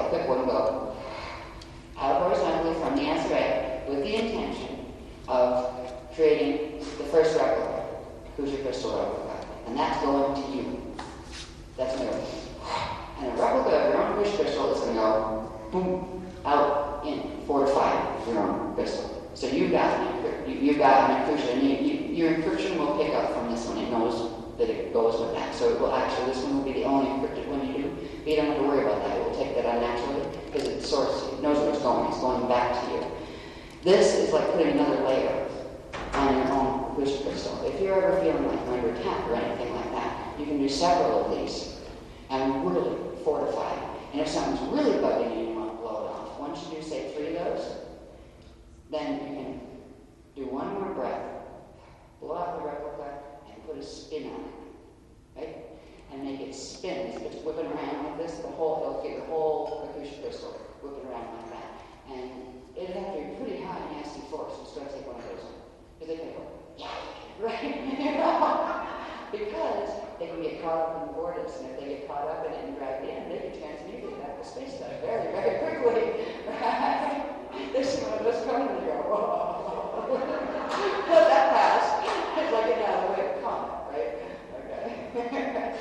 a quick one, go out horizontally from the aspirate with the intention of creating the first replica, Hoosier crystal replica, and that's going to you. That's going to go. And a replica of your own Hoosier crystal is going to go boom, out, in, fortify your own crystal. So you've got an encryption, and your encryption will pick up from this one. It knows that it goes with that. So it will actually, this one will be the only encrypted one you do. But you don't have to worry about that. It will take that out naturally because it knows where it's going. It's going back to you. This is like putting another layer on your own Hoosier crystal. If you're ever feeling like you're under attack or anything like that, you can do several of these and really fortify. And if something's really bugging you and you want to blow it off, once you do, say, 3 of those, then you can do one more breath, blow out the replica, and put a spin on it, right? And make it spin. It's whipping around like this, it'll get the whole Hoosier crystal whipping around like that. And it'd have to be pretty high, nasty force to start to take one of those. Because they can go, yeah, right? Because they can get caught up in the vortex, and if they get caught up in it and dragged in, they can transmute it back to space time very, very quickly, right? They see one of those coming and they go, whoa. Let that pass. It's like it out of the way of comet, right? Okay.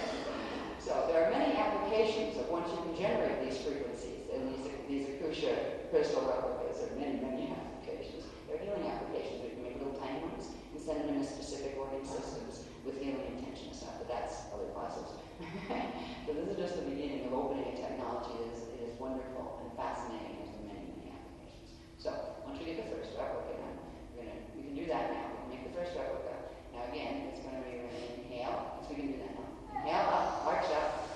So there are many applications of once you can generate these frequencies and these acoustic crystal replicas. There are many, many applications. There are healing applications. We can make little tiny ones and send them into specific organ systems with healing intention and stuff, but that's other classes. So this is just the beginning of opening a technology that is wonderful and fascinating. There's many, many applications. So once you get the first replica done, we can do that now. We can make the first replica. Now again, it's going to be we're going to inhale, so we can do that now. Inhale up, arch up,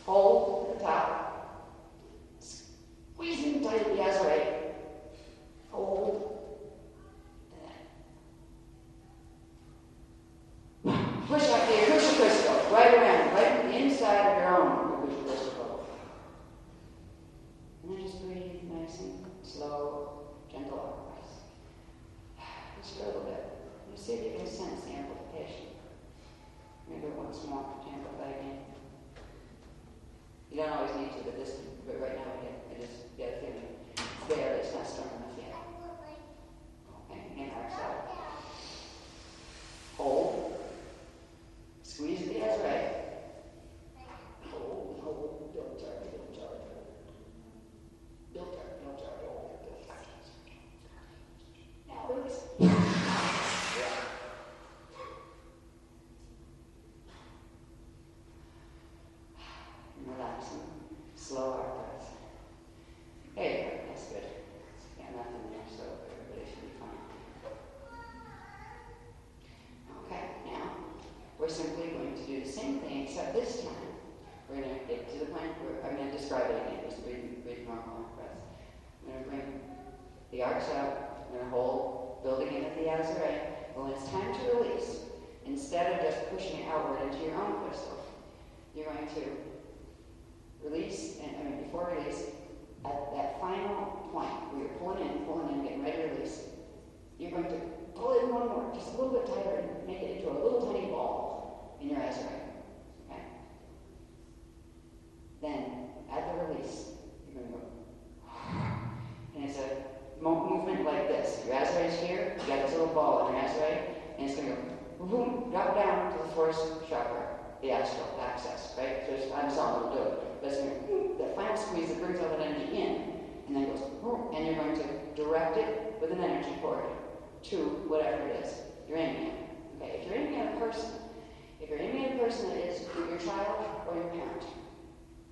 hold at the top, squeezing tightly as right, hold, push out the acoustic crystal right around, right to the inside of your own acoustic crystal. And then just breathe nice and slow, gentle out. Just a little bit. And see if you can sense the amplification. Maybe once more to amplify again. You don't always need to, but right now I just get a feeling it's there, it's not strong enough yet. Okay, and exhale. Hold. Squeeze the ass right. Hold, build charge. Now release. Relaxing. Slow our breath. There you go, that's good. Got nothing there, so everybody should be fine. Okay, now we're simply going to do the same thing, except this time we're going to get to the point where I'm going to describe it again. Just breathe normal breath. I'm going to bring the arcs out. I'm going to hold, building it at the outer right. Well, when it's time to release, instead of just pushing it outward into your own crystal, you're going to release, before release, at that final point where you're pulling in, getting ready to release, you're going to pull in one more, just a little bit tighter, and make it into a little tiny ball in your eyes, right? Okay? Then, at the release, you're going to go, and it's a movement like this. Your azurite is here, you got this little ball in your azurite, and it's going to go, boom, drop down to the fourth chakra, the astral axis, right? So I'm just not going to do it. But it's going to, that final squeeze that brings all that energy in, and then goes, and you're going to direct it with an energy cord to whatever it is you're aiming at. Okay, if you're aiming at a person, that is your child or your parent,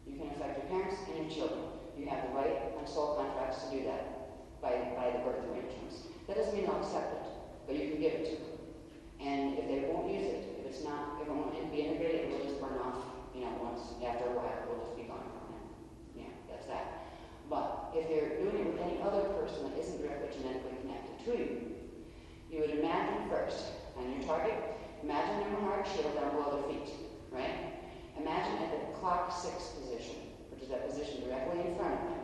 you can affect your parents and your children. You have the right on soul contracts to do that by the birth arrangements. That doesn't mean they'll accept it, but you can give it to them. And if they won't use it, if it won't be integrated, it will just burn off, once, after a while, it will just be gone from them. Yeah, that's that. But if you're doing it with any other person that isn't directly genetically connected to you, you would imagine first, on your target, imagine them a hard shield down below their feet, right? Imagine at the clock 6 position, which is that position directly in front of them.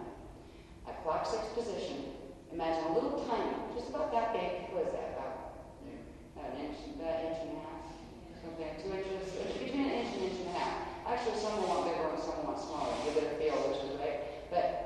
At clock 6 position, imagine a little tiny, just about that big, what is that, about an inch and a half, something like 2 inches, between an inch and a half. Actually, some will want bigger and some will want smaller. Give it a feel, which is right. But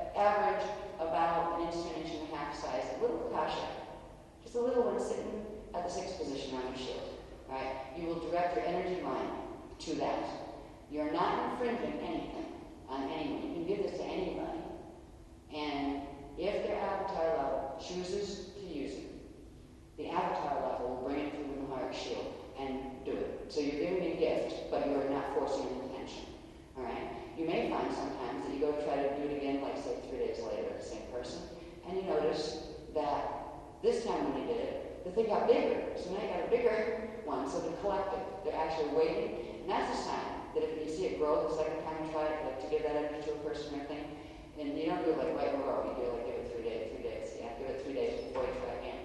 go try to do it again, like say 3 days later with the same person, and you notice that this time when you did it, the thing got bigger. So now you got a bigger one, so they're collective. They're actually waiting. And that's the sign that if you see it grow the second time you try it, like to give that energy to a person or thing, and you don't do it like right in a row, you do it like give it 3 days. Yeah, give it 3 days before you try again.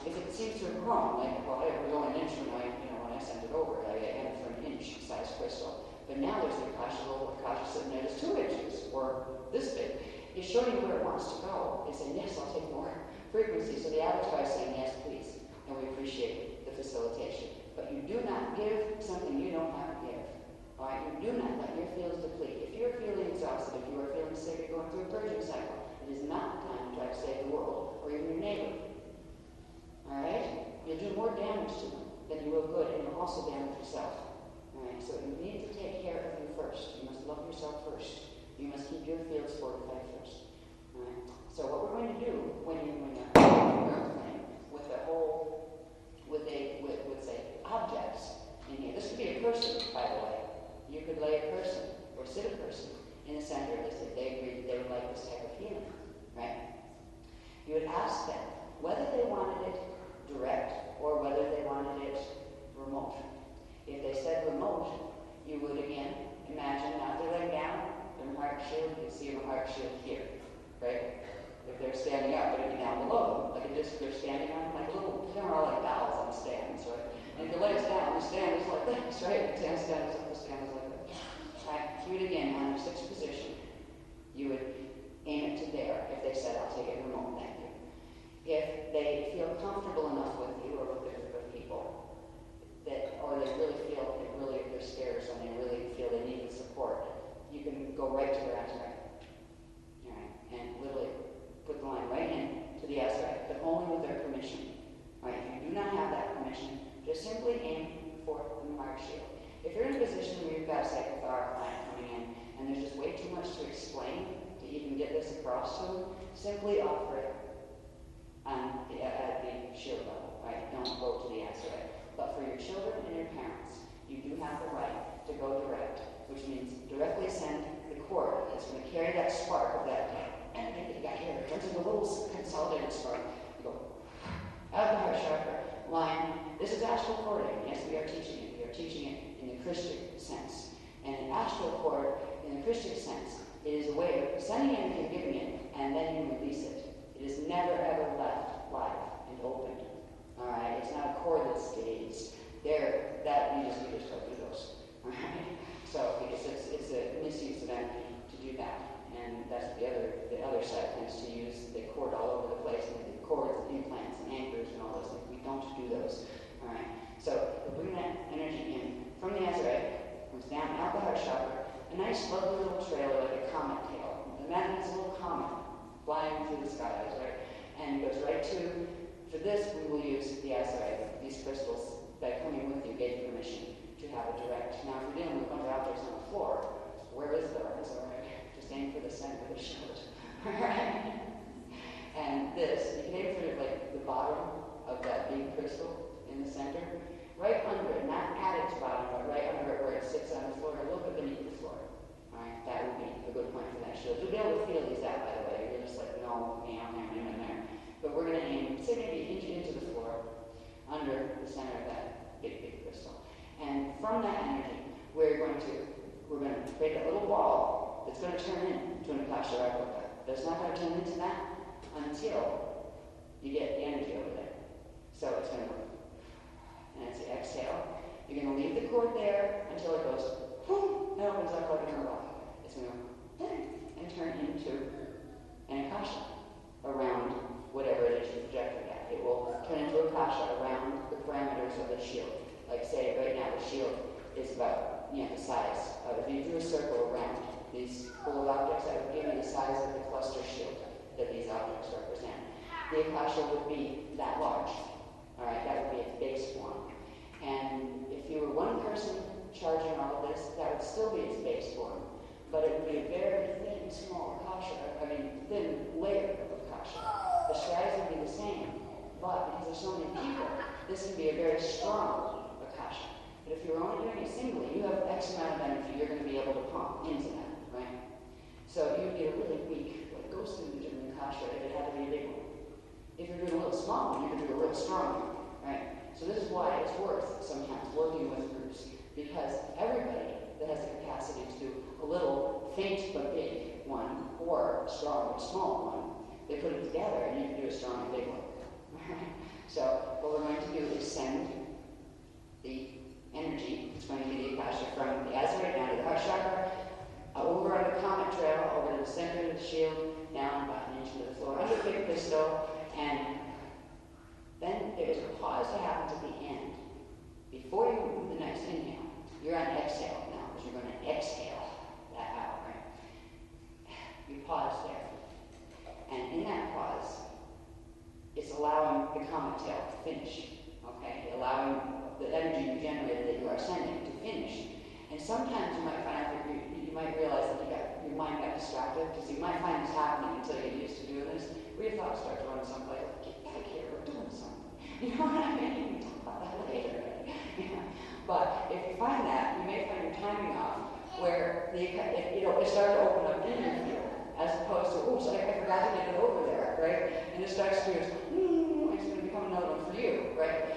If it seems to have grown, like, well, it was only an inch when I sent it over, I had it for an inch size crystal. But now there's the Akasha sitting there that's 2 inches, or this big. It's showing you where it wants to go. It's saying, yes, I'll take more frequency. So the avatar is saying, yes, please. And we appreciate the facilitation. But you do not give something you don't have to give. All right? You do not let your fields deplete. If you're feeling exhausted, if you are feeling sick, you're going through a purging cycle, it is not the time to try to save the world or even your neighbor. All right? You'll do more damage to them than you will good, and you'll also damage yourself. All right? So you need to take care of you first. You must love yourself first. You must keep your fields fortified first. All right? So what we're going to do when you're airplane with say objects in here. This could be a person, by the way. You could lay a person or sit a person in the center of this if they agreed that they would like this type of healing. Right? You would ask them whether they wanted it direct or whether they wanted it remote. If they said remote, you would again imagine now they're laying down, their heart shield, you see your heart shield here, right? If they're standing up, it would be down below them, like a disc they're standing on, like little, they're all like dolls on stands, right? And if your legs down, the stand is like this, right? The stand is up, the stand is like this. Right? You would again, on your sixth position, you would aim it to there. If they said, I'll take it remote, thank you. If they feel comfortable enough with you or with a group of people, that, or they really feel they're scared and they really feel they need the support, you can go right to their Azrael. All right? And literally put the line right in to the Azrael, but only with their permission. All right? If you do not have that permission, just simply aim for the heart shield. If you're in a position where you've got a psychotherapist client coming in and there's just way too much to explain to even get this across to them, simply offer it at the shield level. Right? Don't go to the Azrael. But for your children and your parents, you do have the right to go direct, which means directly send the cord that's going to carry that spark of that energy that you got here. It turns into a little consolidated spark. You go out of the heart chakra line. This is astral cording. Yes, we are teaching it. We are teaching it in the Christic sense. And an astral cord, in the Christic sense, it is a way of sending energy and giving it, and then you release it. It is never ever left live and open. All right, it's not a cord that stays there. That you just go through those. All right, so because it's a misuse of energy to do that, and that's the other side tends to use the cord all over the place, and the cords, and implants, and anchors, and all those things. We don't do those. All right, so we bring that energy in from the Azrael, comes down out the heart chakra, a nice lovely little trailer like a comet tail. Imagine it's a little comet flying through the skies, right? And it goes right to. For this, we will use the Azrael, these crystals that come in with you, gave permission to have it direct. Now, if you're dealing with a bunch of objects on the floor, where is the Azrael? Just aim for the center of the shield. Alright? And this, you can aim for like the bottom of that big crystal in the center, right under it, not at its bottom, but right under it where it sits on the floor, a little bit beneath the floor. Alright? That would be a good point for that shield. You'll be able to feel these out, by the way. You're just like, no, there. But we're going to aim, say maybe an inch into the floor, under the center of that big crystal. And from that energy, we're going to create a little ball that's going to turn into an Akasha replica. But it's not going to turn into that until you get the energy over there. So it's going to work. And it's the exhale. You're going to leave the cord there until it goes, whoo, and opens up like a rock. It's going to go, and turn into an Akasha around whatever it is you projected at. It will turn into Akasha around the parameters of the shield. Like say right now the shield is about the size of, if you drew a circle around these full of objects, that would give you the size of the cluster shield that these objects represent. The Akasha would be that large. Alright, that would be its base form. And if you were one person charging all of this, that would still be its base form. But it would be a very thin, small thin layer of Akasha. The strides would be the same, but because there's so many people, this can be a very strong Akasha. But if you're only doing it singly, you have X amount of energy you're going to be able to pump into that, right? faint but big one, or a strong but small one. They put it together, and you can do a strong and big one. So what we're going to do is send the energy, it's going to be the Akasha, from the Azurite down to the heart chakra, over on the comet trail, over to the center of the shield, down about an inch into the floor, under the big pistol, and then there's a pause that happens at the end. Before you move the next inhale, you're on exhale now, because you're going to exhale that out, right? You pause there. And in that pause, it's allowing the comet tail to finish, okay? Allowing the energy you generated that you are sending to finish. And sometimes you might find out that you might realize that your mind got distracted, because you might find this happening until you get used to doing this, where your thoughts start to run someplace, like, get back here, we're doing something. You know what I mean? We can talk about that later, right? Yeah. But if you find that, you may find your timing off, where it starts to open up in your field, as opposed to, oops, I forgot to get it over there, right? And it starts to, it's going to become another one for you, right?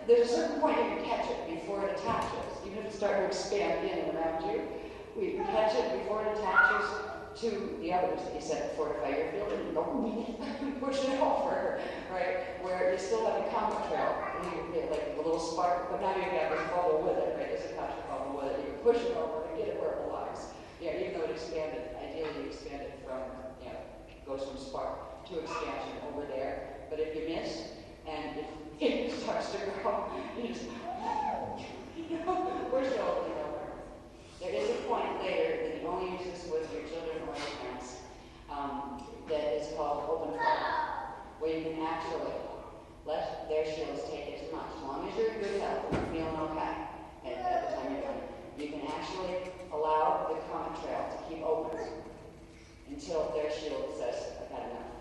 There's a certain point you can catch it before it attaches. Even if it starts to expand in and around you, we can catch it before it attaches to the others that you said to fortify your field, and you go, push it over, right? Where you still have a comet trail, and you get like a little spark, but now you got this bubble with it, right? There's a Akasha bubble with it. You can push it over and get it where it belongs. Yeah, even though it expanded, ideally you expanded from, goes from spark to expansion over there. But if you miss, and it starts to grow, you just, push it over and over. There is a point later that you only use this with your children or your parents that is called open fire, where you can actually let their shields take as much. As long as you're in good health and you're feeling okay at the time you're done, you can actually allow the comet trail to keep open until their shield says, I've had enough.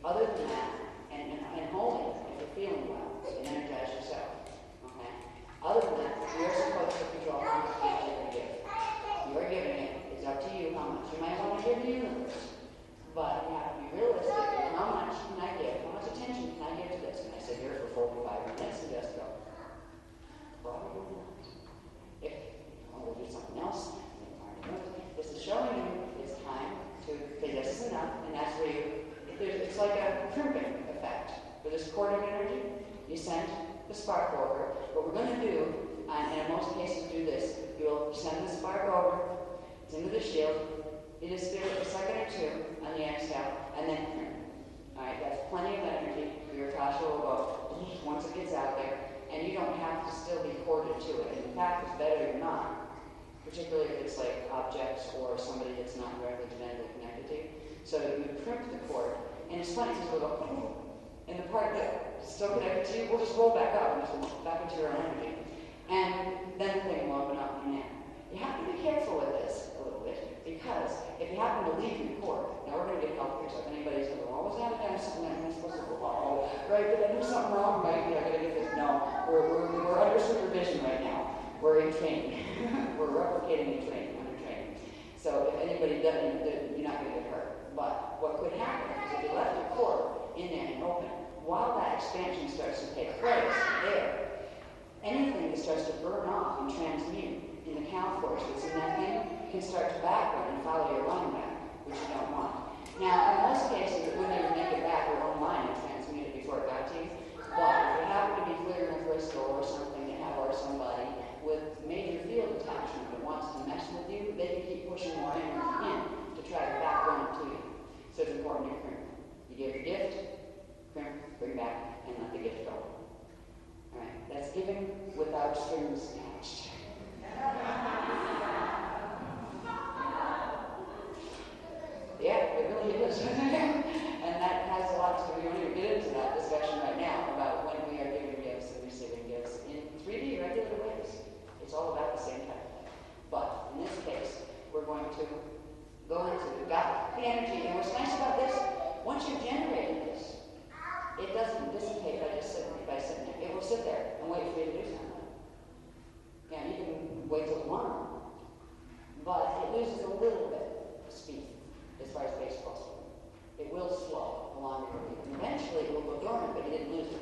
Other than that, and holding, if you're feeling well, and energize yourself. Okay? Other than that, you're supposed to control how much gift you're going to give. You're giving it. It's up to you how much you might want to give the universe. But you have to be realistic. How much can I give? How much attention can I give to this? And I sit here for 45 minutes and just go, probably not. If you want to do something else, this is showing you it's time to say this is enough, and that's where it's like a crimping effect. With this cord of energy, you send the spark over. What we're going to do, and in most cases do this, you'll send the spark over, it's into the shield, you just feel it a second or two on the exhale, and then crimp. Alright, that's plenty of energy. Your Akasha will go once it gets out there, and you don't have to still be corded to it. In fact, it's better you're not. Particularly if it's like objects or somebody that's not directly genetically connected to you. So you would crimp the cord, and it's funny because we'll go, and the part that's still connected to you will just roll back up and just back into your own energy. And then the thing will open up from there. You have to be careful with this a little bit, because if you happen to leave your cord, now we're going to get help here, so if anybody's going, oh, was that again something that I'm supposed to go, oh, right, did I do something wrong? Maybe I'm going to get this. No, we're under supervision right now. We're in training. We're replicating in training, under training. So if anybody doesn't, you're not going to get hurt. But what could happen is if you left your cord in there and open, while that expansion starts to take place there, anything that starts to burn off and transmute in the cow force that's in that thing can start to backward and follow your line back, which you don't want. Now, in most cases, it wouldn't even make it back your own line and transmute it before it got to you. But if you happen to be clearing a crystal or something or somebody with major field attachment that wants to mess with you, they can keep pushing more energy in to try to back run to you. So it's important to crimp. You give the gift, crimp, bring back, and let the gift go. Alright, that's giving without strings attached. Yeah, it really is. And that has a lot to do. We don't even get into that discussion right now about when we are giving gifts and receiving gifts in 3D regular ways. It's all about the same type of thing. But in this case, we're going to go into the energy. And what's nice about this, once you've generated this, it doesn't dissipate by just sitting there. It will sit there and wait for you to do something. Yeah, you can wait till tomorrow. But it loses a little bit of speed as far as baseball. It will slow along the way. Eventually it will go dormant, but you didn't lose it.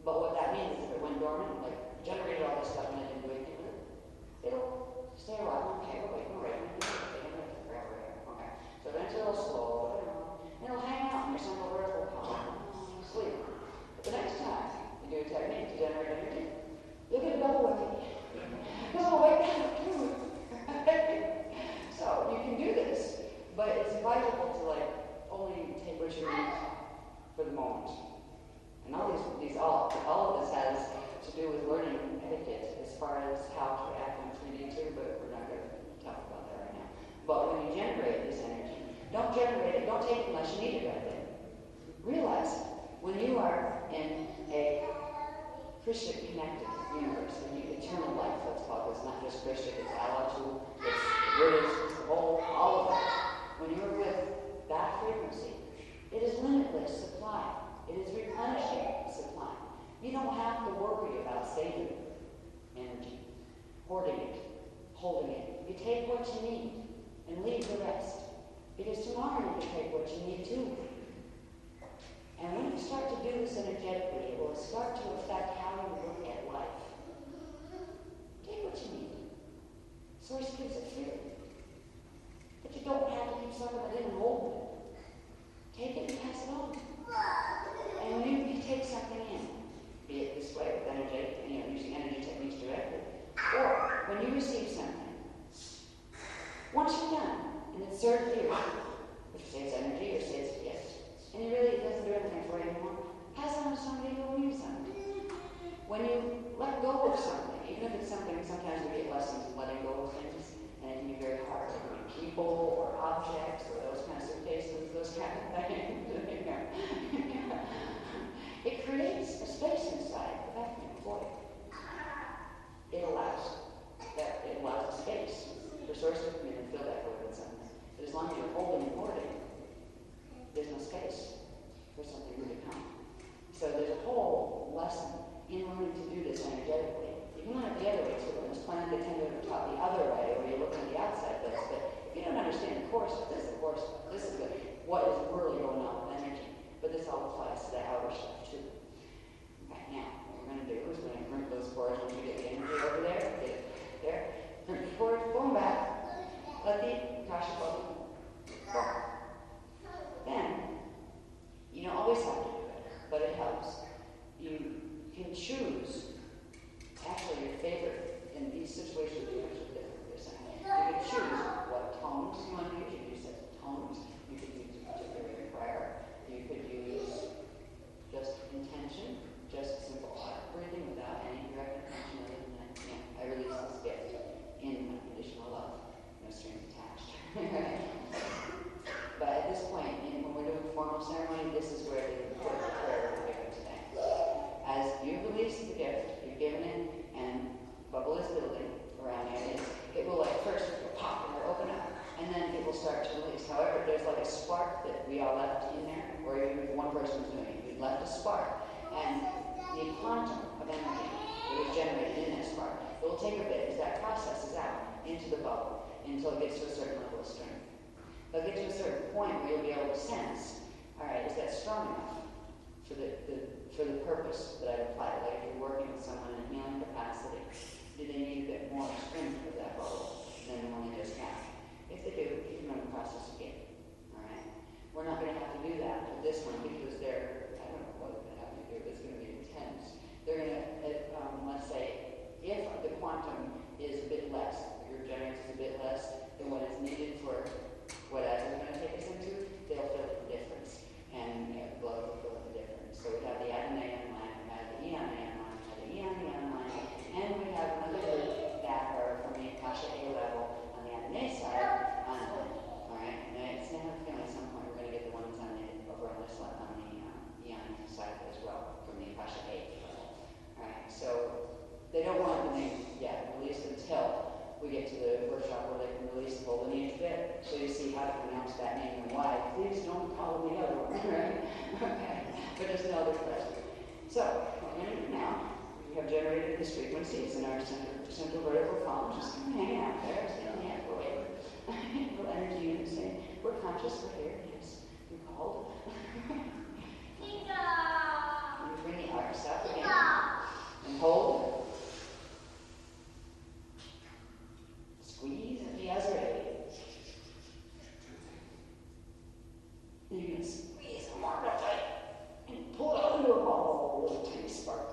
But what that means is if it went dormant, like generated all this stuff and I didn't do anything with it, it'll stay around. Okay, we're waiting, advisable to like only take what you need for the moment. And all of this has to do with learning etiquette as far as how to act in 3D too, but we're not going to talk about that right now. But when you generate this energy, don't generate it, don't take it unless you need it right then. Realize when you are in a Christian connected universe, in the eternal life, let's call it, it's not just Christian, it's Alatu, it's Buddhist, it's the whole, all of that. When you're with that frequency, it is limitless supply. It is replenishing supply. You don't have to worry about saving energy, hoarding it, holding it. You take what you need and leave the rest. Because tomorrow you can take what you need too. And when you start to do this energetically, it will start to affect how you look at life. Take what you need. Source gives it freely. But you don't have to keep some of it in and hold it. Take it and pass it on. And when you take something in, be it this way with energy, using energy techniques directly, or when you receive something, once you're done, and it's served you, which say it's energy or say it's a gift, and it really doesn't do anything for you anymore, pass on to somebody who will use something. When you let go of something, even if it's something, sometimes we get lessons in letting go of things, and it can be very hard. It can be people or objects or those kinds of cases, those kind of things. It creates a space inside the vacuum for you. It allows a space for source to come in and fill that void with something. But as long as you're holding and hoarding, there's no space for something new to come. So there's a whole lesson in learning to do this energetically. You can learn it the other way too. In this planet, they tend to have taught the other way, where you look at the outside bits. But if you don't understand the core stuff, this is the core stuff. This is what is really going on with energy. But this all applies to the outer stuff too. Okay, now, what we're going to do is we're going to group those cores once we get the energy over there. Get it there. Group the cores, boom, back. Let the Akashic bubble go. Then, you don't always have to do it, but it helps. You can choose, actually your favorite, in these situations you actually different this time. You can choose what tones you want to use. You can use sets of tones. You could use a particular prayer. You could use just intention, just simple breathing without any direct intention other than that. I release this gift in unconditional love. No strings attached. But at this point, when we're doing formal ceremony, this is where the important prayer will begin today. As you release the gift, you've given it, and bubble is building around you. It will first pop and open up, and then it will start to release. However, there's like a spark that we all left in there, or even one person was doing it. We left a spark, and the quantum of energy that is generated in that spark, it will take a bit as that processes out into the bubble until it gets to a certain level of strength. They'll get to a certain point where you'll be able to sense, all right, is that strong enough for the purpose that I've applied? Like if you're working with someone in a healing capacity, do they need a bit more strength of that bubble than the one they just have? If they do, you can run the process again. All right? We're not going to have to do that with this one because I don't know what they're going to have to do, but it's going to be intense. They're going to, let's say, if the quantum is a bit less, your generates is a bit less than what is needed for what Adam's going to take us into, they'll fill the difference. And the blood will fill the difference. So we have the Adonai line, we have the Eon line, we have the Eon line, and we have another group that are from the Akasha A level on the Adonai side online. Alright? And it's now feeling at some point we're going to get the ones on over on this one on the Eon side as well, from the Akasha A level. Alright, so they don't want the name yet released until we get to the workshop where they can release the whole lineage bit, so you see how to pronounce that name and why. Please don't call them the other one, right? Okay, but just know they're present. So, what we're going to do now, we have generated these frequencies in our central vertical column. Just kind of hang out there, stand halfway. Little energy units saying, we're conscious, we're here, yes, we're called. And bring the arms up again. And hold. Squeeze at the other end. And you're going to squeeze them more tight and pull it out into a ball, a little tiny spark.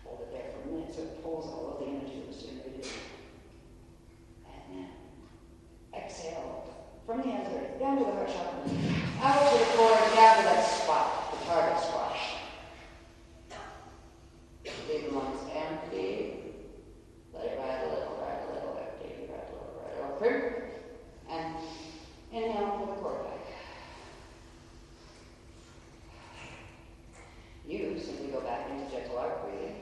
Hold it there for a minute so it pulls all of the energy that was generated. And then exhale crimp, and inhale for the core back. You simply go back into gentle arc breathing.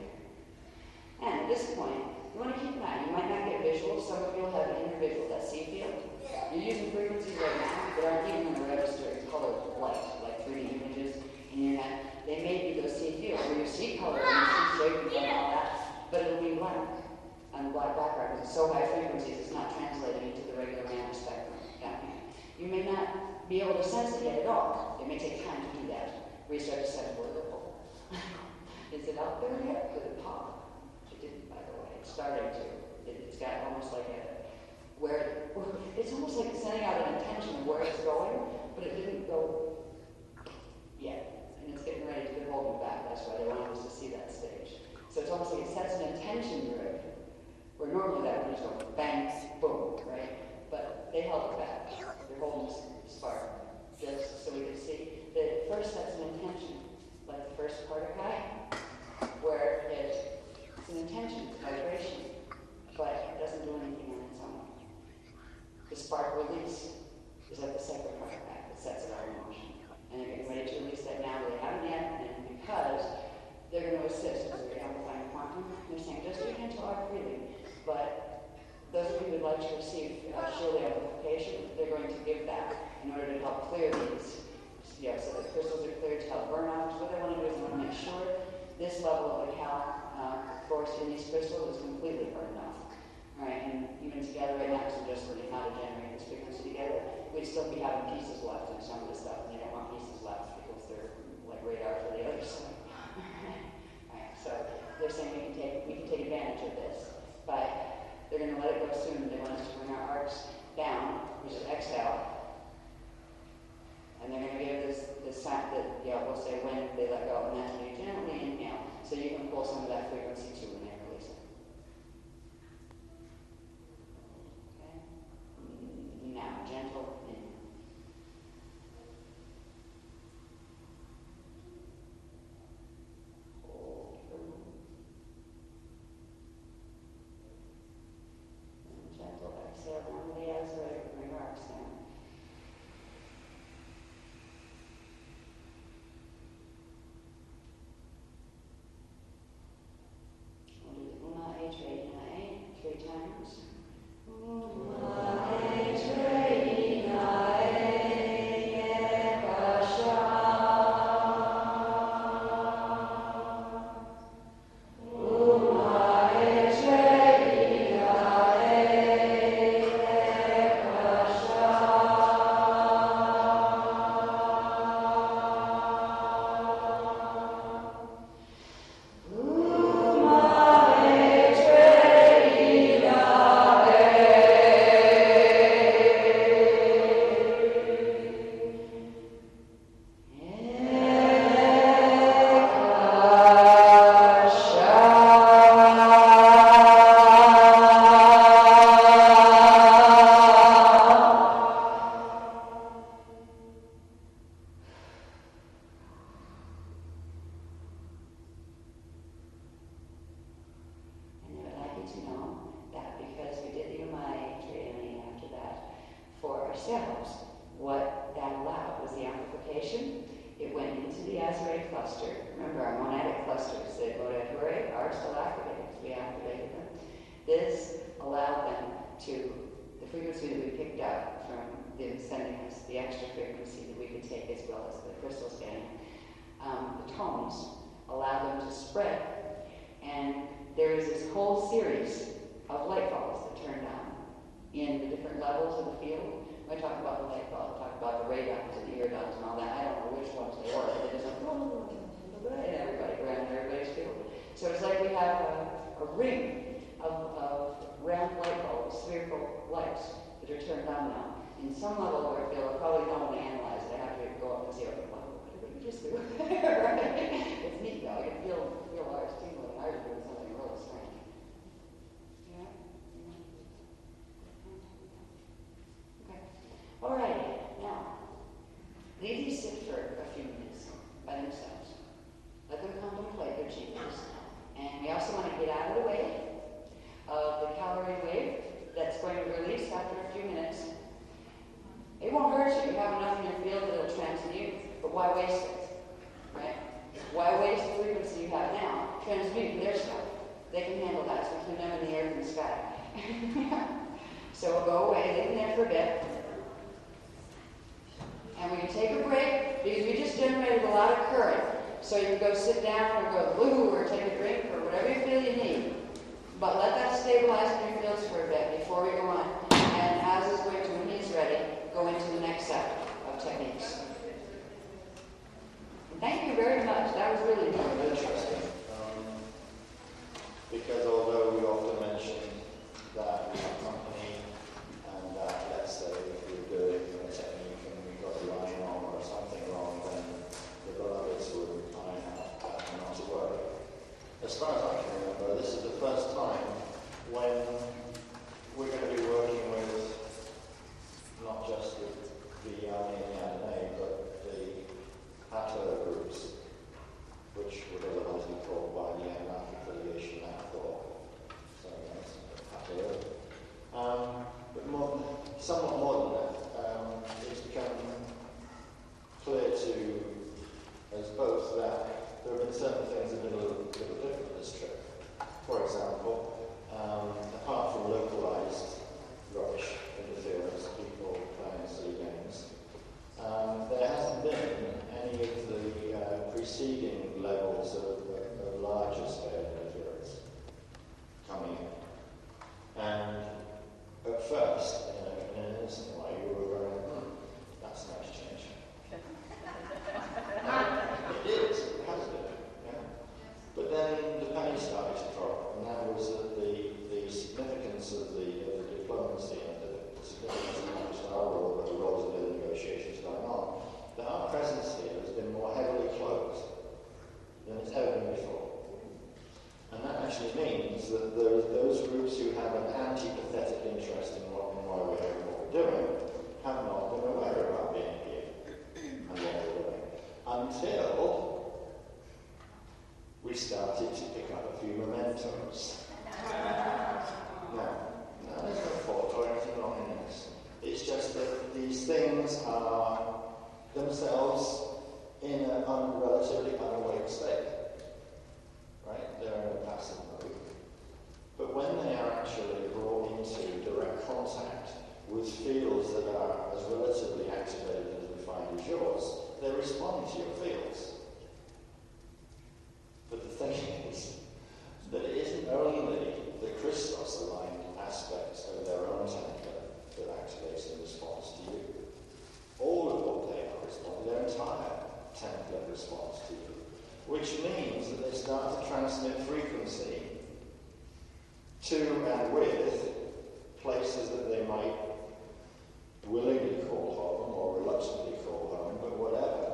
And at this point, you want to keep an eye. You might not get visual. Some of you will have inner visual, that C field. You're using frequencies right now that aren't even going to register color light, like 3D images in your head. They may be those C fields where you see color and you see shape and all that, but it'll be black on the black background because it's so high frequencies, it's not translating into the regular mana spectrum down here. You may not be able to sense it yet at all. It may take time to do that. Where you start to sense where the hole. Is it out there yet? Could it pop? It didn't, by the way. It's starting to. It's got almost like it's almost like sending out an intention of where it's going, but it didn't go yet. And it's getting ready to get holding back. That's why they wanted us to see that stage. So it's almost like it sets an intention grid, where normally that would just go bang, boom, right? But they held it back. They're holding this spark just so we could see that it first sets an intention, like the first part of Kai, where it's an intention, it's vibration, but it doesn't do anything on its own. The spark release is like the second part of that that sets it all in motion. And they're getting ready to release that now, but they haven't yet, and because they're going to assist because they're amplifying quantum, they're saying just do gentle arc breathing, but those of you who would like to receive surely amplification, they're going to give that in order to help clear these. Yeah, so the crystals are cleared to help burn out. What I want to do is I want to make sure this level of the cal force in these crystals is completely burned off. All right, and even together right now, because we're just learning how to generate this frequency together, we'd still be having pieces left in some of this stuff, and you don't want pieces left because they're like radar for the other side. All right, so they're saying we can take advantage of this, but they're going to let it go soon. They want us to bring our arcs down, which is exhale. And they're going to give this sign that, we'll say when they let go, and that's when you gently inhale, so you can pull some of that frequency too when they release it. Okay? Now, gentle inhale. Hold through. And gentle exhale down to the Ethradon, bring our arcs down. Three times. What that allowed was the amplification. It went into the Ethradon cluster. Remember, our monadic clusters, the monadic are still activated. We activated them. This allowed them to, the frequency that we picked up from them sending us, the extra frequency that we could take as well as the crystals getting, the tones allow them to spread. And there is this whole series of light bulbs that turned on in the different levels of the field. When I talk about the light bulb, I talk about the radons and the eardons and all that. I don't know which ones they were, but they just went, and everybody around everybody's field. So it's like we have a ring of round light bulbs, spherical lights that are turned on now. In some level of our field, I probably don't want to analyze it. I have to go up and see, okay, what did we just do? Right? It's neat though. I can feel ours tingling. Ours are doing something really strange. Yeah? Okay. All right. Now, leave these sit for a few minutes by themselves. Let them contemplate their genius. And we also want to get out of the way of the calorie wave that's going to release after a few So we'll go away, leave them there for a bit. And we can take a break because we just generated a lot of current. So you can go sit down or go woo or take a drink or whatever you feel you need. But let that stabilize in your fields for a bit before we go on. And as is going to, when he's ready, go into the next set of techniques. Thank you very much. That was really interesting. Because although we often mention that we have company and that, let's say, if we're doing a technique and we got a line wrong or something wrong, then the beloveds would iron out not to worry. As far as I can remember, this is the first time when we're going to be working with not just the Yami and the Adonai, but the Hatter groups, which would otherwise be called by the Anunnaki affiliation Hathor. So yes, Hatter. But somewhat more than that, it's become clear to us both that there have been certain things that have been a little different this trip. For example, apart from localized rubbish interference, people playing silly games, there hasn't been any of the preceding levels of larger scale interference coming in. And at first, in an innocent way, you were going, that's a nice change. It is, it has been, yeah. But then the penny started to drop, and that was the significance of the diplomacy and the significance of not just our role, but the roles of the negotiations going on, that our presence here has been more heavily closed than it's ever been before. And that actually means that those groups who have an antipathetic interest in why we're here and what we're doing have not been aware about being here and what we're doing until we started to pick up a few mementos. Now, there's no fault or anything wrong in this. It's just that these things are themselves in a relatively unawake state. Right? They're in a passive mode. But when they are actually brought into direct contact with fields that are as relatively activated as refined as yours, they respond to your fields. But the thing is that it isn't only the Christos-aligned aspects of their own template that activates in response to you. All of what they are responding, their entire template responds to you. Which means that they start to transmit frequency to and with places that they might willingly call home or reluctantly call home, but whatever.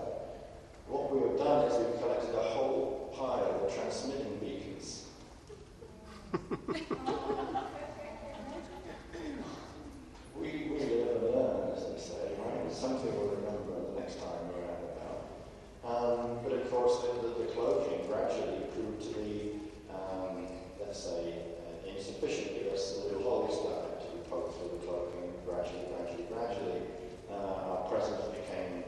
What we have done is we've collected a whole pile of transmitting beacons. we live and learn, as they say, right? It's something we'll remember the next time we're out and about. But of course, the cloaking gradually proved to be, let's say, insufficient because the little holes started to be poked through the cloaking. Gradually, our presence became,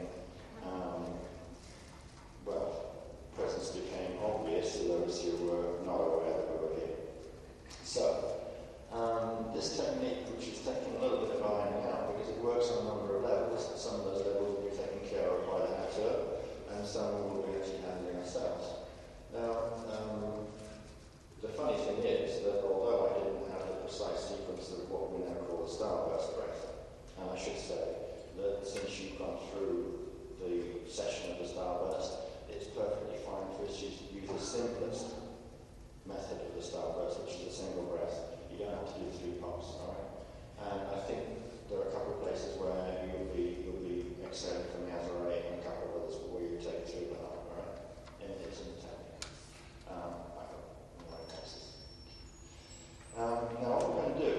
presence became obvious to those who were not aware that we were here. So, this technique, which is taking a little bit of ironing out because it works on a number of levels, some of those levels will be taken care of by the actor, and some will be actually handling ourselves. Now, the funny thing is that although I didn't have the precise sequence of what we now call the starburst breath, and I should say that since you've gone through the session of the starburst, it's perfectly fine for us to use the simplest method of the starburst, which is a single breath. You don't have to do 3 pumps, all right? And I think there are a couple of places where you'll be excelling from the Azure and a couple of others where you take it through the heart, all right? And it's in the technique. I hope, in the right places. Now what we're going to do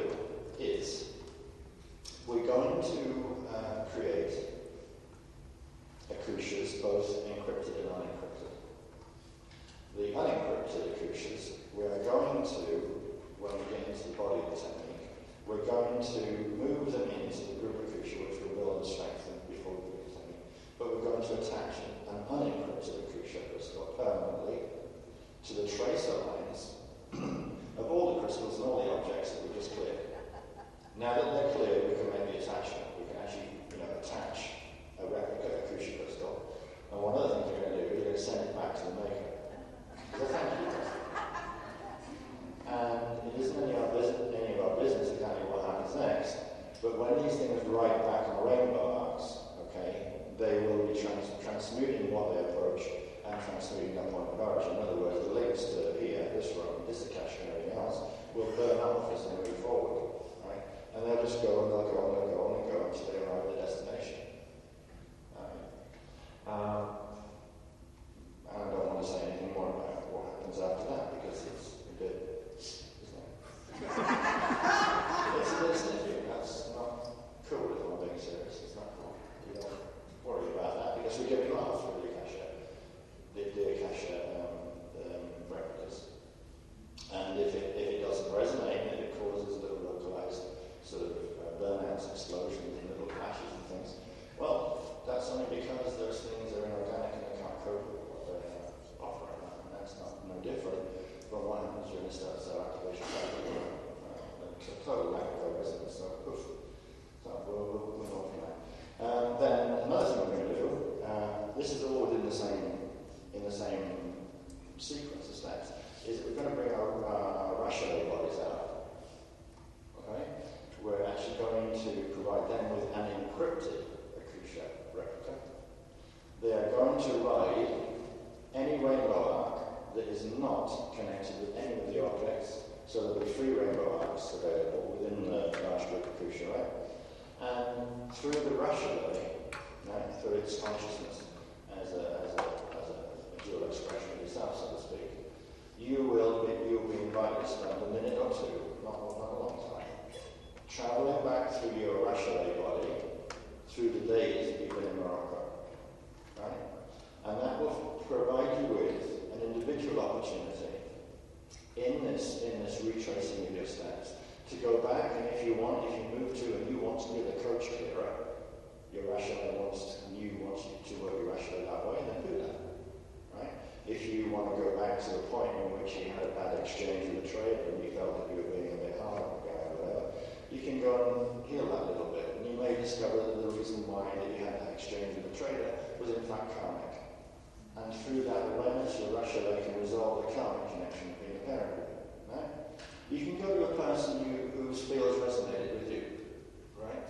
is we're going to create acoustas, both encrypted and unencrypted. The unencrypted acoustas, we're going to, when we get into the body of the technique, we're going to move them into the group acoustia, which will build and strengthen before we do the technique. But we're going to attach an unencrypted acoustia crystal permanently to the tracer lines of all the crystals and all the objects that we just cleared. But when these things write back on rainbow arcs, okay, they will be transmuting what they approach and transmuting their point of origin. In other words, the links to here, this road, this cache, and everything else will burn off as they move forward, right? And they'll just go and they'll go and they'll go and they'll go until they arrive at the destination. And I don't want to say anything more about what happens after that because it's a bit, isn't it? It's a bit sniffy. That's not cool if I'm being serious. It's not cool. You don't worry about that because we get you off with the cache replicas. And if it doesn't resonate and if it causes little localized sort of burnouts, explosions, and little clashes and things, well, that's only because those things are inorganic and they can't cope with what they're offering. And that's no different from what happens during a cell activation cycle. It's a total lack of resonance, so poof. So we'll move on from that. Then another thing we're going to do, this is all within the same sequence of steps, is we're going to bring our Rachelet bodies out. Okay? We're actually going to provide them with an encrypted Akusha replica. They are going to ride any rainbow arc that is not connected with any of the objects, so there'll be 3 rainbow arcs available within the large group Akusha, right? And through the Rachelet, right, through its consciousness as a dual expression of yourself, so to speak, you'll be invited to spend a minute or two, not a long time, traveling back through your Rachelet body through the days that you've been in Morocco, right? And that will provide you with an individual opportunity in this retracing of your steps to go back, and if you move to and you want to be the coach clearer, your Rachelet wants you to work your Rachelet that way, then do that. Right? If you want to go back to the point in which you had a bad exchange with a trader and you felt that you were being a bit hard on the guy or whatever, you can go and heal that little bit. And you may discover that the reason why that you had that exchange with a trader was in fact karmic. And through that awareness, your Rachelet can resolve the karmic connection between the pair of you. Right? You can go to a person whose feels resonated with you. Right?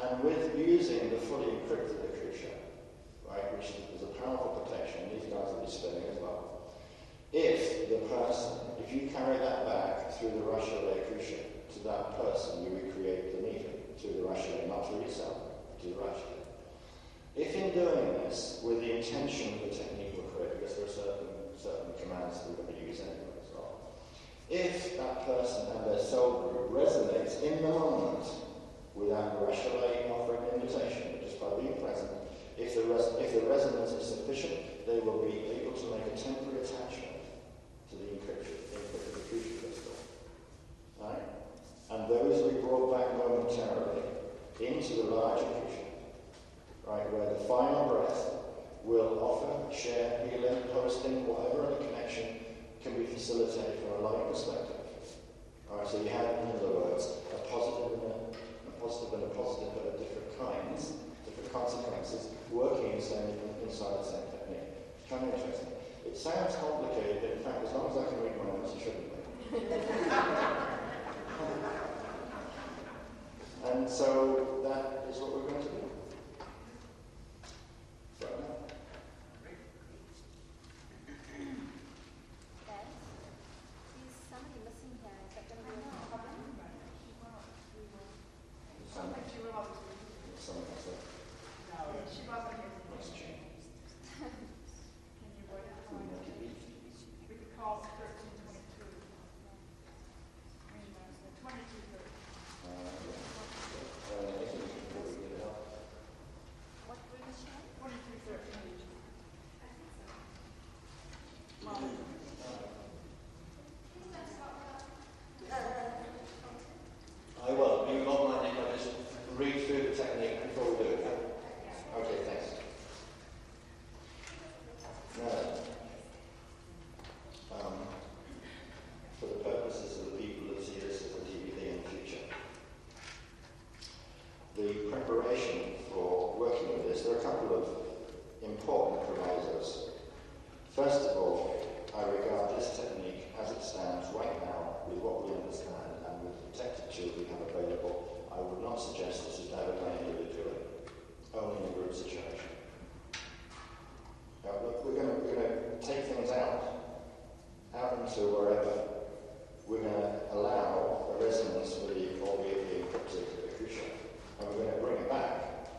And with using the fully encrypted Akusha, right, which is a powerful protection, these guys will be spinning as well. If you carry that back through the Rachelet Akusha to that person, you recreate the meter through the Rachelet, not through yourself, to the Rachelet. If in doing this, with the intention of the technique will create, because there are certain commands that we're going to use anyway as well. If that person and their soul group resonates in the moment without the Rachelet offering an invitation, but just by being present, if the resonance is sufficient, they will be able to make a temporary attachment to the encrypted Akusha crystal. Right? And those will be brought back momentarily into the large Akusha, right, where the final breath will offer, share, healing, hosting, whatever other connection can be facilitated from a loving perspective. Alright, so you have, in other words, a positive and a positive, but of different kinds, different consequences, working inside the same technique. It's kind of interesting. It sounds complicated, but in fact, as long as I can read my notes, it shouldn't be. And so that is what we're going to do. Right now. Is somebody missing here? Is that going to be a problem? Someone else there. No, she wasn't here. What's changed? Can you wait for We her? make it easy. We could call 1322. I mean, 2230. What room is she in? 2213. I will. You won't mind if I just read through the technique before we do it, yeah? Okay, thanks. Now, for the purposes of the people that see this as a DVD in the future, the preparation for working with this, there are a couple of important provisos. First of all, I regard this technique as it stands right now with what we understand and with the protected tools we have available. I I would not suggest this is ever done individually, only in a group situation. Now, look, we're going to take things out into wherever. We're going to allow a resonance with the albeit the encrypted acoustic, and we're going to bring it back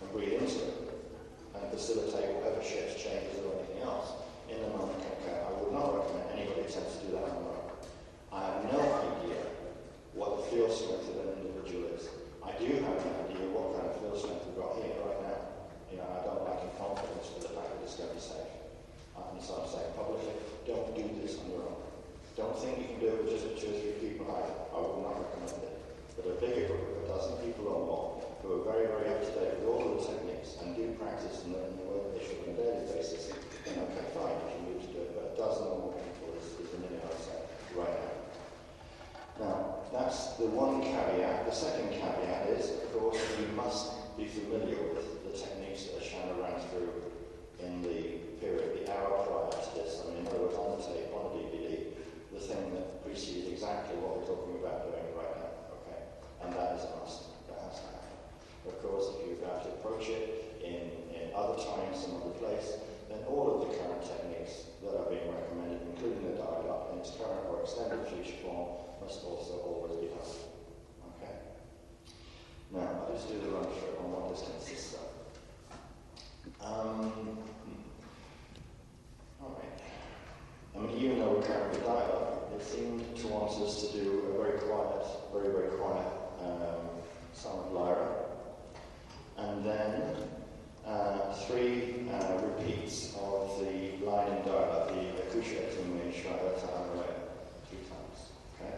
and breathe into it and facilitate whatever shifts, changes, or anything else in the moment can occur. I would not recommend anybody attempt to do that on their own. I have no idea what the field strength of an individual is. I do have an idea what kind of field strength we've got here right now. I don't lack in confidence for the fact that it's going to be safe. And so I'm saying publicly, don't do this on your own. Don't think you can do it with just 2 or 3 people either. I would not recommend it. But a bigger group, a dozen people or more, who are very, very up to date with all of the techniques and do practice in the way that they should on a daily basis, then okay, fine, you can move to do it. But a dozen or more people is the minimum I say right now. Now, that's the one caveat. The second caveat is, of course, you must be familiar with the techniques that Shanna ran through in the period, the hour prior to this. I mean, in other words, on the tape, on the DVD, the thing that precedes exactly what we're talking about doing right now, okay? And that is a must. That has to happen. Of course, if you're going to approach it in other times, some other place, then all of the current techniques that are being recommended, including the dial-up in its current or extended future form, must also always be done. Okay? Now, I'll just do the run-through on what this consists of. Alright. I mean, even though we're currently dial-up, it seemed to want us to do a very quiet, very, very quiet song of Lyra. And then 3 repeats of the line in dial-up, the Akushating Me Shraddha Ta'amare, 3 times. Okay?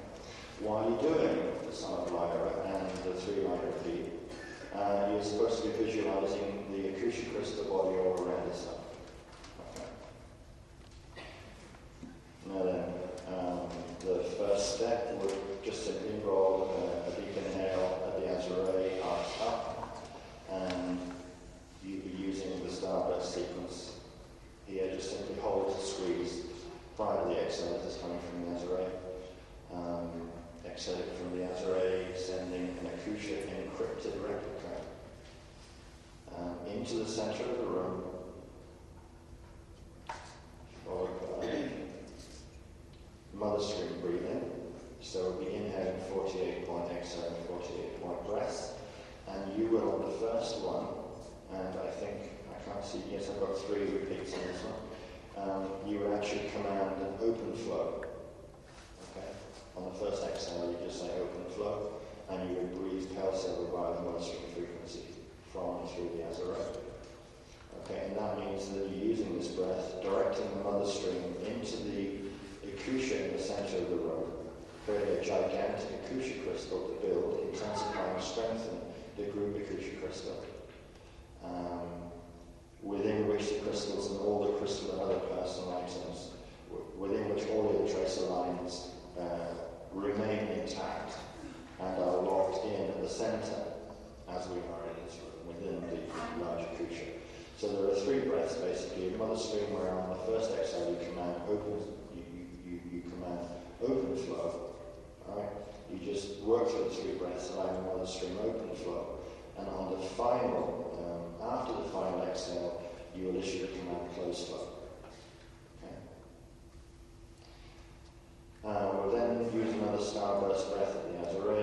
While you're doing the song of Lyra and the 3-line repeat, you're supposed to be visualizing the acoustic crystal body all around yourself. Okay. Now then, the first step would just simply involve a deep inhale at the Azure arch up, and you'd be using the starburst sequence here. Just simply hold to squeeze prior to the exhale that's coming from the Azure. Exhale from the Azure, sending an acoustic encrypted replica into the center of the room, followed by mother stream breathing. So we'll be inhaling 48 point, exhaling 48 point breaths. And you will, on the first one, and I can't see, yes, I've got 3 repeats on this one, you would actually command an open flow. Okay? On the first exhale, you just say open flow, and you would breathe pulsar via the mother stream frequency from and through the Azure. Okay, and that means that you're using this breath, directing the mother stream into the acousha in the center of the room, create a gigantic acousha crystal to build, intensify and strengthen the group acousha crystal, within which the crystals and all the crystal and other personal items, within which all the tracer lines remain intact and are locked in at the center, as we are in this room, within the large acousha. So there are 3 breaths basically. Mother stream, where on the first exhale you command open, you command open flow. Right? You just work through the 3 breaths, allowing the mother stream open flow. And on the final, after the final exhale, you will issue the command close flow. Okay? We'll then use another starburst breath at the Azure,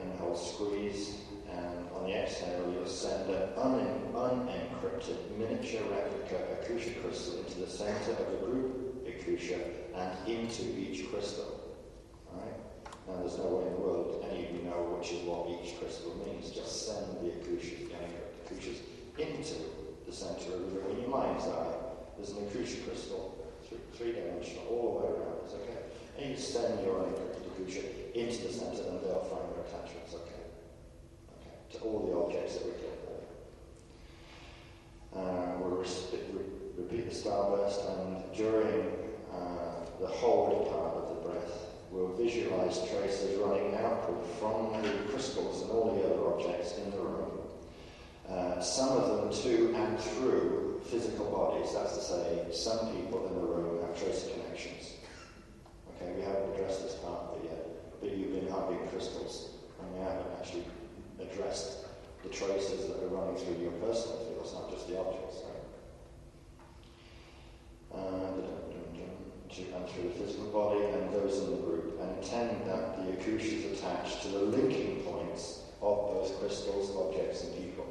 inhale, squeeze, and on the exhale you'll send an unencrypted miniature replica acousha crystal into the center of the group acousha and into each crystal. Alright? Now there's no way in the world any of you know which is what each crystal means. Just send the acousha, the unencrypted acousha, into the center of the room. In your mind's eye, there's an acousha crystal, 3-dimensional, all the way around us, okay? And you send your unencrypted acousha into the center and they'll find their attachments, okay? To all the objects that we click on. We'll repeat the starburst, and during the hold part of the breath, we'll visualize tracers running outward from the crystals and all the other objects in the room. Some of them to and through physical bodies. That's to say, some people in the room have tracer connections. Okay, we haven't addressed this part of it yet, but you've been hugging crystals coming haven't actually addressed the traces that are running through your personal fields, not just the objects, right? And through the physical body and those in the group, and intending that the akush is attached to the linking points of both crystals, objects, and people.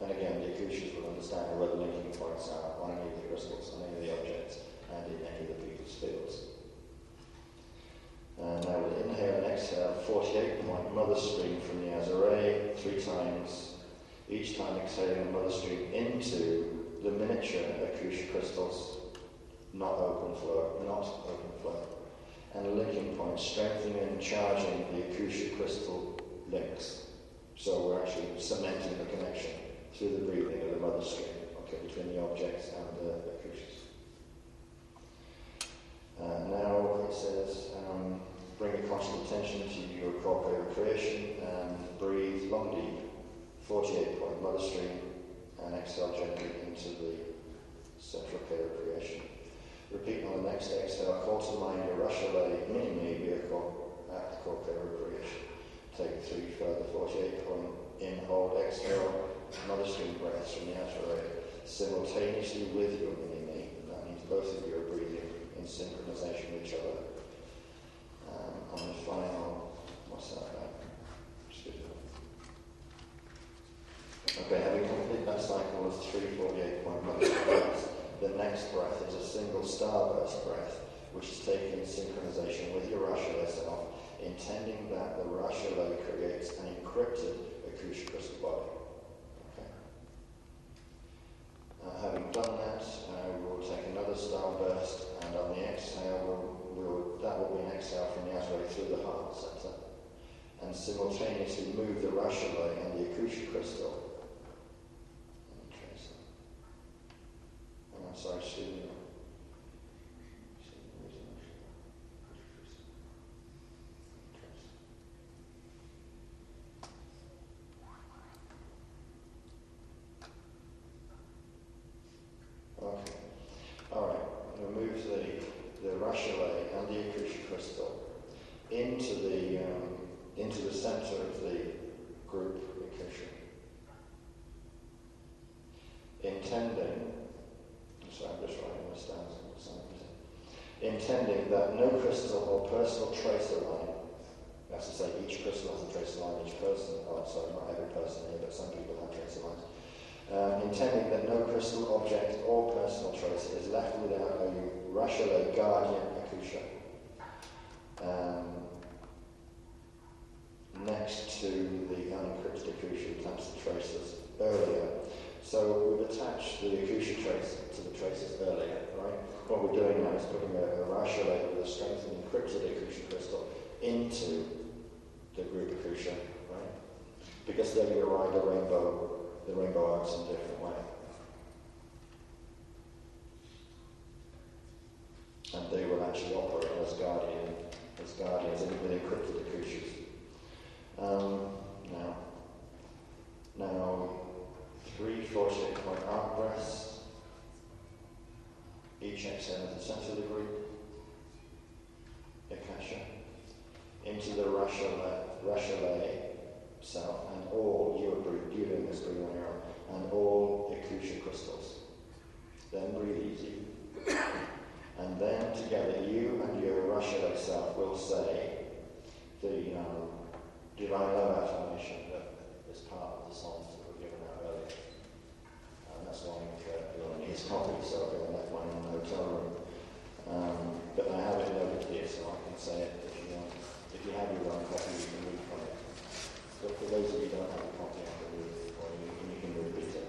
And again, the akushas will understand where the linking points are on any of the crystals, on any of the objects, and in any of the people's fields. And now we'll inhale and exhale 48-point mother stream from the Azure 3 times, each time exhaling the mother stream into the miniature akush crystals, not open flow, and a linking point, strengthening and charging the akush crystal links. So we're actually cementing the connection through the breathing of the mother stream, okay, between the objects and the akushas. Now it says, bring a constant attention to your corporeal creation and breathe long deep, 48-point mother stream, and exhale gently into the central chaos creation. Repeat on the next exhale, call to mind your Rashalay mini vehicle at the corporeal creation. Take 3 further 48-point in, hold, exhale, mother stream breaths from the outer ray, simultaneously with your mini-me. That means both of you are breathing in synchronization with each other. On the final, what's that about? Okay, having completed that cycle of 3 48-point mother breaths, the next breath is a single starburst breath, which is taken in synchronization with your Rashalay self, intending that the Rashalay creates an encrypted akush crystal body. Okay. Having done that, we will take another starburst, and on the exhale, that will be an exhale from the outer way through the heart center, and simultaneously move the Rashalay and the akush crystal. Sorry, excuse me. Okay. All right. We'll move the Rashalay and the akush crystal into the center of the group akusha, intending. So I'm just writing this down. Intending that no crystal or personal tracer line, that's to say each crystal has a tracer line, each person, sorry, not every person here, but some people have tracer lines. Intending that no crystal, object, or personal tracer is left without a Rashalay guardian akusha next to the unencrypted akusha attached to tracers earlier. So we've attached the akusha tracer to the tracers earlier, right? What we're doing now is putting a Rashalay with a strengthened encrypted akusha crystal into the group akusha, right? Because they're going to ride the rainbow arcs in a different way. And they will actually operate as guardians with encrypted akushas. Now 3 48-point arc breaths, each exhale at the center of the group, akasha, into the Rashalay self, and all you're doing this breathing on your own, and all akusha crystals. Then breathe easy. And then together, you and your Rashalay self will say the divine love affirmation that is part of the songs that were given out earlier. And that's one you'll need his copy, so I'll go and left one in the hotel room. But I have it noted here, so I can say it if you want. If you have your own copy, you can read from it. But for those of you who don't have a copy, I can read it for you, and you can repeat it.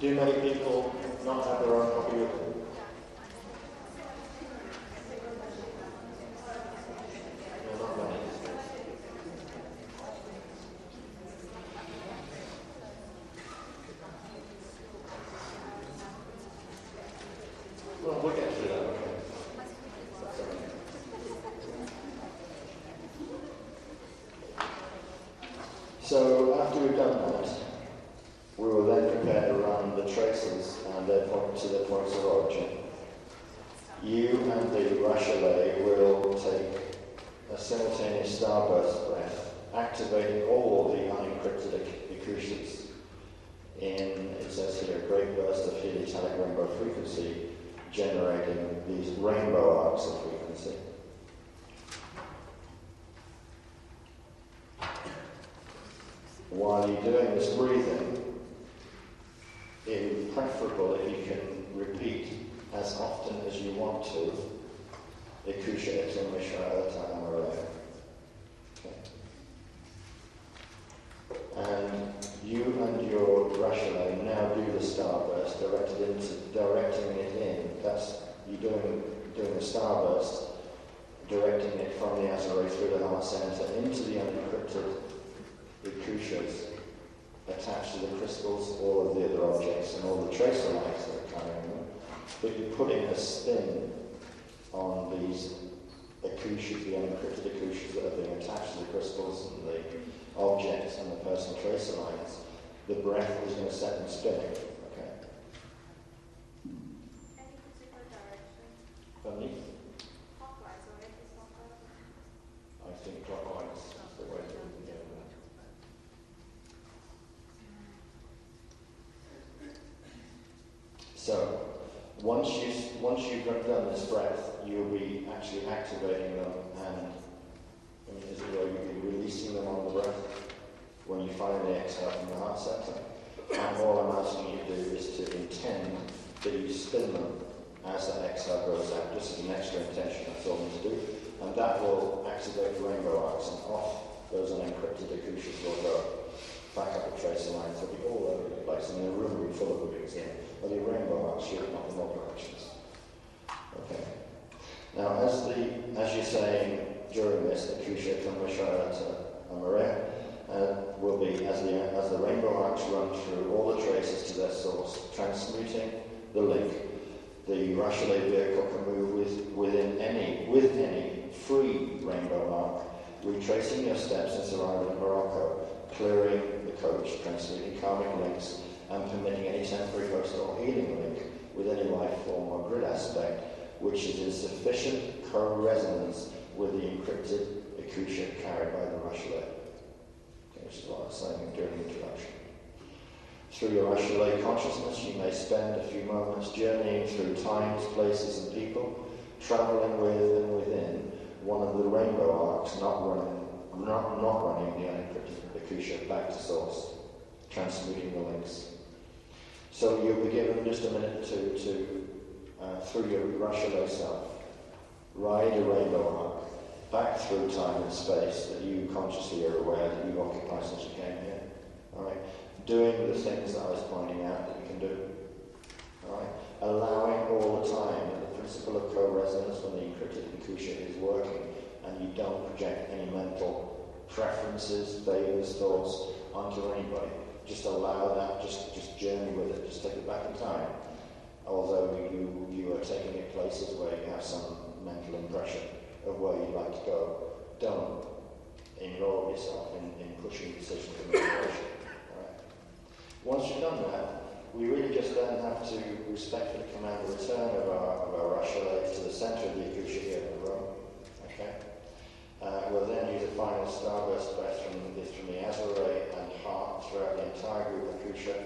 Do many people not have their own copy with them? No, not many. Well, we'll get through that, okay? So after we've done that, we will then prepare to run the the traces and their point to their points of origin, you and the Rachelet will take a simultaneous starburst breath, activating all the unencrypted acoustic in, it says here, a great burst of heliotallic rainbow frequency, generating these rainbow arcs of frequency. While you're doing this breathing, it would be preferable if you can repeat as often as you want to Ikusha Etim Mishra Amare. And you and your Rachelet now do the starburst, directing it in. That's you doing the starburst, directing it from the Azure through the heart center into the unencrypted Ikushas attached to the crystals, all of the other objects, and all the tracer lines that are carrying them. But you're putting a spin on these Ikushas, the unencrypted Ikushas that are being attached to the crystals and the objects and the personal tracer lines. The breath is going to set them spinning. Okay. Any particular direction? Funny? Clockwise or anti-clockwise? I think clockwise is the way to do it. So, once you've done this breath, you'll be actually activating them and as it were, you'll be releasing them on the breath when you finally exhale from the heart center. And all I'm asking you to do is to intend that you spin them as that exhale goes out, just as an extra intention, that's all you to do. And that will activate the rainbow arcs, and off those unencrypted Akushas will go. Back up the tracer lines, they'll be all over the place, and the room will be full of them in. There'll be rainbow arcs shooting off in all directions. Okay. Now, as you're saying during this, Akusha Kamashayata Amare will be, as the rainbow arcs run through all the traces to their source, transmuting the link. The Rachelet vehicle can move with any free rainbow arc, retracing your steps since arrival in Morocco, clearing the coach, transmuting karmic links, and permitting any temporary ghost or healing link with any life form or grid aspect, which is in sufficient co-resonance with the encrypted Akusha carried by the Rachelet. Okay, which is what I was saying during the introduction. Through your Rachelet consciousness, you may spend a few moments journeying through times, places, and people, traveling with and within one of the rainbow arcs, not running the unencrypted Akusha back to source, transmuting the links. So you'll be given just a minute to through your Rachelet self, ride a rainbow arc back through time and space that you consciously are aware that you occupy since you came here. All right, doing the things that I was pointing out that you can do. All right, allowing all the time that the principle of co-resonance when the encrypted Akusha is working, and you don't project any mental preferences, favors, thoughts onto anybody. Just allow that. Just journey with it. Just take it back in time. Although you are taking it places where you have some mental impression of where you'd like to go, don't involve yourself in pushing decisions and motivation. Right? Once you've done that, we really just then have to respectfully command the return of our Rachelet to the centre of the Akusha here in the room. Okay? We'll then use a final starburst breath from the Azure and heart throughout the entire group of Akusha,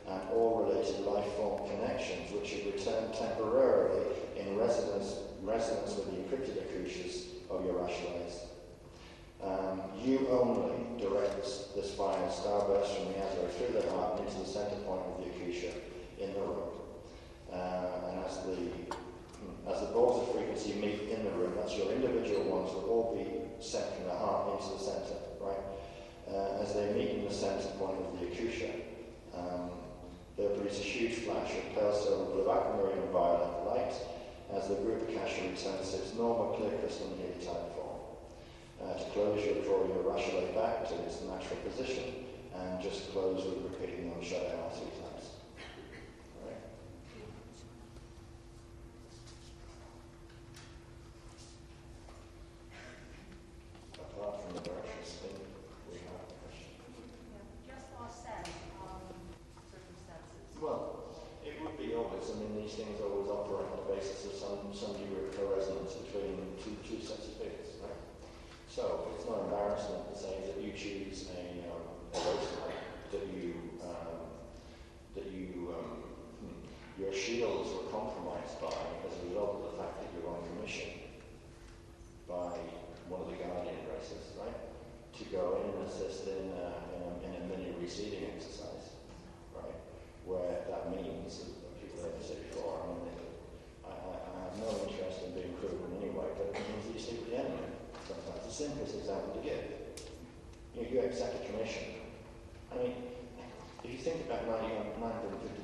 and all related life form connections which have returned temporarily in resonance with the encrypted Akushas of your Rachelets. You only direct this final starburst from the Azure through the heart and into the center point of the Akusha in the room. And as the balls of frequency meet in the room, that's your individual ones will all be sent from the heart into the center, right? As they meet in the center point of the Akusha, they'll produce a huge flash of pale silver, blue, aquamarine, and violet light as the group Akasha returns to its normal clear crystal and heliotype form. To close, you'll draw your Rachelet back to its natural position and just close with repeating the Shadowhour 3 times. Right? Apart from the direction spin, we have a question. Just our sense circumstances. Well, some degree of co-resonance between two sets of fields, right? So it's not embarrassment to say that you choose a roaster your shields were compromised by as a result of the fact that you're on commission by one of the guardian races, right? To go in and assist in a mini reseeding exercise, right? Where that means, as people have said before, I have no interest in being cruel in any way, but it means that you sleep with the enemy. Sometimes the simplest example to give. You accept a commission. I mean, if you think about 950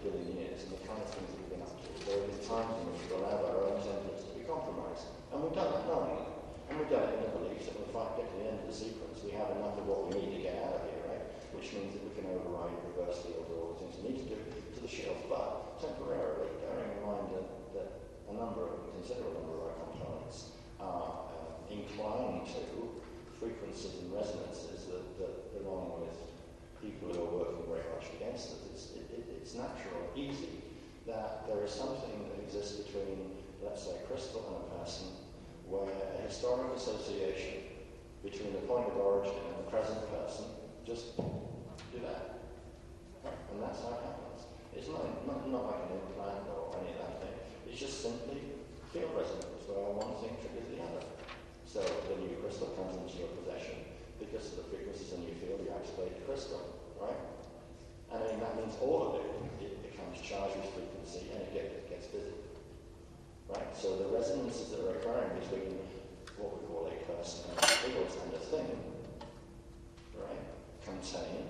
billion years and the kind of things that we've been up to, there have been times in which we've allowed our own templates to be compromised. And we've done that knowingly. And we've done it in the belief that when we get to the end of the sequence, we have enough of what we need to get out of here, right? Which means that we can override, reverse field, all the things we need to do to the shield. But temporarily, bearing in mind that a considerable number of our components are inclined to frequencies and resonances that belong with people who are working very much against us. It's natural, easy, that there is something that exists between, let's say, a crystal and a person, where a historic association between the point of origin and the present person just do that. And that's how it happens. It's not like an implant or any of that thing. It's just simply field resonance, where one thing triggers the other. So the new crystal comes into your possession because of the frequencies in your field, you activate the crystal, right? And then that means all of it becomes charged with frequency and it gets busy, right? So the resonances that are occurring between what we call a person and a field and a thing, right, contain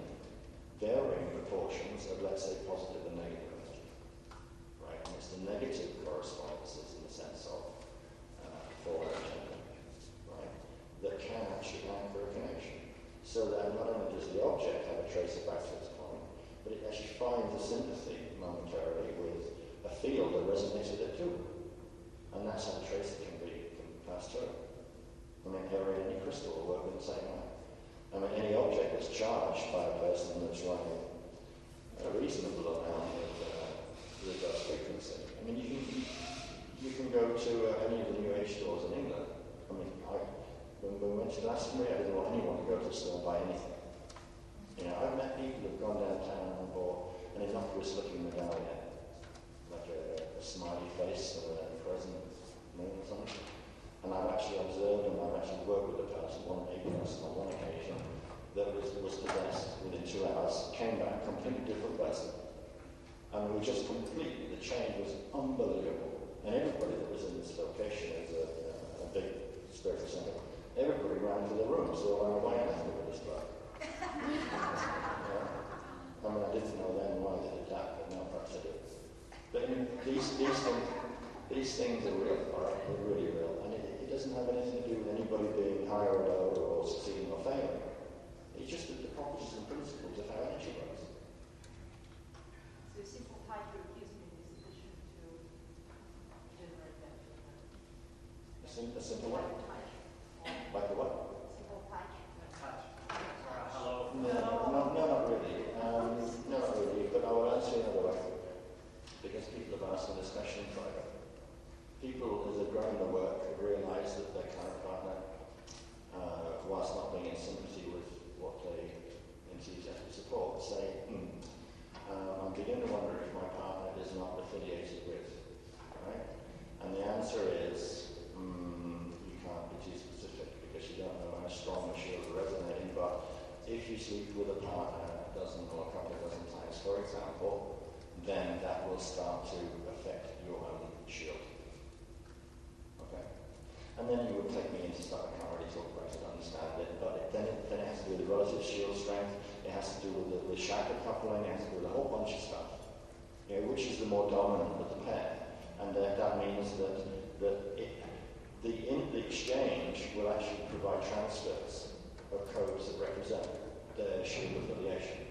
varying proportions of, let's say, positive and negative energy, right? And it's the negative correspondences in the sense of forward and right, that can actually anchor a connection. So that not only does the object have a tracer back to its point, but it actually finds a sympathy momentarily with a field that resonates with it too. And that's how the tracer can pass through. I mean, any crystal will work in the same way. I mean, any object that's charged by a person that's running a reasonable amount of reverse frequency. I mean, you can go to any of the New Age stores in England. I mean, when we went to Glastonbury, I didn't want anyone to go to the store and buy anything. You know, I've met people who've gone downtown and bought an innocuous-looking medallion, like a smiley face or a crescent moon or something. And I've actually observed and I've actually worked with a person, on one occasion, that was possessed within 2 hours, came back, completely different person. And we just completely, the change was unbelievable. And everybody that was in this location is a big spiritual center. Everybody ran to their rooms, so I ran away after with this bloke. I mean, I didn't know then why they did that, but now perhaps I do. But I mean, these things are real, all right? They're really real. And it doesn't have anything to do with anybody being higher or lower or succeeding or failing. It's just the properties and principles of how energy works. So a simple title gives me this addition to generate that. A simple what? Like the what? Simple touch. Hello. No, not really. No, not really. But I will answer in another way. Because people have asked me this question in private. People, as they've grown their work, have realised that their current partner, whilst not being in sympathy with what they enthusiastically support, say, I'm beginning to wonder if my partner is not affiliated with, right? And the answer is, you can't be too specific because you don't know how strong the shields are resonating, but if you sleep with a partner a dozen or a couple of dozen times, for example, then that will start to affect your own shield. Okay? And then you would take me into stuff I can't really talk about it to understand it, but then it has to do with the relative shield strength, it has to do with the chakra coupling, it has to do with a whole bunch of stuff. You know, which is the more dominant of the pair. And that means that the exchange will actually provide transfers of codes that represent the shield affiliation.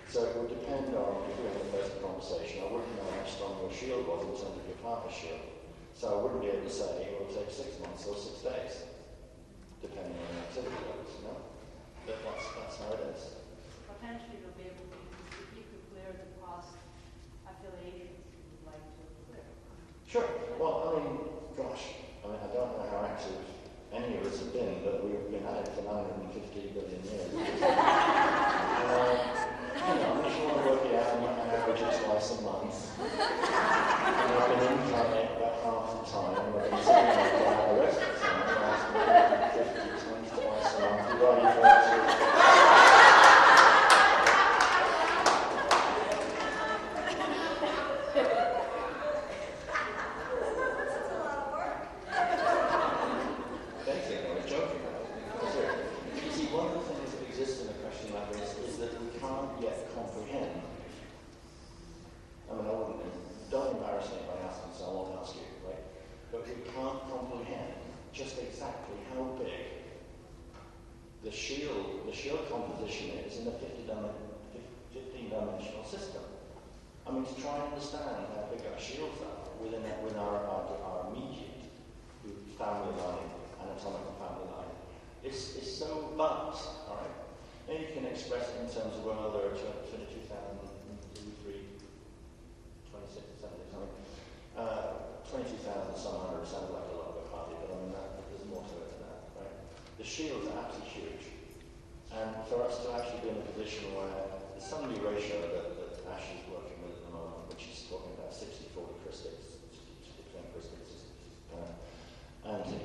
So it would depend on, if we had a first conversation, I wouldn't know how strong your shield was in terms of your partner's shield. So I wouldn't be able to say it will take 6 months or 6 days, depending on the activity levels, you know? But that's how it is. Potentially you'll be able to, if you could clear the past affiliations you would like to clear. Sure. Well, I mean, gosh, active any of us have been, but we've been at it for 950 billion years. If you want to work it out, on average it's twice a month. And I've been incarnate about half the time, and I've been sitting on the rest of the time, last 50 times twice a month, divided by 2. The shield composition is in a 15-dimensional system. I mean, to try and understand how big our shields are within our immediate family line, anatomical family line, is so vast, all right? Maybe you can express it in terms of, well, there are 22,000, 26 or something. 22,000 some hundred sounds like a lot, but hardly, but I mean, there's more to it than that, right? The shields are absolutely huge. And for us to actually be in a position where the summary ratio that Ash is working with at the moment, which is talking about 60-40 crystics, 60% crystics is anti,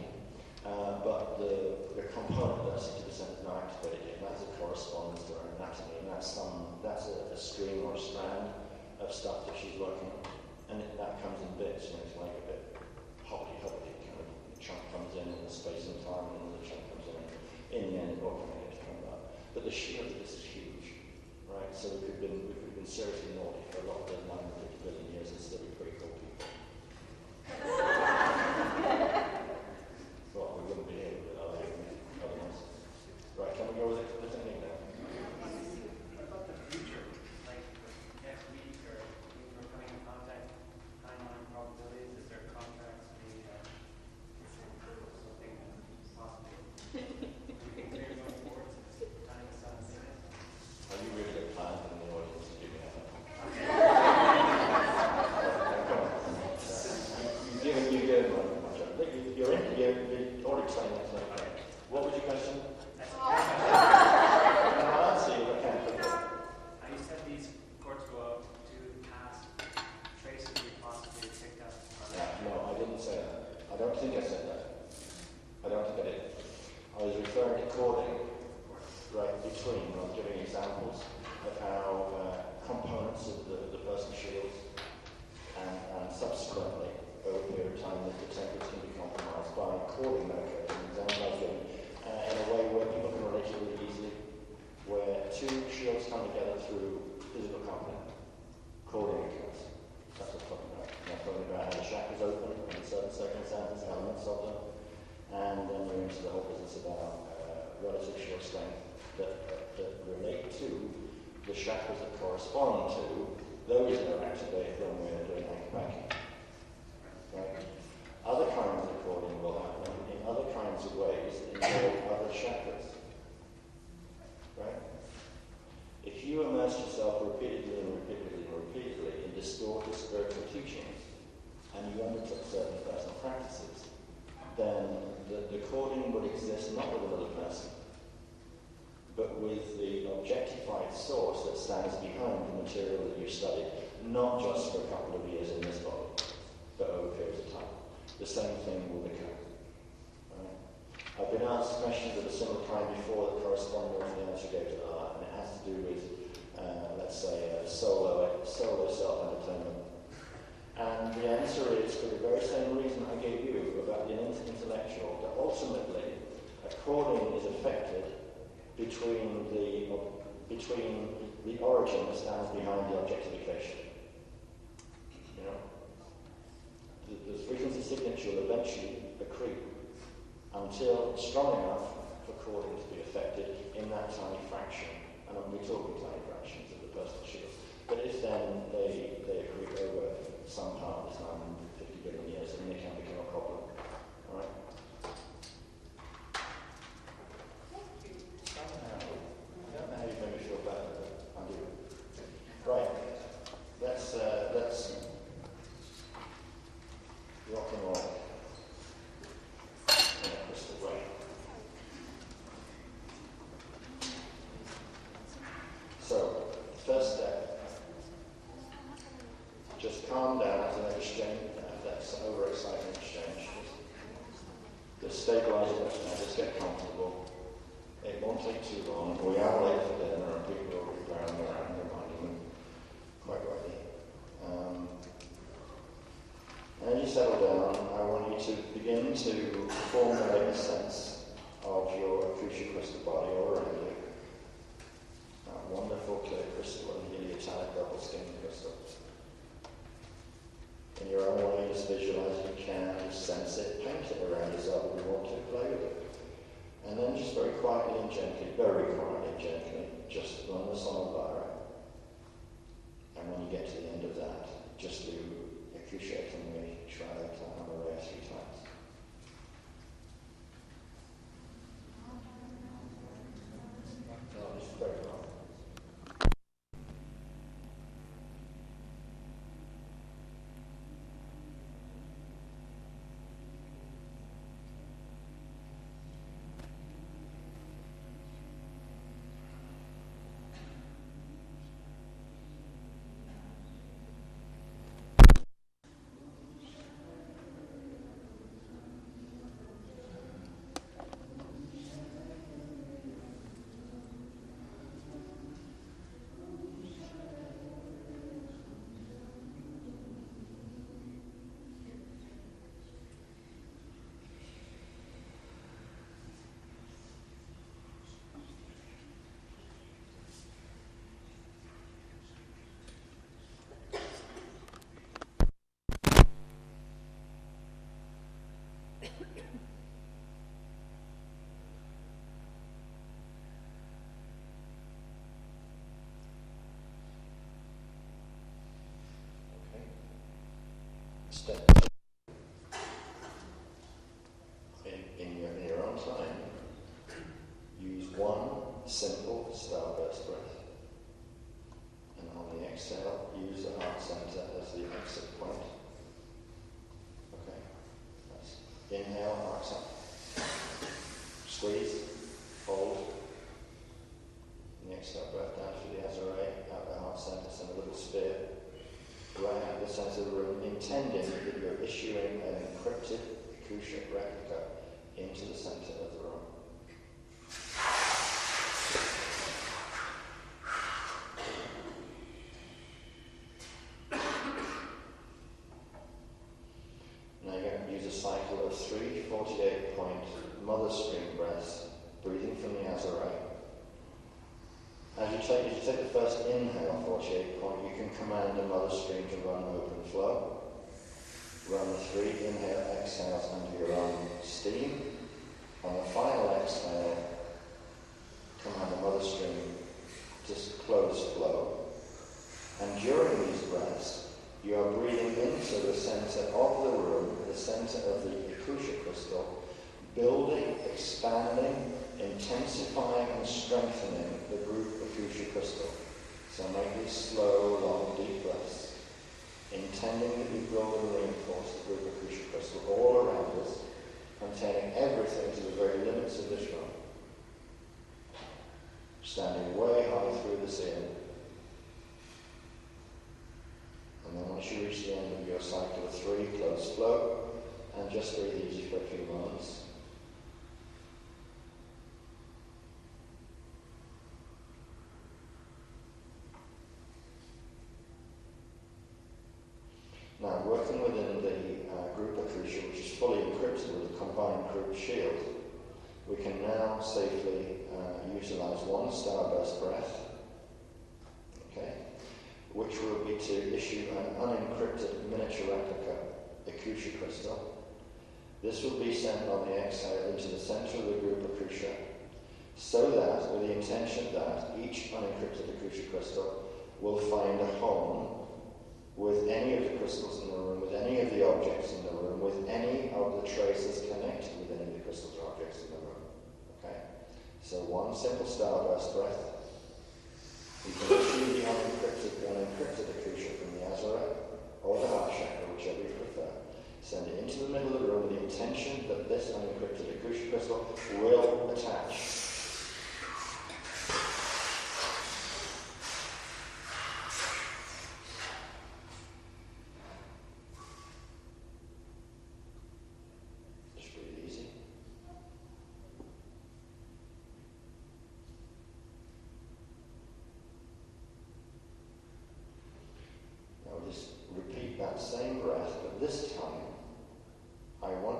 but the component of that 60% is not activated yet, and that's a correspondence to our anatomy, and that's a string or a strand of stuff that she's working on, and that comes in bits, and it's like a bit hobbly, kind of a chunk comes in the space and time, and another chunk comes in the end, it all kind of gets come back. But the shield of this is huge, right? So we could have been seriously naughty for a lot of those 950 billion years and still be pretty cool people. Well, we wouldn't be here with our otherwise. Right, can we go with the technique now? About the future, like next week or when we're coming in contact, timeline probabilities, is there contracts made something possible? We can clear going forward since time is on the Are you really a client in the audience to do that? You give one. You're already explained that tonight. What was your question? I'll answer you if I can. You said these courts go out to past traces we possibly picked up. No, I didn't say that. I don't think I said that. I don't think I did. I was referring to coding, right, between. I was giving examples of how components of the person's shields and subsequently, over a period of time, the templates can be compromised by coding mechanisms and measuring in a way where people can relate to it really easily, where two shields come together through physical component, coding occurs. That's what I'm talking about. I'm talking about how the chakras open in certain circumstances, elements of them, and then you're into the whole business about relative shield strength that relate to the chakras that correspond to those that are activated when we're doing anchor-backing. Right? Other kinds of coding will happen in other kinds of ways in other chakras. Right? If you immerse yourself repeatedly in distorted spiritual teachings, and you undertook certain personal practices, then the coding would exist not with another person, but with the objectified source that stands behind the material that you studied, not just for a couple of years in this body, but over periods of time. The same thing will occur. Right? I've been asked questions of a similar kind before that correspond more to the answer I gave to art, and it has to do with, let's say, solo self-entertainment. And the answer is, for the very same reason I gave you about the intellectual, that ultimately a coding is affected between the origin that stands behind the objectification. You know? The frequency signature will eventually accrete until it's strong enough for coding to be affected in that tiny fraction. And we're talking tiny fractions of the personal shield. But if then they accrete over some part of this 950 billion years, then they can become a problem. All right? I don't know how you made me feel better, but I do. Right. Let's rock and roll. is better now. Just get comfortable. It won't take too long. We are late for dinner and people will be round around reminding me quite rightly. As you settle down, I want you to begin to formulate a sense of your acoustic crystal body all around you. That wonderful clear crystal and heliotonic double skin crystal. In your own way, just visualize you can, just sense it, paint it around yourself if you want to, play with it. And then just very quietly and gently, just run the sonobara. And when you get to the end of that, just do Akushatingly try to Amaraya 3 times. No, just very well. Step in your own time, use one simple starburst breath. And on the exhale, use the heart center as the exit point. Okay. That's inhale, heart center. Squeeze, hold. And the exhale, breath down through the azare, out the heart center, send a little spear. Right out the centre of the room, intending that you're issuing an encrypted acoustic replica into the centre of the room. Now you're going to use a cycle of 3 48-point mother stream breaths, breathing from the azare. As you take the first inhale, 48 point, you can command a mother stream to run open flow. Run the 3 inhale, exhales under your own steam. On the final exhale, command the mother stream to close flow. And during these breaths, you are breathing into the centre of the room, the centre of the acoustic crystal, building, expanding, intensifying and strengthening the group acoustic crystal. So make these slow, long, deep breaths, intending that you build and reinforce the group acoustic crystal all around us, containing everything to the very limits of this room. Standing way high through the ceiling. And then once you reach the end of your cycle of 3, close flow, and just breathe easy for a few moments. Now, working within the group acoustic, which is fully encrypted with a combined group shield, we can now safely utilize one starburst breath, okay, which will be to issue an unencrypted miniature replica acoustic crystal. This will be sent on the exhale into the center of the group acoustic, so that, with the intention that each unencrypted acoustic crystal will find a home with any of the crystals in the room, with any of the objects in the room, with any of the traces connected with any of the crystals or objects in the room. Okay? So one simple starburst breath. You can issue the unencrypted acoustic from the azare or the heart chakra, whichever you prefer. Send it into the middle of the room with the intention that this unencrypted acoustic crystal will attach.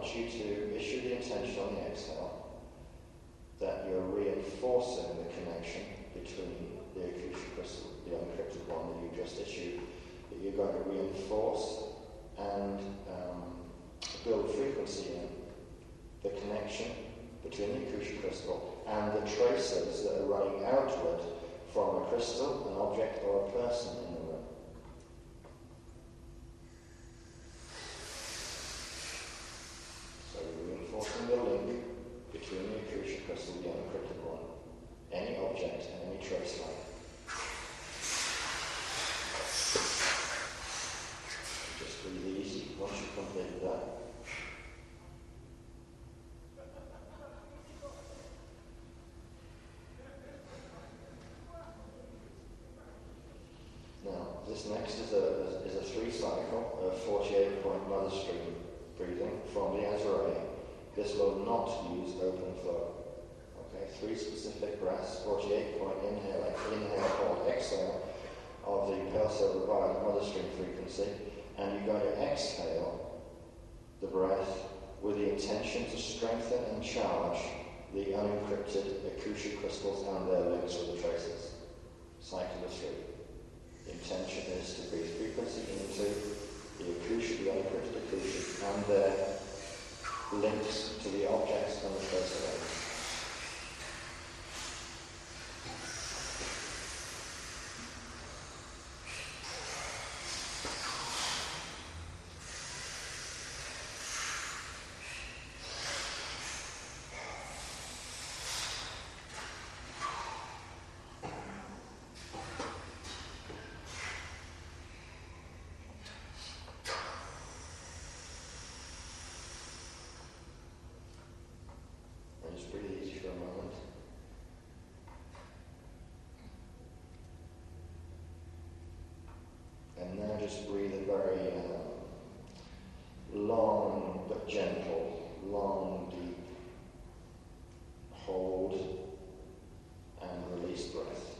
want you to issue the intention on the exhale that you're reinforcing the connection between the Akusha crystal, the unencrypted one that you just issued, that you're going to reinforce and build frequency in the connection between the Akusha crystal and the traces that are running outward from a crystal, an object, or a person in the room. So you're reinforcing the link between the Akusha crystal, the unencrypted one, any object, and any trace line. Just breathe easy once you've completed that. Now, this next is a 3-cycle of 48-point mother stream breathing from the Azarei. This will not use open flow. Okay, 3 specific breaths, 48-point inhale, hold, exhale of the pale silver violet mother stream frequency, and you're going to exhale the breath with the intention to strengthen and charge the unencrypted Akusha crystals and their links with the traces. Cycle of 3. The intention is to breathe frequency into the Akusha, the unencrypted Akusha, and their links to the objects and the trace arrays. Just breathe easy for a moment. And now just breathe a very long but gentle, long, deep hold and release breath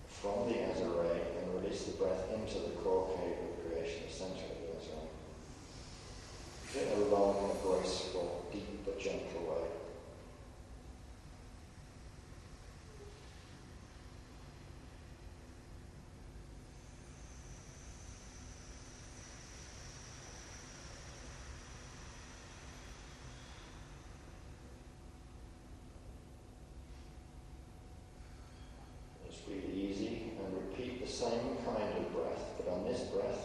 from the Azarei, and release the breath into the core cave of creation, the center of the Azarei. Do it in a long, graceful, deep but gentle way. Breathe easy and repeat the same kind of breath, but on this breath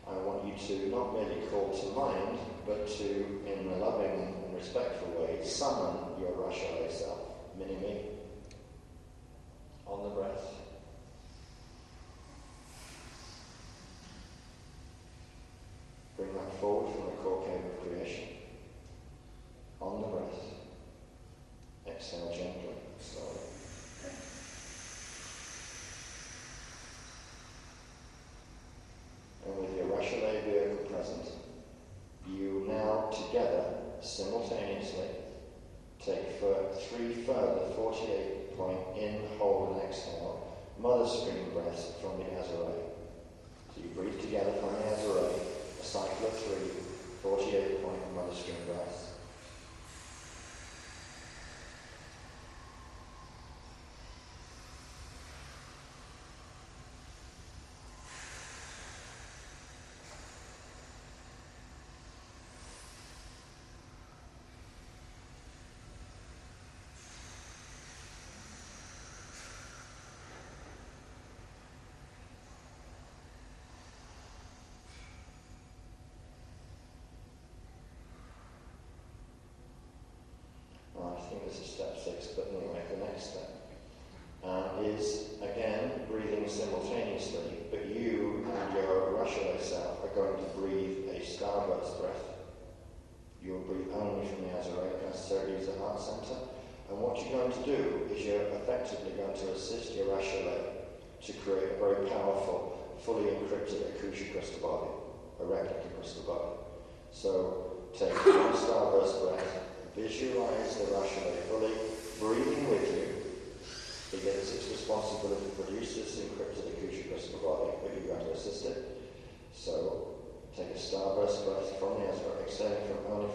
I want you to not merely call to mind, but to, in a loving and respectful way, summon your Rashalay self, mini-me, on the breath. Bring that forward from the core cave of creation, on the breath. Exhale gently, slowly. And with your Rashalay vehicle present, you now together, simultaneously, take 3 further 48-point in, hold and exhale, mother stream breaths from the Azarei. So you breathe together from the Azarei, a cycle of 3 48-point mother stream breaths. I think this is step 6, but anyway, the next step is, again, breathing simultaneously, but you and your Rashalay self are going to breathe a starburst breath. You will breathe only from the Azarei, necessarily use the heart center, and what you're going to do is you're effectively going to assist your Rashalay to create a very powerful, fully encrypted Akusha crystal body, a replica crystal body. So take one starburst breath. Visualize the Rashalay fully breathing with you. It gets its responsibility to produce this encrypted Akusha crystal body, but you're going to assist it. So take a starburst breath from the Azarei, exhaling from only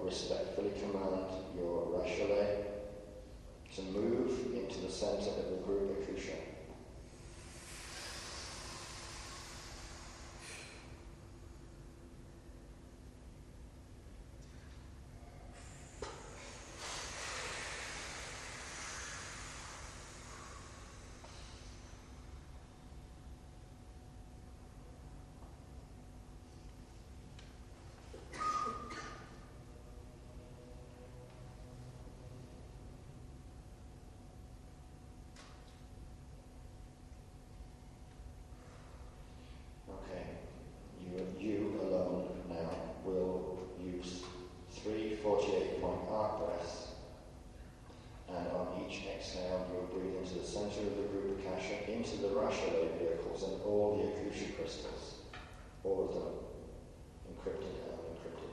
respectfully command your Rashalay to move into the center of the group Akusha. You alone now will use 3 48-point arc breaths, and on each exhale you'll breathe into the center of the group Akasha, into the Rashalay vehicles and all the Akusha crystals, all of them, encrypted and unencrypted.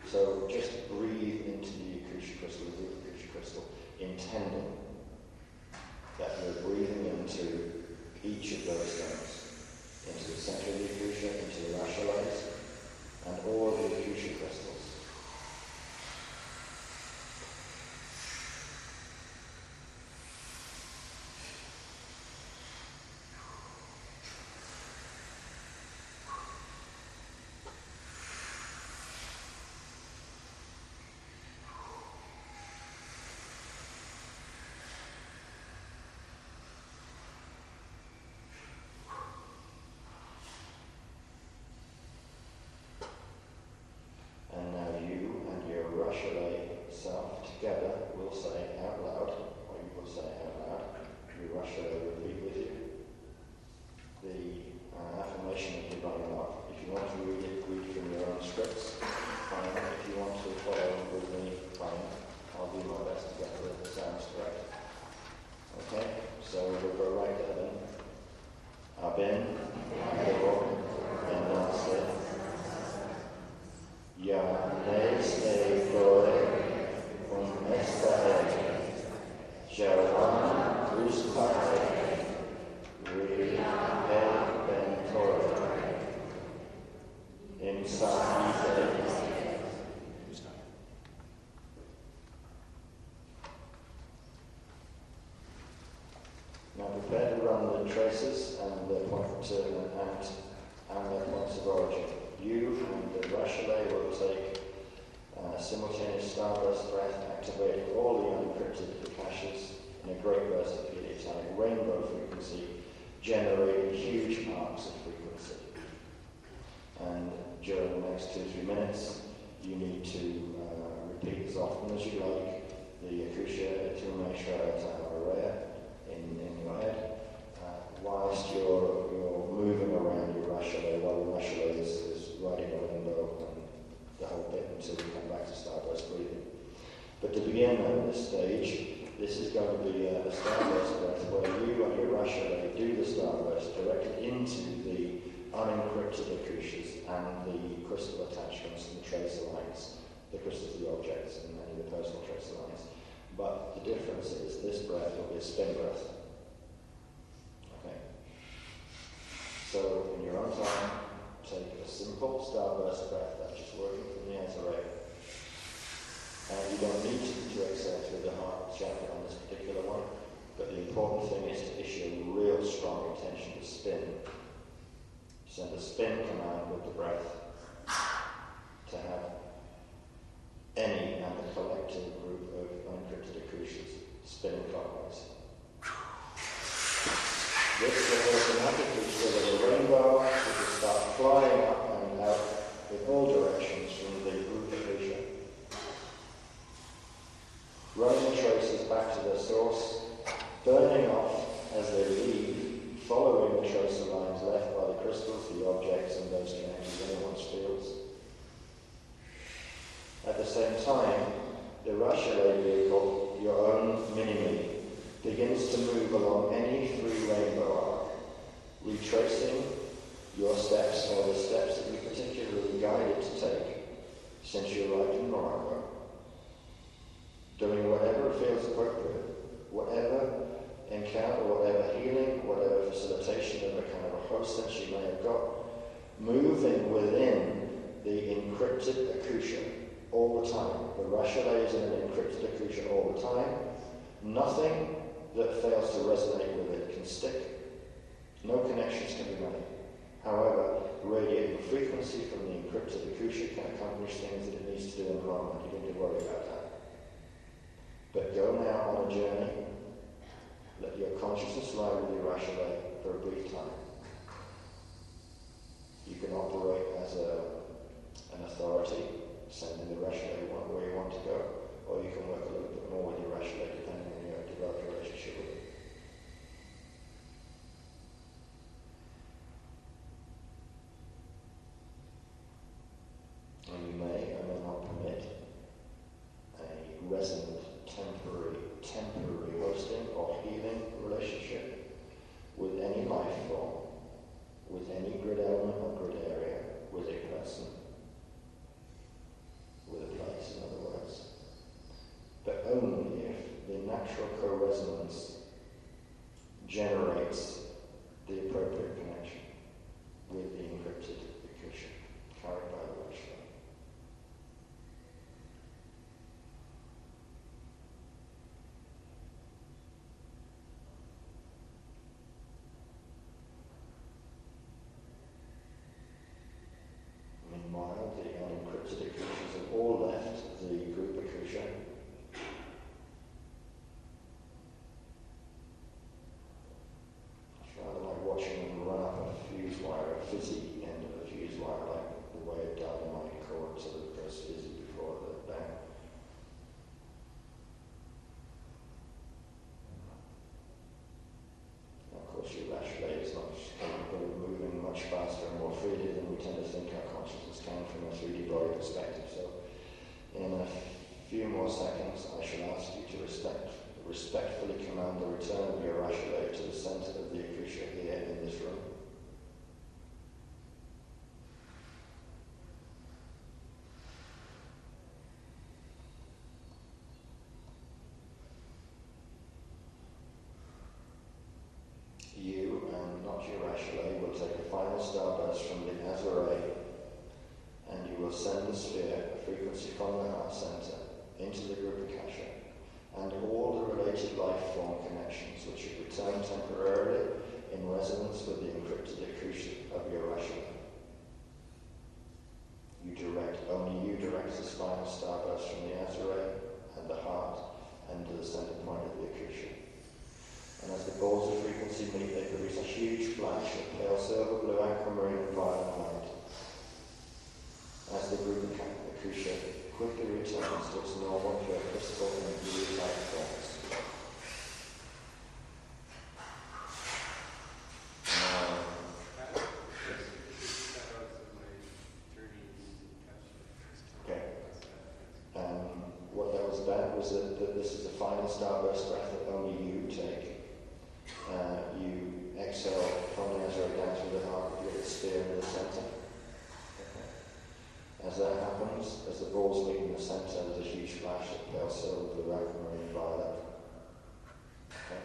So just breathe into the Akusha crystal, the group Akusha crystal, intending that you're breathing into each of those stones. Into the center of the Akusha, into the Rashalays, and all of the Akusha crystals. Together, we'll say out loud, or you will say out loud, you Rashalay repeat with you, the affirmation of divine love. If you want to read it, read from your own scripts, fine. If you want to follow with me, fine. I'll do my best to get the sounds correct. Okay, so we'll go right there then. Abin, Adoro, Enase, Ya Neste Glory. Esta Jawan Ruspare Re Ventore Inside. Now prepare to run the traces and their points of origin. You and the Rashalay will take simultaneous starburst breath, activating all the unencrypted Akashas in a great burst of pediatric rainbow frequency, generating huge arcs of frequency. And during the next 2-3 minutes, you need to repeat as often as you like the Akusha Tumeshra Taharaya in your head, whilst you're moving around your Rashalay, while the Rashalay is riding a rainbow and the whole bit until we come back to starburst breathing. But to begin at this stage, this is going to be a starburst breath where you and your Rashalay do the starburst directed into the unencrypted Akushas and the crystal attachments and the tracer lines, the crystals, the objects, and many of the personal tracer lines. But the difference is this breath will be a spin breath. Okay. So in your own time, take a simple starburst breath that's just working from the Ethradon. And you don't need to exhale through the heart chakra on this particular one, but the important thing is to issue a real strong intention to spin. Send a spin command with the breath to have any and the collective group of unencrypted Akushas spinning clockwise. This will automatically trigger the rainbow, which will start flying up and out in all directions from the group Akusha. Running the traces back to their source, burning off as they leave, following the tracer lines left by the crystals, the objects, and those connected to anyone's fields. At the same time, the Rashalay vehicle, your own mini-me, begins to move along any 3 rainbow arc, retracing your steps or the steps that you particularly guided to take since you arrived in Morocco, doing whatever feels appropriate, whatever encounter, whatever healing, whatever facilitation of a kind of a host that you may have got, moving within the encrypted Akusha all the time. The Rachelet is in an encrypted accoutrement all the time. Nothing that fails to resonate with it can stick. No connections can be made. However, radiating frequency from the encrypted accoutrement can accomplish things that it needs to do in the moment. You don't need to worry about that. But go now on a journey. Let your consciousness ride with your Rachelet for a brief time. You can operate as an authority, sending the Rachelet where you want to go, or you can work a little bit more with your Rachelet depending on your developed relationship with it. And you may or may not permit a resonant temporary hosting or healing relationship with any life form, with any grid element or grid area, with a person, with a place, in other words. But only if the natural co-resonance generates the appropriate connection with the encrypted accoutrement carried by the Rachelet. Meanwhile, the unencrypted accoutrements have all left the group accoutrement. It's rather like watching them run up a fuse wire, a fizzy end of a fuse wire, like the way a dynamite cord sort of goes fizzy before the bang. Of course, your Rachelet is not moving much faster and more freely than we tend to think our consciousness can from a 3D body perspective. So, in a few more seconds, I shall ask you to respectfully command the return of your Rachelet to the center of the accoutrement here in this room. You, and not your Rachelet, will take a final starburst from the Azure, and you will send the sphere, a frequency from the heart center, into the group Akasha, and all the related life form connections which have returned temporarily in resonance with the encrypted accoutrement of your Rachelet. Only you direct this final starburst from the Azure and the heart and to the center point of the accoutrement. And as the balls of frequency meet, they produce a huge flash of pale silver, blue, aquamarine, and violet light. As the group accoutrement quickly returns to its normal, pure crystal and blue light forms. What that was about was that this is the final starburst breath that only you take. You exhale from the Azure down through the heart with the sphere in the center. Okay. As that happens, as the balls meet in the center, there's a huge flash of pale silver, blue, aquamarine, violet. Okay.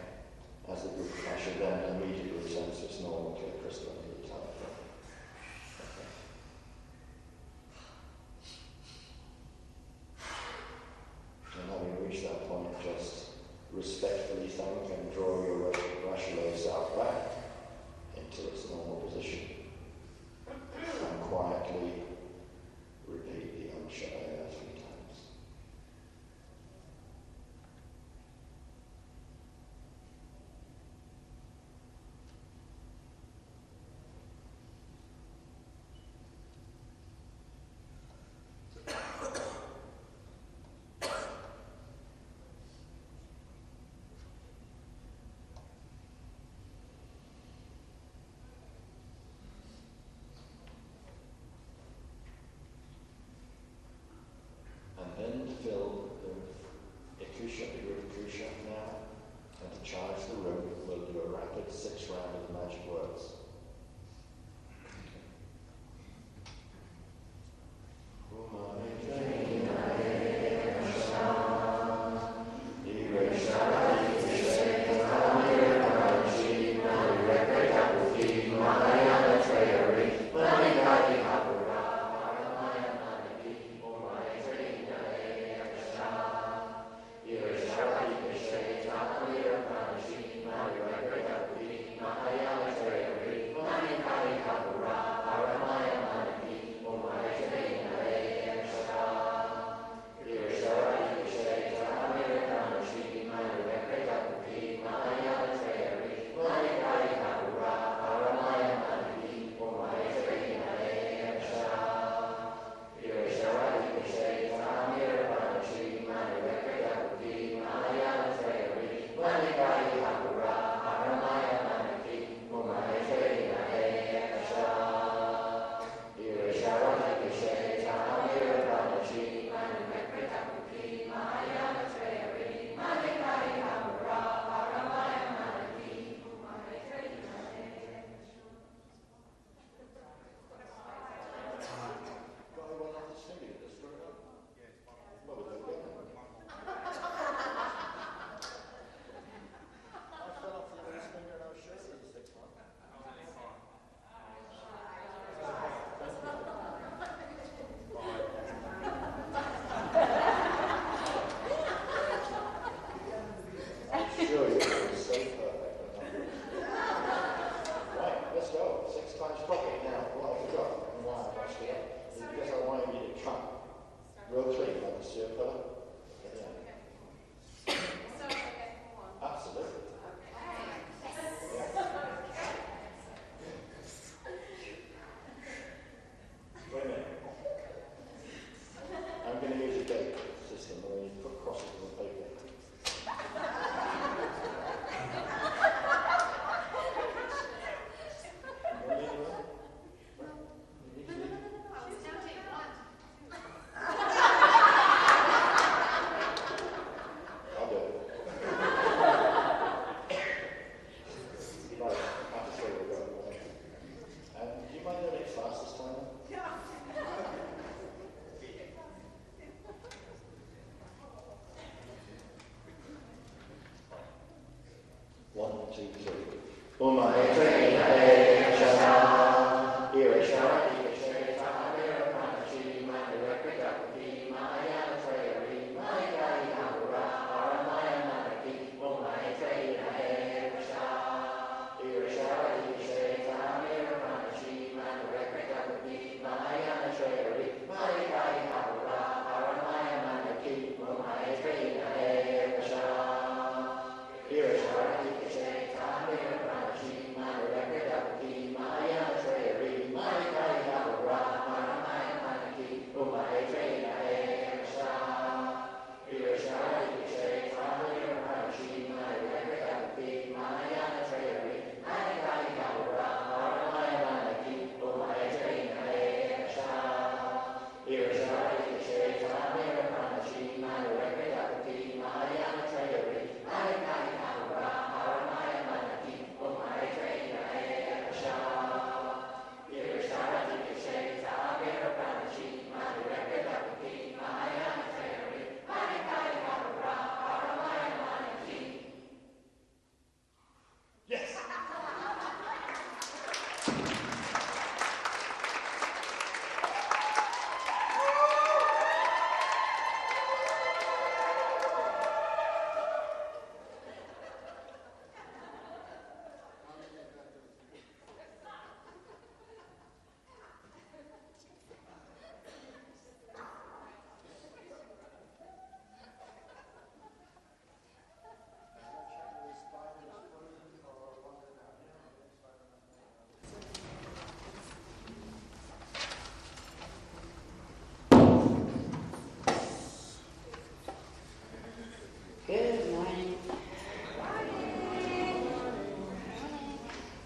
As the group Akasha then immediately returns to its normal clear crystal into the type. Okay. And having reached that point, just respectfully thank and draw your Rachelet self back into its normal position. And quietly repeat the Om Shaya 3 times. Good morning.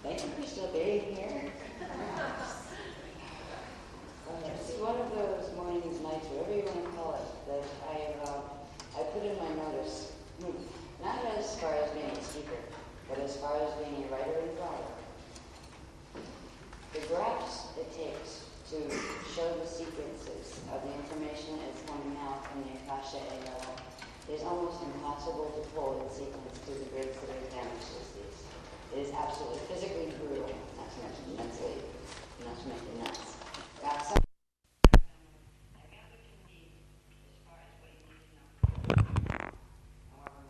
Thank you for still being here. It's one of those mornings, nights, whatever you want to call it, that I put in my notice. Not as far as being a speaker, but as far as being a writer and drawer. The graphs it takes to show the sequences of the information that is coming out from the Akasha level is almost impossible to pull in sequence to the grids that are damaged as these. It is absolutely physically brutal, not to mention mentally, not to make you nuts. Got some. I got what you need as far as what you need to know. However,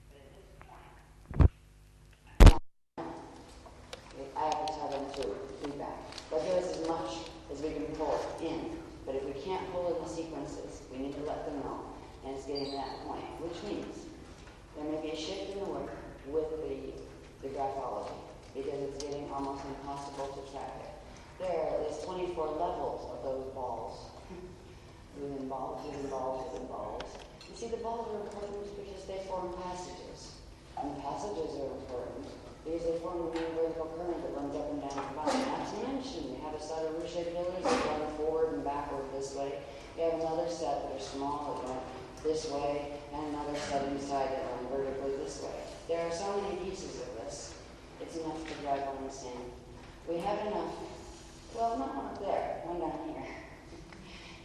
but at this point, I have to tell them to feedback. But here's as much as we can pull in. But if we can't pull in the sequences, we need to let them know. And it's getting to that point, which means there may be a shift in the work with the graphology, because it's getting almost impossible to track it. There are at least 24 levels of those balls. within balls, within balls, within balls. You see, the balls are important because they form passages. And the passages are important because they form the main vertical current that runs up and down the body. Not to mention, we have a set of Rushe pillars that run forward and backward this way. We have another set that are small that run this way, and another set inside that run vertically this way. There are so many pieces of this, it's enough to drive on insane. We have enough, well, not one up there, one down here.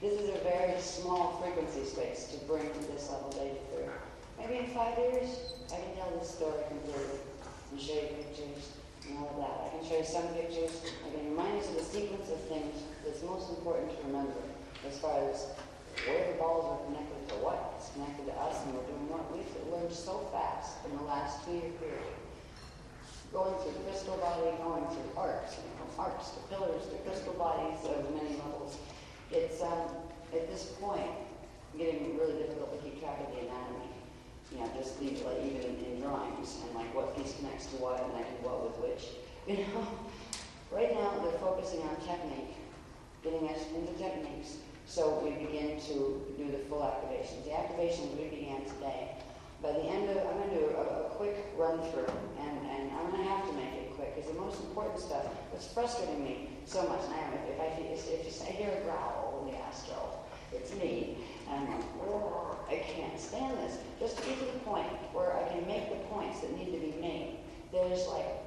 This is a very small frequency space to bring this level data through. Maybe in 5 years, I can tell this story completely and show you pictures and all of that. I can show you some pictures. I can remind you of the sequence of things that's most important to remember as far as where the balls are connected to what. It's connected to us, and we're doing what we've learned so fast in the last 2-year period. Going through crystal body, going through arcs, from arcs to pillars to crystal bodies of many levels. It's at this point getting really difficult to keep track of the anatomy. You know, just leave like even in drawings and like what piece connects to what and I do what with which. You know, right now they're focusing on technique, getting us into techniques. So we begin to do the full activations. The activations we began today. By the end of, I'm going to do a quick run through, and I'm going to have to make it quick because the most important stuff that's frustrating me so much now. If I hear a growl in the astral, it's me, and I'm like, oh, I can't stand this. Just to get to the point where I can make the points that need to be made. There's like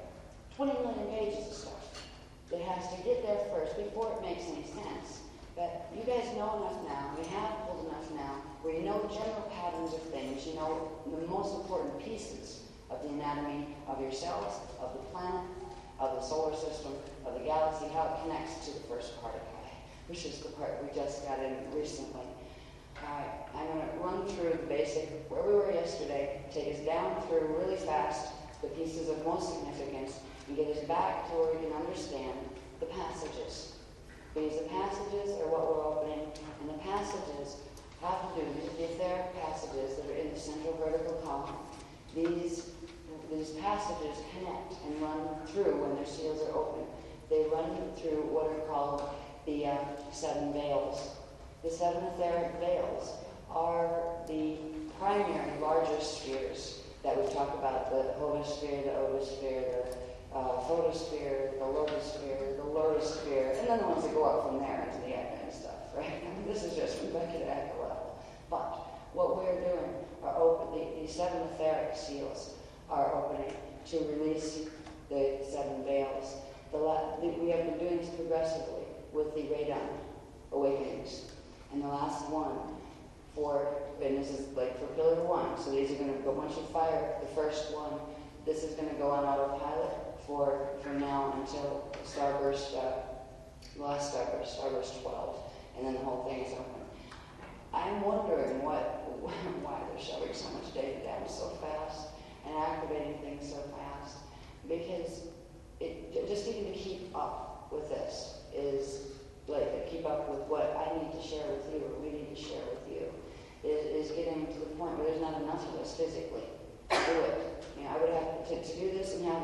20 million pages of stuff that has to get there first before it makes any sense. But you guys know enough now, we have pulled enough now, where you know general patterns of things, you know the most important pieces of the anatomy of your cells, of the planet, of the solar system, of the galaxy, how it connects to the first particle, which is the part we just got in recently. Alright, I'm going to run through the basic, where we were yesterday, take us down through really fast the pieces of most significance, and get us back to where we can understand the passages. Because the passages are what we're opening, and the passages have to do with the etheric passages that are in the central vertical column. These passages connect and run through when their seals are open. They run through what are called the 7 veils. The 7 etheric veils are the primary larger spheres that we talk about, the holosphere, the otosphere, the photosphere, the lotosphere, the lotosphere, and then the ones that go up from there into the Advent stuff, right? I mean, this is just from Becky to Echo level. But what we're doing are these 7 etheric seals are opening to release the 7 veils. We have been doing this progressively with the Ethradon awakenings. And the last one and this is like for Pillar 1, so these are going to go, once you fire the first one, this is going to go on autopilot from now until Starburst, the last Starburst, Starburst 12, and then the whole thing is open. I'm wondering why they're shoving so much data down so fast and activating things so fast, because just even to keep up with this is like keep up with what I need to share with you or we need to share with you is getting to the point where there's not enough of us physically to do it. You know, I would have to do this and have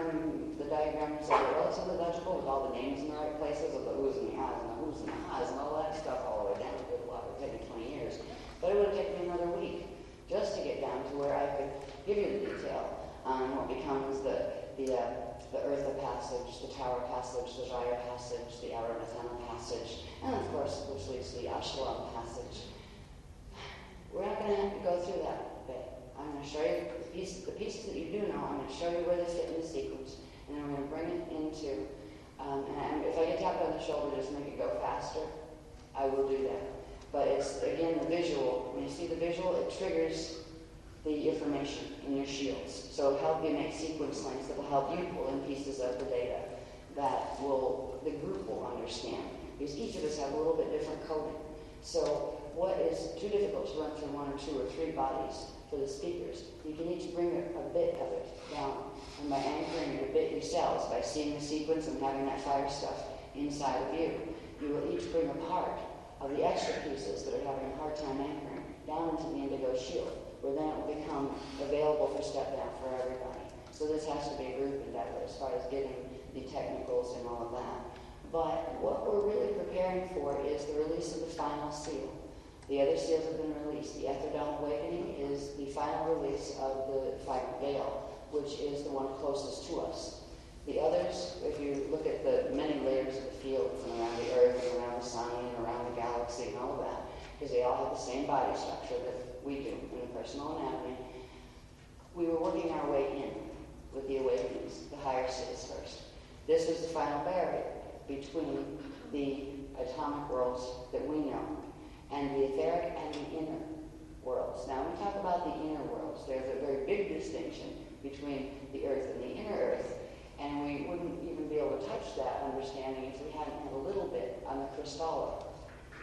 the diagrams that are relatively legible with all the names in the right places of the who's and the ahs and the who's and the has and all that stuff all the way down. Good luck. It would take me 20 years. But it would have taken me another week just to get down to where I could give you the detail on what becomes the Eartha passage, the Tower passage, the Jaya passage, the Aramatana passage, and of course, which leads to the Ashalam passage. We're not going to have to go through that bit. I'm going to show you the pieces that you do know. I'm going to show you where they fit in the sequence, and then we're going to bring it into, and if I get tapped on the shoulder, just make it go faster, I will do that. But it's, again, the visual. When you see the visual, it triggers the information in your shields. So it'll help you make sequence links that will help you pull in pieces of the data that the group will understand. Because each of us have a little bit different coding. So what is too difficult to run through 1 or 2 or 3 bodies for the speakers, you can each bring a bit of it down. And by anchoring it a bit yourselves, by seeing the sequence and having that fire stuff inside of you, you will each bring a part of the extra pieces that are having a hard time anchoring down into the indigo shield, where then it will become available for step down for everybody. So this has to be a group endeavor as far as getting the technicals and all of that. But what we're really preparing for is the release of the final seal. The other seals have been released. The Ethradon awakening is the final release of the final veil, which is the one closest to us. The others, if you look at the many layers of the field from around the Earth and around the Sun and around the galaxy and all of that, because they all have the same body structure that we do in the personal anatomy, we were working our way in with the awakenings, the higher seals first. This was the final barrier between the atomic worlds that we know and the etheric and the inner worlds. Now, when we talk about the inner worlds, there's a very big distinction between the Earth and the inner Earth, and we wouldn't even be able to touch that understanding if we hadn't had a little bit on the Crystalla,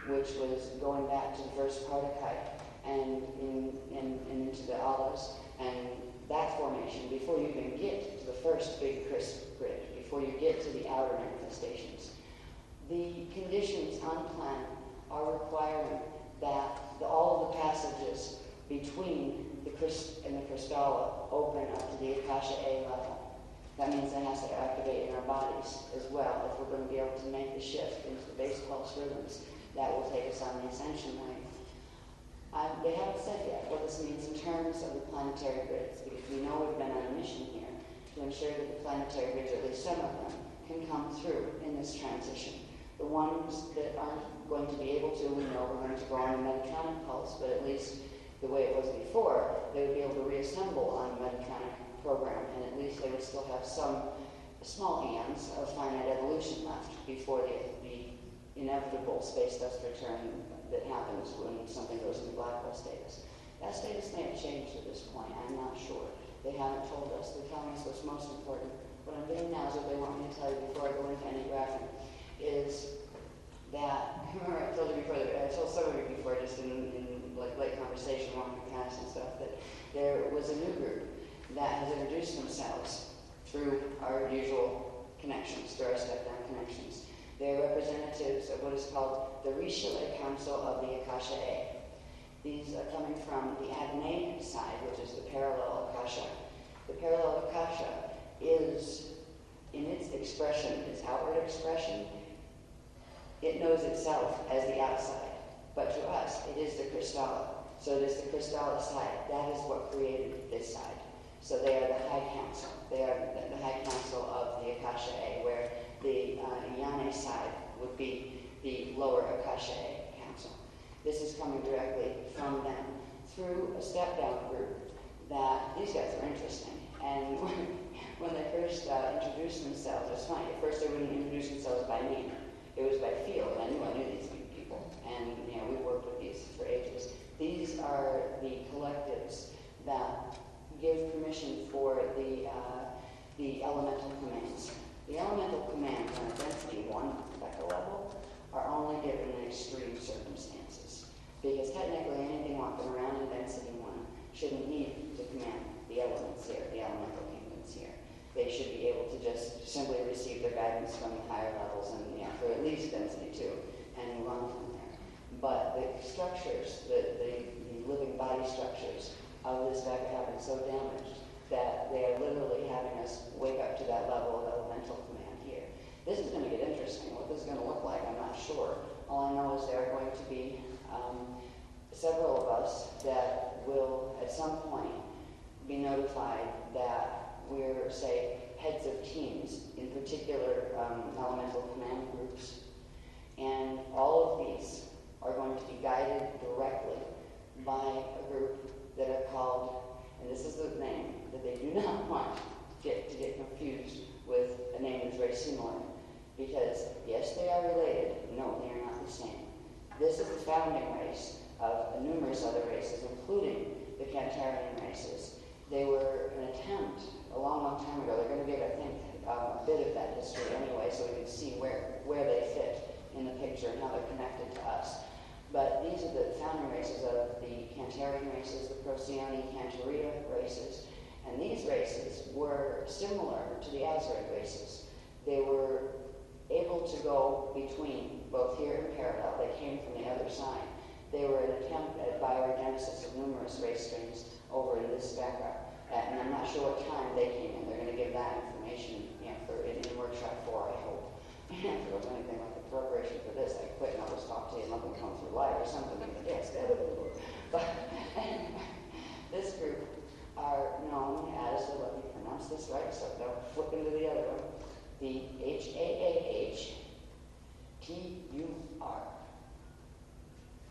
which was going back to the first Partakai and into the Aulas, and that formation before you even get to the first big crisp grid, before you get to the outer manifestations. The conditions on the planet are requiring that all of the passages between the Christ and the Crystalla open up to the Akasha A level. That means it has to activate in our bodies as well if we're going to be able to make the shift into the base pulse rhythms. That will take us on the ascension way. They haven't said yet what this means in terms of the planetary grids, because we know we've been on a mission here to ensure that the planetary grids, or at least some of them, can come through in this transition. The ones that aren't going to be able to, we know we're going to go on the Metatronic pulse, but at least the way it was before, they would be able to reassemble on the Metatronic program, and at least they would still have some small eons of finite evolution left before the inevitable space dust return that happens when something goes into black hole status. That status may have changed at this point, I'm not sure. They haven't told us. They're telling us what's most important. What I'm doing now is what they want me to tell you before I go into any graphing, is that, remember I told you before, I told some of you before, just in like late conversation, walking past and stuff, that there was a new group that has introduced themselves through our usual connections, through our step-down connections. They're representatives of what is called the Richelet Council of the Akasha A. These are coming from the Adnai side, which is the parallel Akasha. The parallel Akasha is, in its expression, its outward expression, it knows itself as the outside. But to us, it is the Kristalla. So it is the Kristalla side. That is what created this side. So they are the High Council. They are the High Council of the Akasha A, where the Yane side would be the lower Akasha A Council. This is coming directly from them through a step-down group that these guys are interesting. And when they first introduced themselves, it's funny. At first they wouldn't introduce themselves by name. It was by feel, and I knew these people. And we worked with these for ages. These are the collectives that give permission for the elemental commands. The elemental commands on a density 1 Becca level are only given in extreme circumstances. Because technically anything walking around in density 1 shouldn't need to command the elements here, the elemental kingdoms here. They should be able to just simply receive their guidance from the higher levels and for at least density 2 and move on from there. But the structures, the living body structures of this Becca have been so damaged that they are literally having us wake up to that level of elemental command here. This is going to get interesting. What this is going to look like, I'm not sure. All I know is there are going to be several of us that will, at some point, be notified that we're, say, heads of teams in particular elemental command groups. And all of these are going to be guided directly by a group that are called, and this is the name that they do not want to get confused with a name that's very similar. Because, yes, they are related. No, they are not the same. This is the founding race of numerous other races, including the Cantarian races. They were an attempt a long, long time ago. They're going to give, I think, a bit of that history anyway, so we can see where they fit in the picture and how they're connected to us. But these are the founding races of the Cantarian races, the Procyon, Cantaria races. And these races were similar to the Azurite races. They were able to go between, both here and parallel. They came from the other side. They were an attempt at biogenesis of numerous race streams over in this background. And I'm not sure what time they came in. They're going to give that information in workshop 4, I hope. And if it was anything like the preparation for this, I quit and I'll just talk to you and let them come through live or something. Yes, but anyway, this group are known as, let me pronounce this right so don't flip into the other one, the HAAHTUR.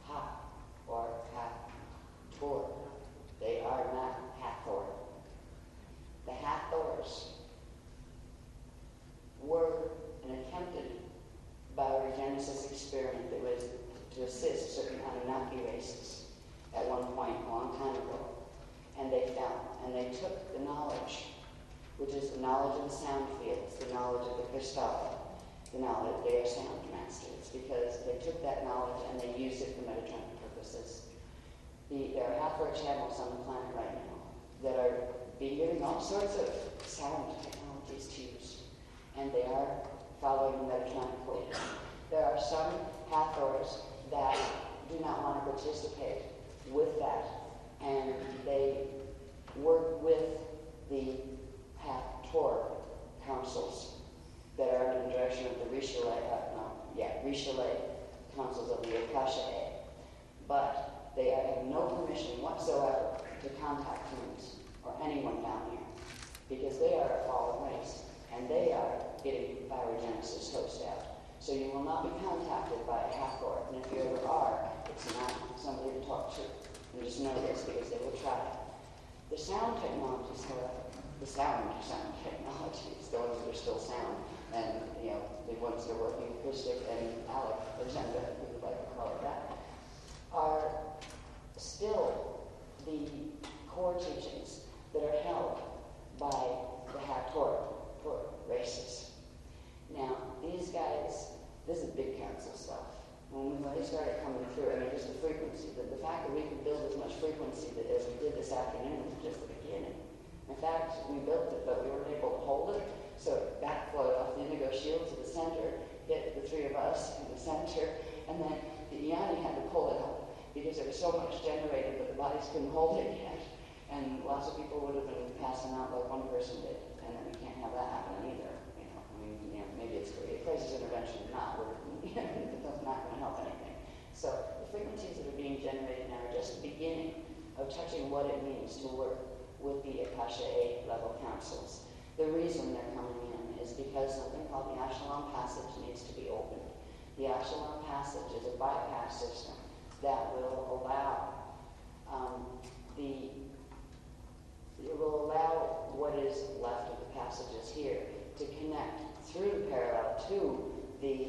Ha, or Hathor. They are not Hathor. The Hathors were an attempted biogenesis experiment that was to assist certain Anunnaki races at one point a long time ago. And they fell. And they took the knowledge, which is the knowledge of the sound fields, the knowledge of the Kristalla, the knowledge they are sound masters, because they took that knowledge and they used it for Metatronic purposes. There are Hathor channels on the planet right now that are being given all sorts of sound technologies to use. And they are following the Metatronic code. There are some Hathors that do not want to participate with that, and they work with the Hathor councils that are under the direction of the Richelet councils of the Akasha A. But they have no permission whatsoever to contact humans or anyone down here, because they are a fallen race, and they are getting biogenesis hosted out. So you will not be contacted by a Hathor, and if you ever are, it's not somebody to talk to. And just know this, because they will try. The sound technologies, however, the sound technologies, the ones that are still sound, and the ones that are working acoustic and Alec agenda, if we would like to call it that, are still the core teachings that are held by the Hator races. Now, these guys, this is big council stuff. When they started coming through, I mean, just the frequency, the fact that we could build as much frequency as we did this afternoon was just the beginning. In fact, we built it, but we weren't able to hold it, so it backflowed off the indigo shield to the center, hit the three of us in the center, and then the Yanni had to pull it up because there was so much generated, but the bodies couldn't hold it yet. And lots of people would have been passing out like one person did, and then we can't have that happening either. Maybe it's a crisis intervention, not that's not going to help anything. So the frequencies that are being generated now are just the beginning of touching what it means to work with the Akasha A level councils. The reason they're coming in is because something called the Ashalom Passage needs to be opened. The Ashalom Passage is a bypass system that will allow what is left of the passages here to connect through the parallel to the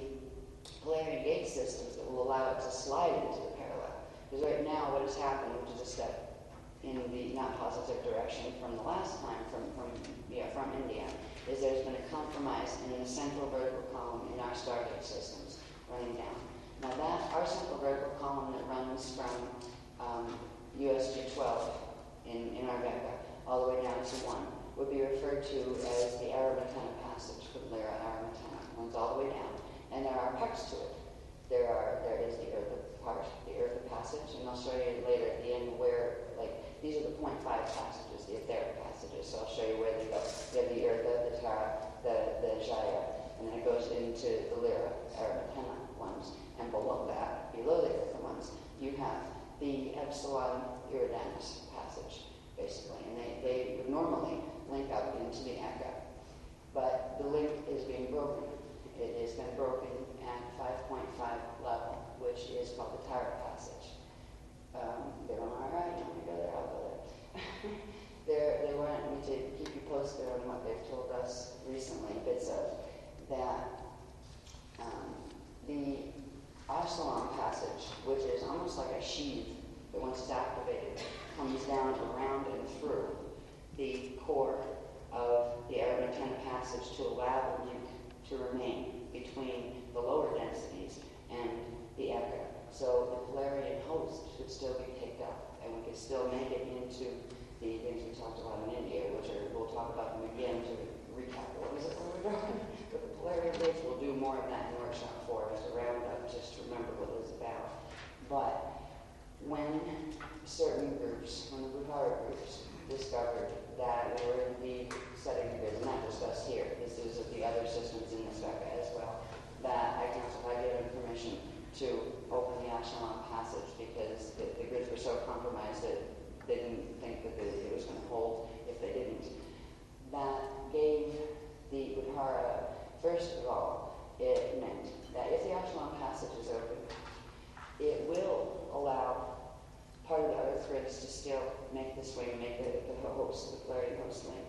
Polarian gate systems that will allow it to slide into the parallel. Because right now what has happened, which is a step in the not positive direction from the last time from India, is there's been a compromise in the central vertical column in our Stargate systems running down. Now that, our central vertical column that runs from USG 12 in our Vega all the way down to 1 would be referred to as the Aramatana passage for Lyra Aramatana. Runs all the way down. And there are parts to it. There is the Eartha part, the Eartha passage, and I'll show you later at the end where, these are the 0.5 passages, the etheric passages, so I'll show you where they go. You have the Eartha, the Tara, the Jaya, and then it goes into the Lyra Aramatana ones. And below that, below the Eartha ones, you have the Epsilon Iridanus passage, basically. And they would normally link up into the Eka. But the link is being broken. It has been broken at 5.5 level, which is called the Tara passage. They're on all right. You want me to go there? I'll go there. They want me to keep you posted on what they've told us recently, bits of that. The Ashalom passage, which is almost like a sheath that once it's activated, comes down around and through the core of the Aramatana passage to allow the link to remain between the lower densities and the Eka. So the Polarian host should still be picked up, and we can still make it into the things we talked about in India, which we'll talk about them again to recap what is it we're doing. But the Polarian gates, we'll do more of that in workshop 4 as a roundup, just to remember what it was about. But when certain groups, when the Buhara groups discovered that we were indeed setting the grid, not just us here, this is of the other systems in this Vega as well, that I gave them permission to open the Ashalom passage because the grids were so compromised that they didn't think that it was going to hold if they didn't. That gave the Buhara, first of all, it meant that if the Ashalom passage is open, it will allow part of the Earth grids to still make this way, make the host, the Polarian host link.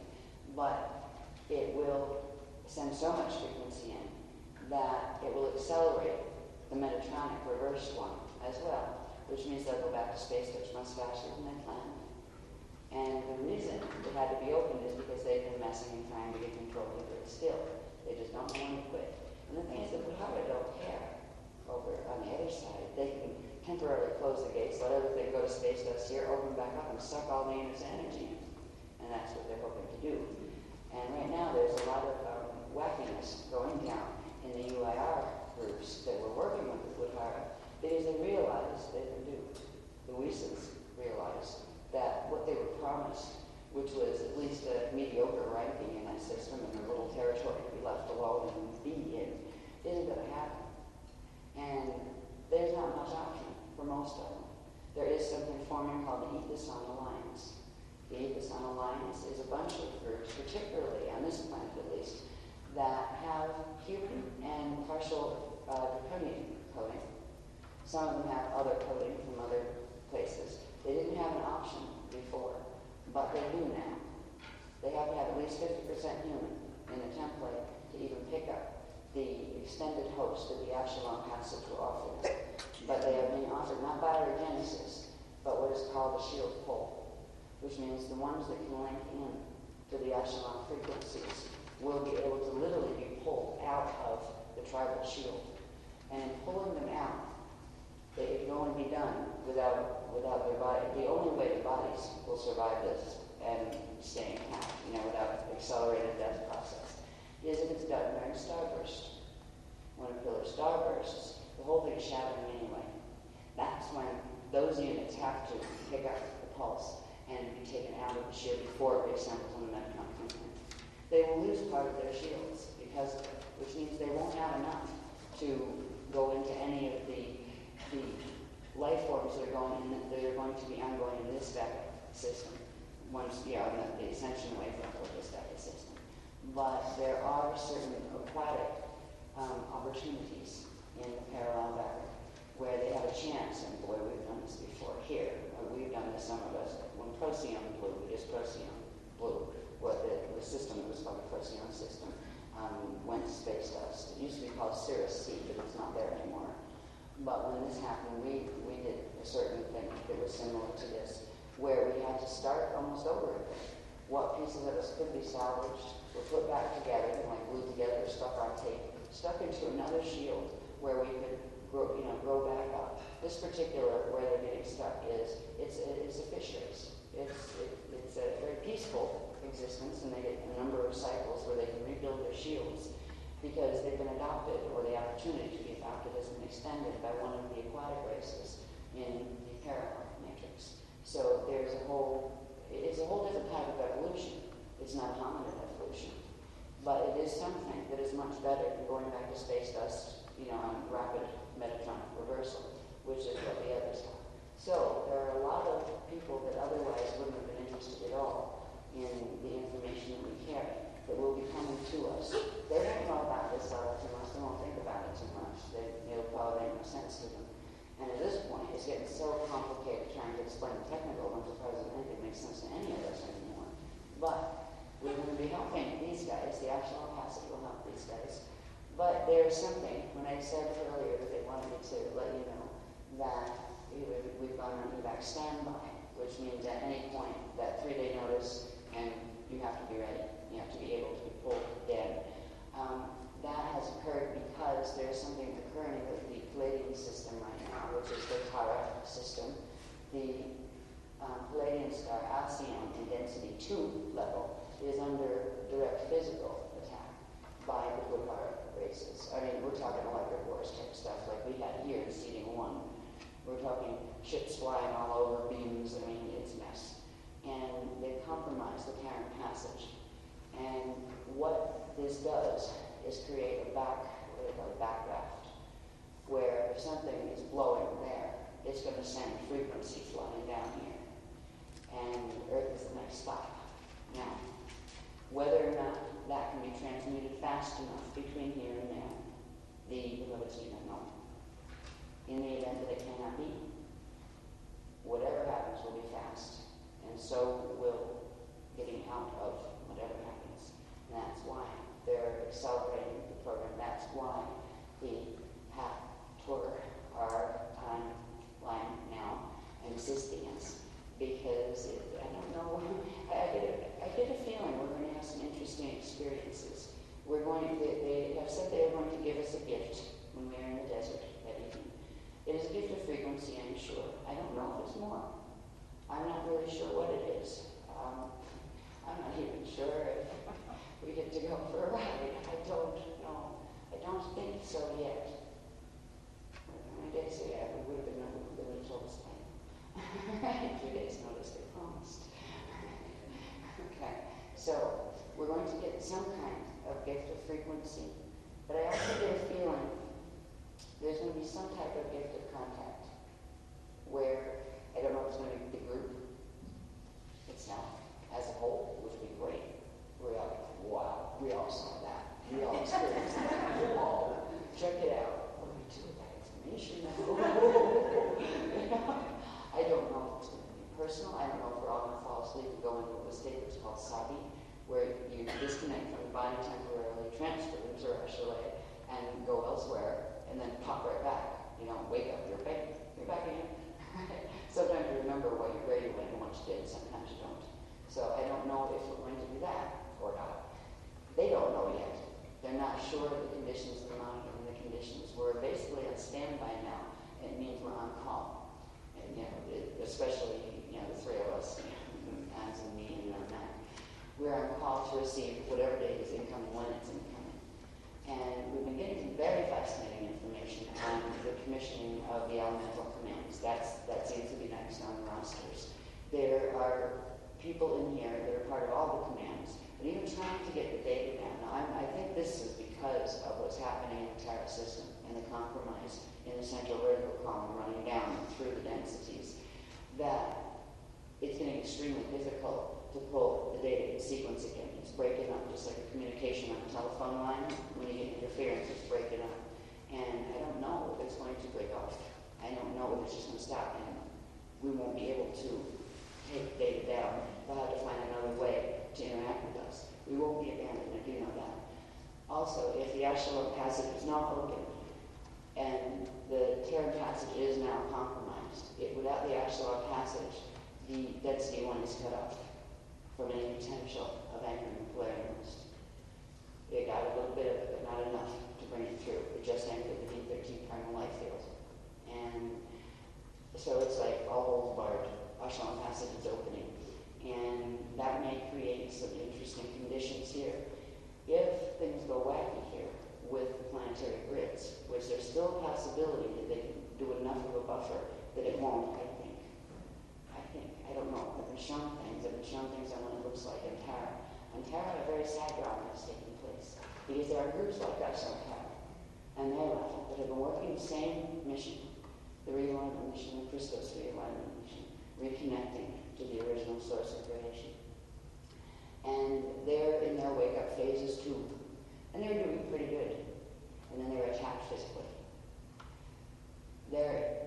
But it will send so much frequency in that it will accelerate the Metatronic reverse one as well, which means they'll go back to space touch much faster than they planned. And the reason it had to be opened is because they've been messing and trying to get control of the grid still. They just don't want to quit. And the thing is that Buhara don't care over on the other side. They can temporarily close the gates, let everything go to space dust here, open back up, and suck all the energy in. And that's what they're hoping to do. And right now there's a lot of wackiness going down in the UIR groups that were working with the Buhara because they realized they can do. The Wisans realized that what they were promised, which was at least a mediocre ranking in that system and a little territory to be left alone and be in, isn't going to happen. And there's not much option for most of them. There is something forming called the Ethradon Alliance. The Ethradon Alliance is a bunch of groups, particularly on this planet at least, that have human and partial draconian coding. Some of them have other coding from other places. They didn't have an option before, but they do now. They have to have at least 50% human in the template to even pick up the extended host of the Ashalom passage will offer them. But they are being offered not biogenesis, but what is called a shield pull, which means the ones that can link in to the echelon frequencies will be able to literally be pulled out of the tribal shield. And in pulling them out, it can only be done without their body. The only way the bodies will survive this and stay intact, without accelerated death process, is if it's done during starburst. When a pillar starbursts, the whole thing is shattering anyway. That's when those units have to pick up the pulse and be taken out of the shield before it reassembles on the metron implant. They will lose part of their shields because of it, which means they won't have enough to go into any of the life forms that are going to be ongoing in this vacuum system. Once the ascension away from this vacuum system. But there are certain aquatic opportunities in the parallel vacuum where they have a chance, and boy, we've done this before here. We've done this, some of us. When Procyon blew, it is Procyon blew, what the system that was called the Procyon system, went to space dust. It used to be called Cirrus C, but it's not there anymore. But when this happened, we did a certain thing that was similar to this, where we had to start almost over again. What pieces of us could be salvaged were put back together, and glued together, or stuck on tape, stuck into another shield where we could grow back up. This particular, where they're getting stuck, it's a fish race. It's a very peaceful existence, and they get a number of cycles where they can rebuild their shields because they've been adopted, or the opportunity to be adopted has been extended by one of the aquatic races in the parallel matrix. So it's a whole different type of evolution. It's not hominid evolution, but it is something that is much better than going back to space dust, on rapid metatronic reversal, which is what the others have. So there are a lot of people that otherwise wouldn't have been interested at all in the information that we carry that will be coming to us. They won't know about this level too much. They won't think about it too much. It'll probably make no sense to them. And at this point, it's getting so complicated trying to explain the technical ones as far as it makes sense to any of us anymore. But we're going to be helping these guys. The actual capacity will help these guys. But there's something, when I said earlier that they wanted me to let you know that we've gone on evac standby, which means at any point that 3-day notice and you have to be ready. You have to be able to be pulled dead. That has occurred because there's something occurring with the Palladium system right now, which is the Tara system. The Palladium star Alcyon in density 2 level is under direct physical attack by the Blue-Hara races. I mean, we're talking electric wars type stuff like we had here in Seeding 1. We're talking ships flying all over, beams. I mean, it's a mess. And they compromise the Terran passage. And what this does is create a backdraft, where if something is blowing there, it's going to send frequency flying down here. And Earth is the next stop. Now, whether or not that can be transmuted fast enough between here and there, the ability to know. In the event that it cannot be, whatever happens will be fast. And so will getting out of whatever happens. And that's why they're accelerating the program. That's why the PAC tour our timeline now and assisting us. Because I don't know, I get a feeling we're going to have some interesting experiences. They have said they are going to give us a gift when we are in the desert that evening. It is a gift of frequency, I'm sure. I don't know if it's more. I'm not really sure what it is. I'm not even sure if we get to go for a ride. I don't know. I don't think so yet. How many days do we have? We would have told us that. 2 days notice they promised. Okay. So we're going to get some kind of gift of frequency. But I also get a feeling there's going to be some type of gift of contact where, I don't know if it's going to be the group itself as a whole, which would be great. We're all like, wow, we all saw that. We all experienced that. Whoa, check it out. What do we do with that information now? I don't know if it's going to be personal. I don't know if we're all going to fall asleep and go into a state that's called sabi, where you disconnect from the body temporarily, transfer to Zerachale, and go elsewhere, and then pop right back. Wake up, you're back again. sometimes you remember where you went and what you did, sometimes you don't. So I don't know if we're going to do that or not. They don't know yet. They're not sure of the conditions of the monument and the conditions. We're basically on standby now. It means we're on call. And, especially, the three of us, Hans and me and Matt. We're on call to receive whatever date is incoming when it's incoming. And we've been getting some very fascinating information on the commissioning of the elemental commands. That seems to be next on the rosters. There are people in here that are part of all the commands, but even trying to get the data down. Now, I think this is because of what's happening in the Terra system and the compromise in the central vertical column running down through the densities, that it's getting extremely difficult to pull the data in sequence again. It's breaking up, just like a communication on a telephone line. When you get interference, it's breaking up. And I don't know if it's going to break off. I don't know if it's just going to stop, and we won't be able to take data down. We'll have to find another way to interact with us. We won't be abandoned, I do know that. Also, if the Echelon passage is not open, and the Terran passage is now compromised, without the Echelon passage, the density 1 is cut off from any potential of anchoring the Polarian list. It got a little bit of it, but not enough to bring it through. It just anchored the D13 primal life field. And so it's like all holes barred. Echelon passage is opening. And that may create some interesting conditions here. If things go wacky here with the planetary grids, which there's still a possibility that they can do enough of a buffer that it won't, I think. I don't know. I've been shown things on what it looks like in Terra. On Terra, a very sad drama is taking place. Because there are groups like us on Terra, and they're laughing, that have been working the same mission, the realignment mission, the Christos realignment mission, reconnecting to the original source of creation. And they're in their wake-up phases too. And they're doing pretty good. And then they're attacked physically. There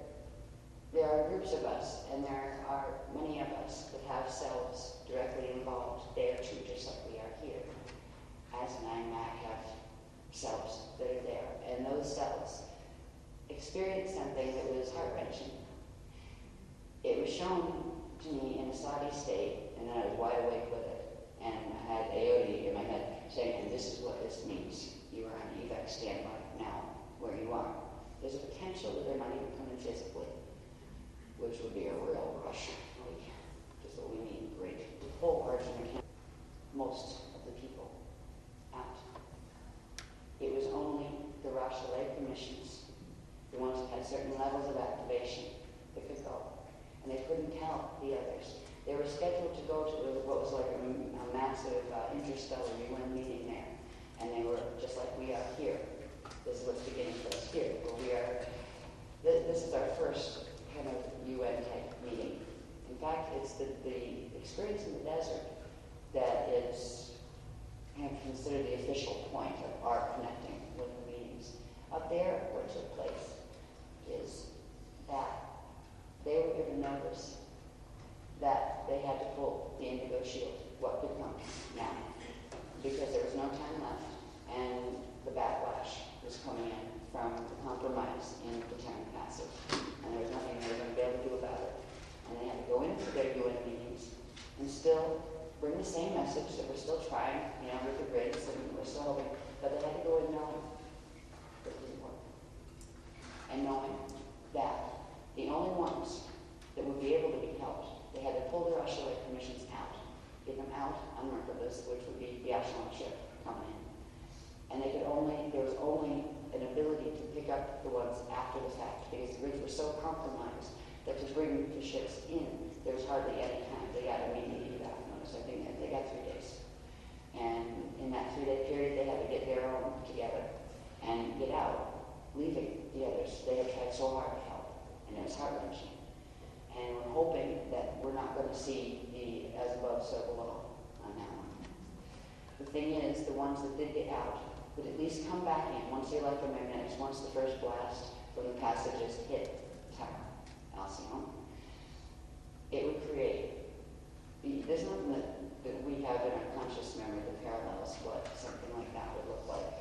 are groups of us, and there are many of us that have cells directly involved there too, just like we are here. As and I and Mac have cells that are there. And those cells experienced something that was heart-wrenching. It was shown to me in a soggy state, and then I was wide awake with it. And I had AOD in my head saying, and this is what this means. You are on evac standby now, where you are. There's a potential that they're not even coming physically, which would be a real rush. Just what we need. Great. The whole argument came, most of the people out. It was only the Rochelet commissions, the ones that had certain levels of activation, that could go. And they couldn't tell the others. They were scheduled to go to what was like a massive interstellar UN meeting there. And they were just like we are here. This is what's beginning for us here. Where we are, this is our first kind of UN type meeting. In fact, it's the experience in the desert that is kind of considered the official point of our connecting with the meetings. Up there, where it took place, is that they were given notice that they had to pull the Indigo Shield, what could come now, because there was no time left, and the backlash was coming in from the compromise in the Terran passage, and there was nothing they were going to be able to do about it. And they had to go into their UN meetings and still bring the same message that we're still trying, with the grids, and we're still hoping, but they had to go in knowing that it didn't work. And knowing that the only ones that would be able to be helped, they had to pull the Rochelet commissions out, get them out on Merkabah, which would be the Echelon ship coming in. And there was only an ability to pick up the ones after the fact, because the grids were so compromised that to bring the ships in, there was hardly any time. They got immediately back notice. I think they got 3 days. And in that 3-day period, they had to get their own together and get out, leaving the others. They had tried so hard to help, and it was heart-wrenching. And we're hoping that we're not going to see the as above, so below on that one. The thing is, the ones that did get out would at least come back in once the electromagnetics, once the first blast from the passages hit Terra, Alcyon. It would create, there's nothing that we have in our conscious memory that parallels what something like that would look like.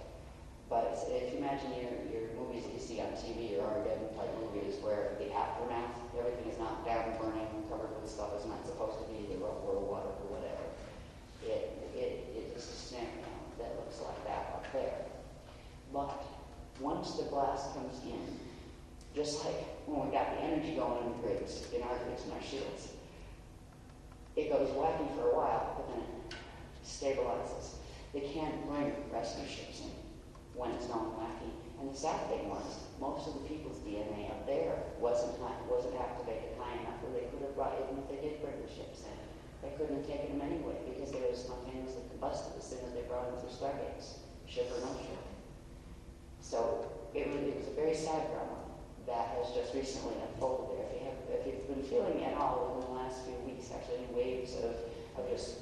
But if you imagine your movies that you see on TV, your Armageddon type movies, where the aftermath, everything is knocked down, burning, covered with stuff it's not supposed to be, the or water or whatever. It is a scenario that looks like that up there. But once the blast comes in, just like when we got the energy going in the grids, in our grids and our shields, it goes wacky for a while, but then it stabilizes. They can't bring rescue ships in when it's going wacky. And the sad thing was, most of the people's DNA up there wasn't activated high enough where they could have brought, even if they did bring the ships in, they couldn't have taken them anyway because they were spontaneously combusted as soon as they brought them through stargates, ship or no ship. So it was a very sad drama that has just recently unfolded there. If you've been feeling at all in the last few weeks, actually, any waves of just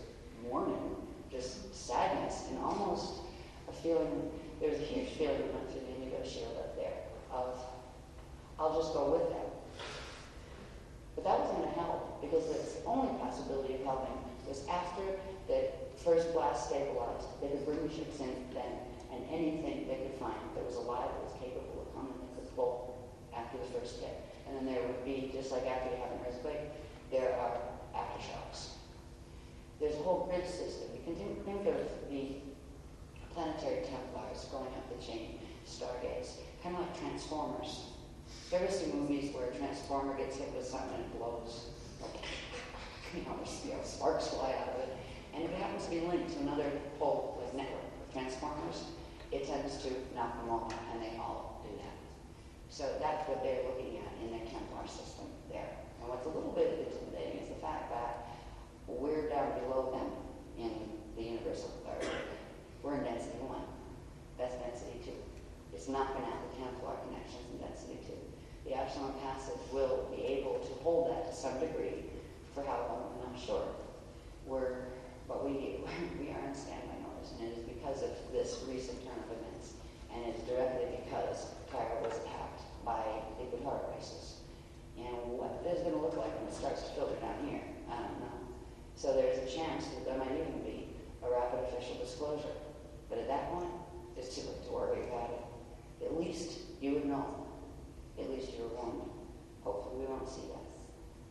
mourning, just sadness, and almost a feeling, there's a huge feeling that went through the indigo shield up there of, I'll just go with them. But that wasn't going to help because the only possibility of helping was after the first blast stabilized. They could bring the ships in then, and anything they could find that was alive that was capable of coming, they could pull after the first hit. And then there would be, just like after you have an earthquake, there are aftershocks. There's a whole grid system. You can think of the planetary Templars going up the chain, stargates, kind of like Transformers. You ever see movies where a transformer gets hit with something and it blows? Like, sparks fly out of it. And if it happens to be linked to another whole network of transformers, it tends to knock them over, and they all do that. So that's what they're looking at in their Templar system there. And what's a little bit intimidating is the fact that we're down below them in the universal authority. We're in density 1. That's density 2. It's not going to have the Templar connections in density 2. The Epsilon Passage will be able to hold that to some degree. For how long, I'm not sure. But we are in standby notice, and it is because of this recent turn of events, and it's directly because Cairo was attacked by liquid heart crisis. And what that is going to look like when it starts to filter down here, I don't know. So there's a chance that there might even be a rapid official disclosure. But at that point, it's too late to worry about it. At least you would know. At least you were warned. Hopefully we won't see that.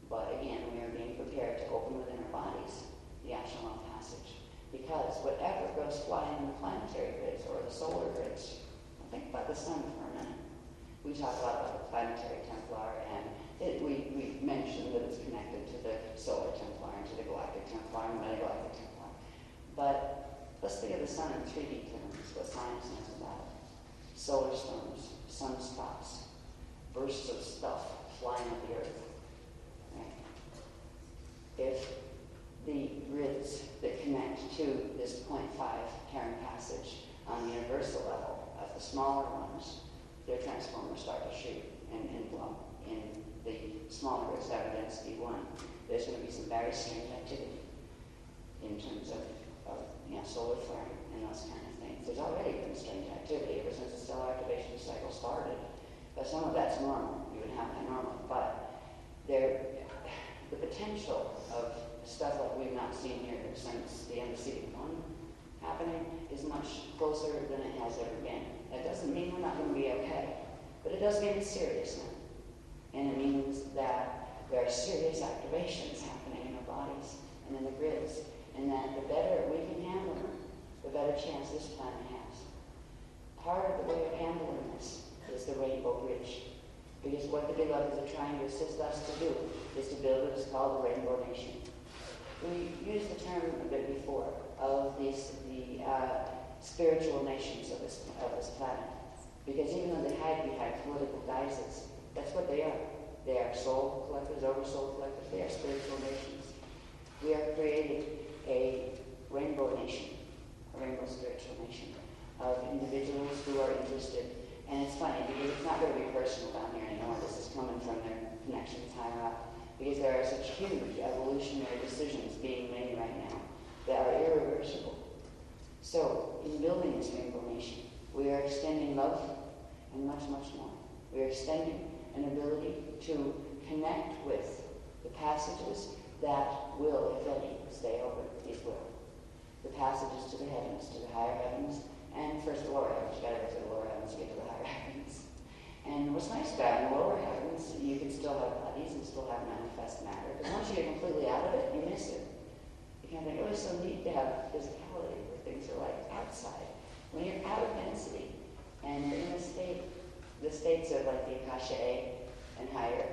But again, we are being prepared to open within our bodies the Echelon Passage. Because whatever goes flying in the planetary grids or the solar grids, think about the sun for a minute. We talk a lot about the planetary Templar, and we mentioned that it's connected to the solar Templar and to the galactic Templar and the metagalactic Templar. But let's think of the sun in 3D terms, what science knows about it. Solar storms, sunspots, bursts of stuff flying at the Earth. Right? If the grids that connect to this 0.5 Terran passage on the universal level, of the smaller ones, their transformers start to shoot and blow. In the smaller grids that are density 1, there's going to be some very strange activity in terms of solar flaring and those kind of things. There's already been strange activity ever since the stellar activation cycle started. But some of that's normal. You would have that normally. But the potential of stuff like we've not seen here since the end of season 1 happening is much closer than it has ever been. That doesn't mean we're not going to be okay. But it does mean it's serious now. And it means that there are serious activations happening in our bodies and in the grids. And that the better we can handle them, the better chance this planet has. Part of the way of handling this is the Rainbow Bridge. Because what the beloveds are trying to assist us to do is to build what is called the Rainbow Nation. We used the term a bit before of the spiritual nations of this planet. Because even though they hide behind political guises, that's what they are. They are soul collectors, oversoul collectors. They are spiritual nations. We are creating a rainbow nation, a rainbow spiritual nation of individuals who are interested. And it's funny because it's not going to be personal down here anymore. This is coming from their connections higher up. Because there are such huge evolutionary decisions being made right now that are irreversible. So, in building this rainbow nation, we are extending love and much, much more. We are extending an ability to connect with the passages that will, if any, stay open. These will. The passages to the heavens, to the higher heavens, and first the lower heavens. You gotta go through the lower heavens to get to the higher heavens. And what's nice about it, in the lower heavens, you can still have bodies and still have manifest matter. Because once you get completely out of it, you miss it. You kind of think, oh, it's so neat to have physicality where things are like outside. When you're out of density and you're in a state, the states of like the Akasha A and higher,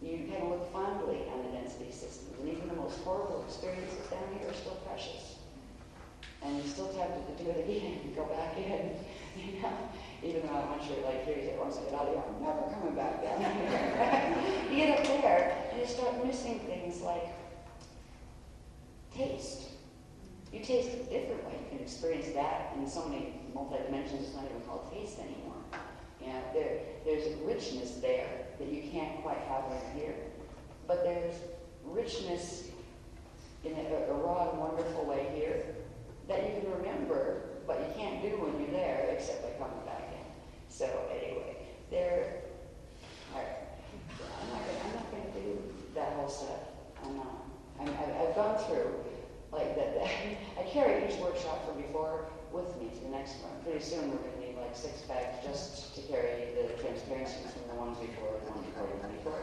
you kind of look fondly on the density systems. And even the most horrible experiences down here are still precious. And you're still tempted to do it again and go back in, you know. Even though I want you to like hear you say, once I get out of here, I'm never coming back down here. You get up there and you start missing things like taste. You taste it differently. You can experience that in so many multi-dimensions. It's not even called taste anymore. You know, there's a richness there that you can't quite have when you're here. But there's richness in a raw and wonderful way here that you can remember, but you can't do when you're there except by coming back in. So anyway, I'm not going to do that whole set. I'm not. I've gone through like that. I carry each workshop from before with me to the next one. Pretty soon we're going to need like 6 bags just to carry the transparencies from the ones before, the ones before, the ones before.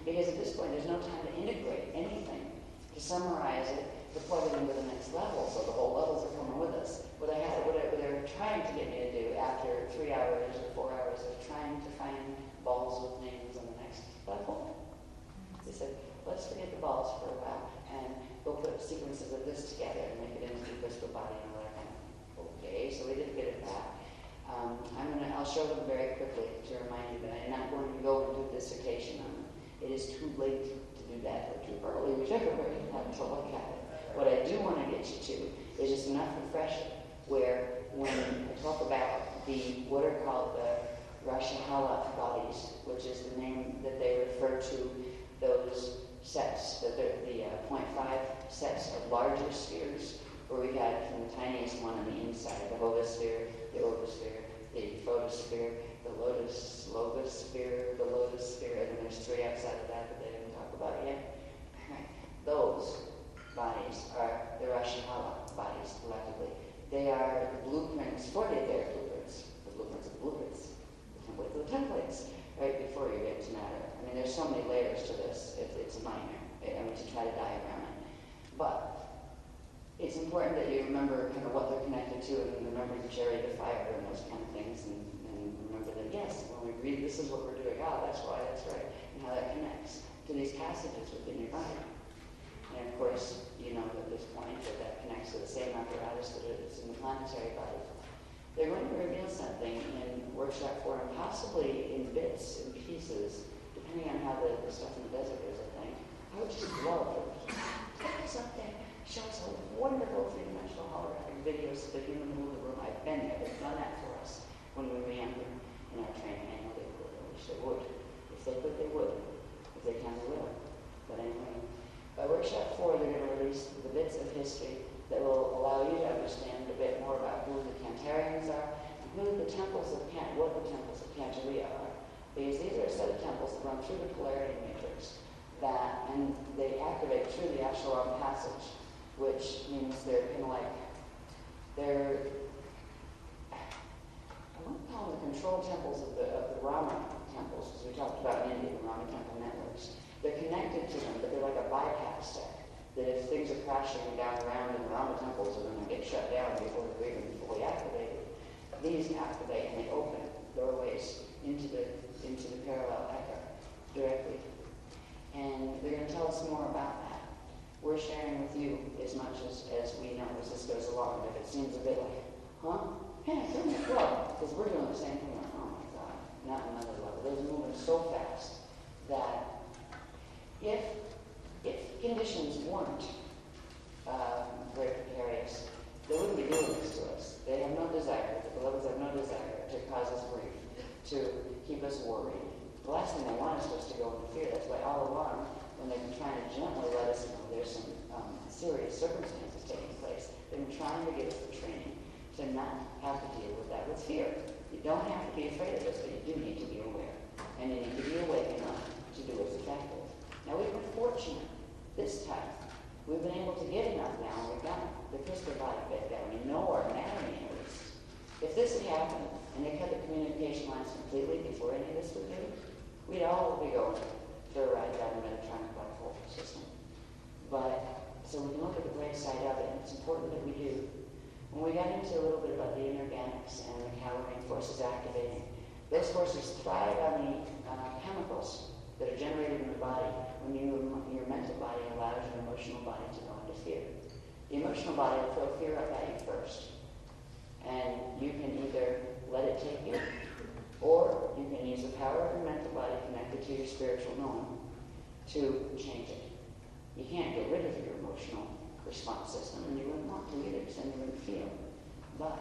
Because at this point there's no time to integrate anything, to summarize it, to plug it into the next level, so the whole levels are coming with us. What they're trying to get me to do after 3 hours or 4 hours of trying to find balls with names on the next level, they said, let's forget the balls for a while, and we'll put sequences of this together and make it into the crystal body and all that kind of. Okay, so we did get it back. I'll show them very quickly to remind you that I'm not going to go and do a dissertation on it. It is too late to do that, or too early, whichever way you have to look at it. What I do want to get you to is just enough refresher where when I talk about what are called the Rashahala bodies, which is the name that they refer to those sets, the 0.5 sets of larger spheres, where we had from the tiniest one on the inside, the Hovosphere, the Ovosphere, the Photosphere, the Logosphere, the Lotusphere, and then there's 3 outside of that they didn't talk about yet. Those bodies are the Rashahala bodies, collectively. They are the blueprints for the etheric blueprints, the blueprints of the blueprints, the templates of the templates, right before you get to matter. I mean, there's so many layers to this, it's a nightmare, to try to diagram it. But it's important that you remember kind of what they're connected to and remember the chariot of fire and those kind of things and remember that, yes, when we read this is what we're doing, that's why, that's right, and how that connects to these passages within your body. And of course, you know at this point that connects to the same apparatus that is in the planetary body. They're going to reveal something in workshop form, possibly in bits and pieces, depending on how the stuff in the desert is, I think. I would just love to take something, show us a wonderful three-dimensional holographic videos of the human move the room. I've been there. They've done that for us when we were younger in our training. I know they would. I wish they would. If they could, they would. If they can, they will. But anyway, by workshop 4, they're going to release the bits of history that will allow you to understand a bit more about who the Cantarians are and what the temples of Cantaria are. Because these are a set of temples that run through the polarity matrix and they activate through the Asheron passage, which means they're kind of like, I won't call them the control temples of the Rama temples, because we talked about in India, the Rama temple networks. They're connected to them, but they're like a bypass deck. That if things are crashing down around in the Rama temples are going to get shut down before they're even fully activated, these activate and they open doorways into the parallel echo directly. And they're going to tell us more about that. We're sharing with you as much as we know as this goes along. If it seems a bit like, hey, turn it well, because we're doing the same thing. Like, oh my God, not another level. Those are moving so fast that if conditions weren't very precarious, they wouldn't be doing this to us. They have no desire, the beloveds have no desire to cause us grief, to keep us worried. The last thing they want is for us to go into fear. That's why all along, when they've been trying to gently let us know there's some serious circumstances taking place, they've been trying to give us the training to not have to deal with that with fear. You don't have to be afraid of this, but you do need to be aware. And you need to be awake enough to do what's effective. Now, we've been fortunate this time. We've been able to get enough now. We've got the crystal body bit down. We know our anatomy and If this had happened, and they cut the communication lines completely before any of this would do, we'd all be going for a ride down the Mediterranean black hole system. But, so we can look at the bright side of it, and it's important that we do. When we got into a little bit about the inorganics and the calorie forces activating, those forces thrive on the chemicals that are generated in the body when your mental body allows your emotional body to go into fear. The emotional body will throw fear up at you first. And you can either let it take you, or you can use the power of your mental body connected to your spiritual knowing to change it. You can't get rid of your emotional response system, and you wouldn't want to either, because then you wouldn't feel. But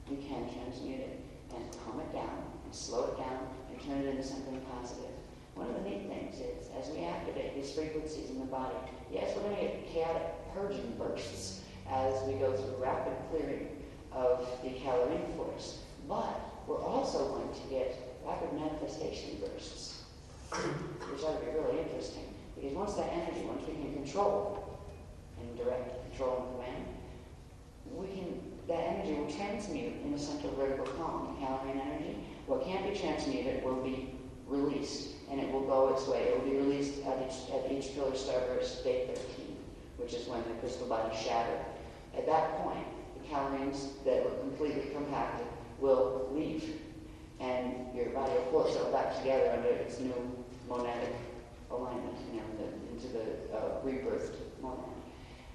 you can transmute it and calm it down and slow it down and turn it into something positive. One of the neat things is, as we activate these frequencies in the body, yes, we're going to get chaotic purging bursts as we go through rapid clearing of the calorie force, but we're also going to get rapid manifestation bursts, which ought to be really interesting, because once that energy, once we can control and direct, control and command, that energy will transmute in a central vertical column, the calorie energy. What can't be transmuted will be released, and it will go its way. It will be released at each pillar star burst, day 13, which is when the crystal body shattered. At that point, the calories that were completely compacted will leave, and your body will pull itself back together under its new monadic alignment, into the rebirthed monad.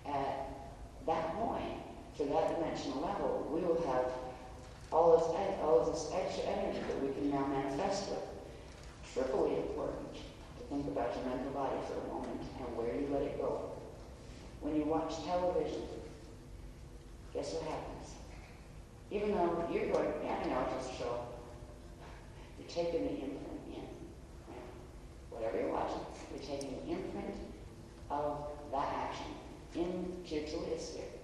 At that point, to that dimensional level, we will have all of this extra energy that we can now manifest with. Triply important to think about your mental body for a moment and where you let it go. When you watch television, guess what happens? Even though you're going, yeah, I know, it's just a show, you're taking the imprint in. Right? Whatever you're watching, you're taking the imprint of that action into your teliosphere.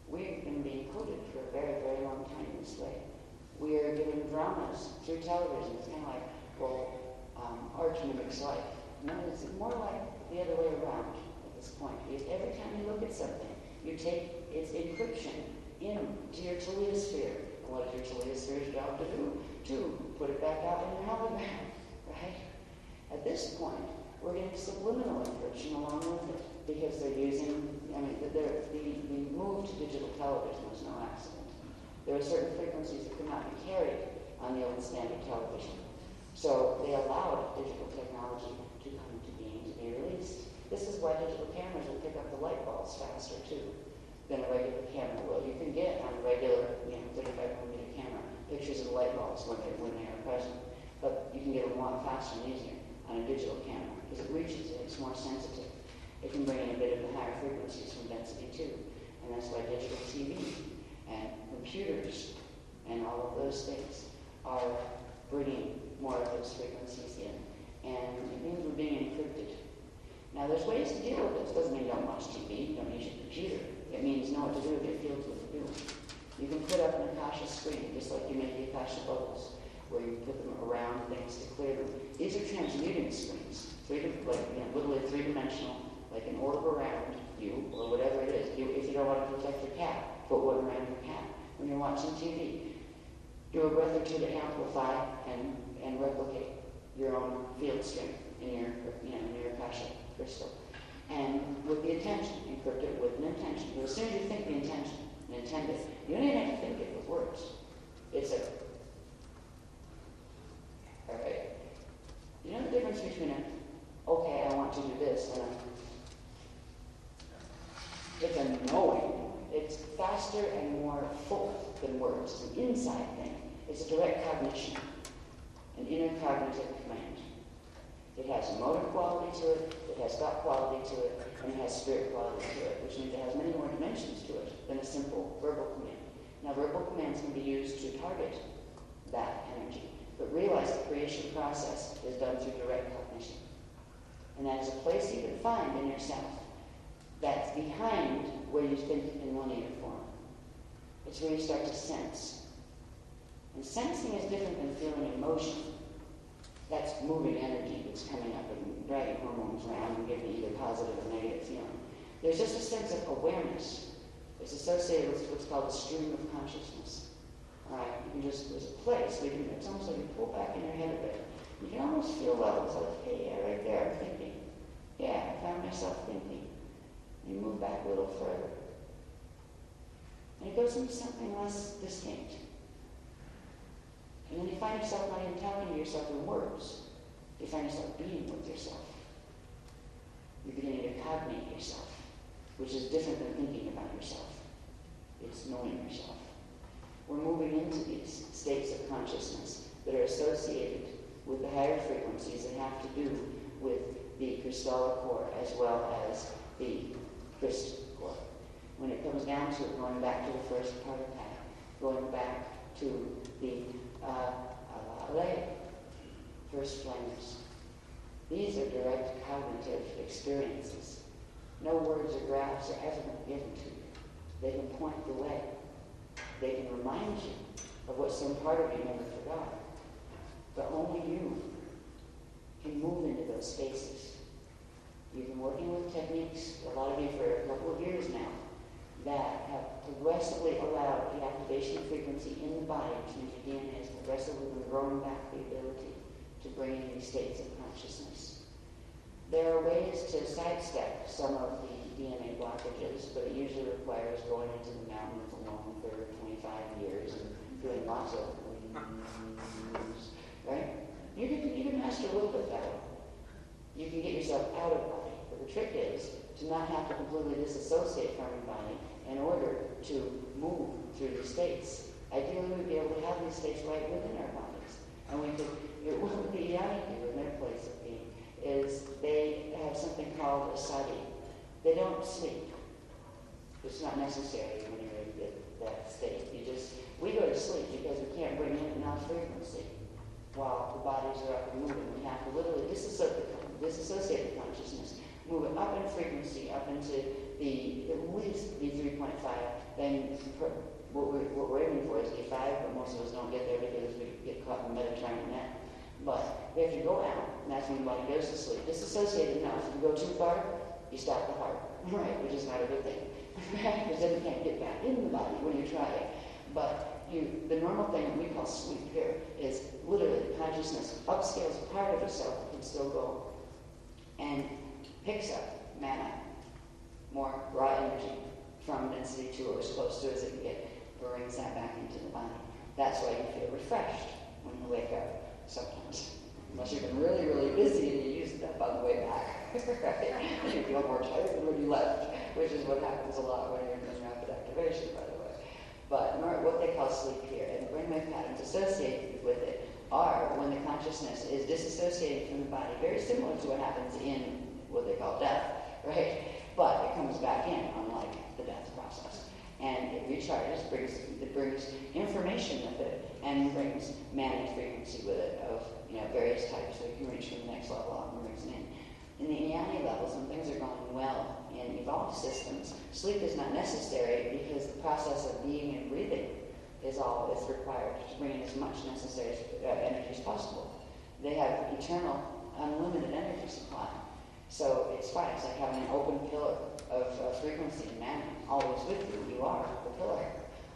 We've been being coded for a very, very long time this way. We are given dramas through television. It's kind of like, art mimics life. No, it's more like the other way around at this point. Because every time you look at something, you take its encryption into your teliosphere. And what is your teliosphere's job to do? To put it back out in your hologram, right? At this point, we're getting subliminal encryption along with it, because they're using, the move to digital television was no accident. There are certain frequencies that could not be carried on the old standard television. So they allowed digital technology to come into being, to be released. This is why digital cameras will pick up the light bulbs faster, too, than a regular camera will. You can get on a regular, 35mm camera pictures of the light bulbs when they are present, but you can get them a lot faster and easier on a digital camera, because it reaches it, it's more sensitive. It can bring in a bit of the higher frequencies from density, too. And that's why digital TV and computers and all of those things are bringing more of those frequencies in. And it means we're being encrypted. Now, there's ways to deal with this. It doesn't mean don't watch TV, don't use your computer. It means know what to do with your fields, what to do. You can put up an Akasha screen, just like you make the Akasha bubbles, where you put them around things to clear them. These are transmuting screens, literally three-dimensional, like an orb around you, or whatever it is. If you don't want to protect your cat, put one around your cat. When you're watching TV, do a breath or two to amplify and replicate your own field strength in your Akasha crystal. And with the intention, encrypt it with an intention. But as soon as you think the intention and intend it, you don't even have to think it with words. It's a, alright. You know the difference between okay, I want to do this, and it's a knowing. It's faster and more full than words. It's an inside thing. It's a direct cognition, an inner cognitive command. It has motor quality to it, it has thought quality to it, and it has spirit quality to it, which means it has many more dimensions to it than a simple verbal command. Now, verbal commands can be used to target that energy, but realize the creation process is done through direct cognition. And that is a place you can find in yourself that's behind where you think in linear form. It's where you start to sense. And sensing is different than feeling emotion. That's moving energy that's coming up and dragging hormones around and giving either positive or negative feeling. There's just a sense of awareness. It's associated with what's called a stream of consciousness. Alright, you can just, there's a place where you can, it's almost like you pull back in your head a bit. You can almost feel levels like, hey, yeah, right there, I'm thinking. Yeah, I found myself thinking. And you move back a little further. And it goes into something less distinct. And then you find yourself not even talking to yourself in words. You find yourself being with yourself. You're beginning to cognate yourself, which is different than thinking about yourself. It's knowing yourself. We're moving into these states of consciousness that are associated with the higher frequencies that have to do with the crystallic core as well as the crystal core. When it comes down to it, going back to the first part of that, going back to the first flames. These are direct cognitive experiences. No words or graphs are ever given to you. They can point the way. They can remind you of what some part of you never forgot. But only you can move into those spaces. You've been working with techniques, a lot of you for a couple of years now, that have progressively allowed the activation of frequency in the body, which means your DNA has progressively been growing back the ability to bring in these states of consciousness. There are ways to sidestep some of the DNA blockages, but it usually requires going into the mountains alone for 25 years and doing lots of right? You can master a little bit that way. You can get yourself out of body, but the trick is to not have to completely disassociate from your body in order to move through these states. Ideally, we'd be able to have these states right within our bodies. And we could, what the Yoni do in their place of being is they have something called a sati. They don't sleep. It's not necessary when you're in that state. We go to sleep because we can't bring in enough frequency while the bodies are up and moving. We have to literally disassociate the consciousness, move it up in frequency, up into at least the 3.5. Then what we're aiming for is D5, but most of us don't get there because we get caught in the Mediterranean net. But we have to go out, and that's when the body goes to sleep. Disassociate enough. If you go too far, you stop the heart, right? Which is not a good thing, right? Because then you can't get back in the body when you try it. But the normal thing that we call sleep here is literally the consciousness upscales a part of itself that can still go and picks up mana, more raw energy from density 2 or as close to as it can get, brings that back into the body. That's why you feel refreshed when you wake up sometimes. Unless you've been really, really busy and you used it up on the way back, right? And you feel more tired than when you left, which is what happens a lot when you're in rapid activation, by the way. But what they call sleep here, and the brainwave patterns associated with it are when the consciousness is disassociated from the body, very similar to what happens in what they call death, right? But it comes back in, unlike the death process. And it recharges, it brings information with it, and brings mana frequency with it of various types, so you can reach from the next level up and brings it in. In the Iani levels, when things are going well in evolved systems, sleep is not necessary because the process of being and breathing is all that's required to bring in as much necessary energy as possible. They have eternal, unlimited energy supply. So it's fine. It's like having an open pillar of frequency and mana always with you. You are the pillar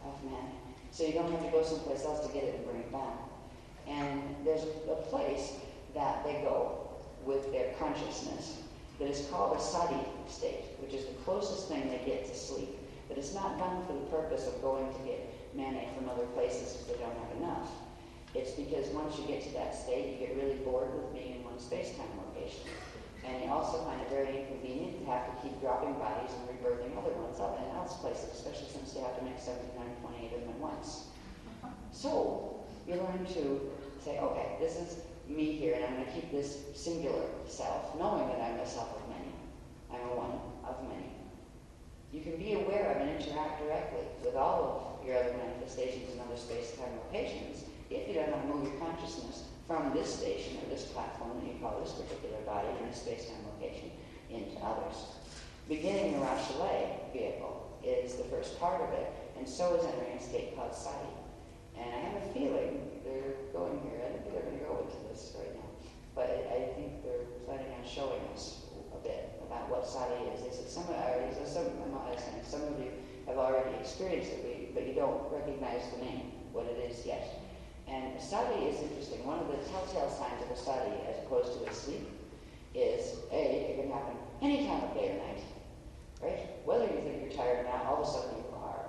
of mana. So you don't have to go someplace else to get it and bring it back. And there's a place that they go with their consciousness that is called a sati state, which is the closest thing they get to sleep. But it's not done for the purpose of going to get mana from other places if they don't have enough. It's because once you get to that state, you get really bored with being in one space-time location. And you also find it very inconvenient to have to keep dropping bodies and rebirthing other ones up in else places, especially since they have to make 79.8 of them at once. So you learn to say, okay, this is me here, and I'm going to keep this singular self, knowing that I'm a self of many. I'm a one of many. You can be aware of and interact directly with all of your other manifestations in other space-time locations if you don't know how to move your consciousness from this station or this platform that you call this particular body in a space-time location into others. Beginning the Rachalet vehicle is the first part of it, and so is entering a state called Sati. And I have a feeling they're going here. I don't think they're going to go into this right now. But I think they're planning on showing us a bit about what Sati is. They said some of you have already experienced it, but you don't recognize the name. what it is yet. And sati is interesting. One of the telltale signs of a sati as opposed to a sleep is, A, it can happen any time of day or night, right? Whether you think you're tired or not, all of a sudden you are,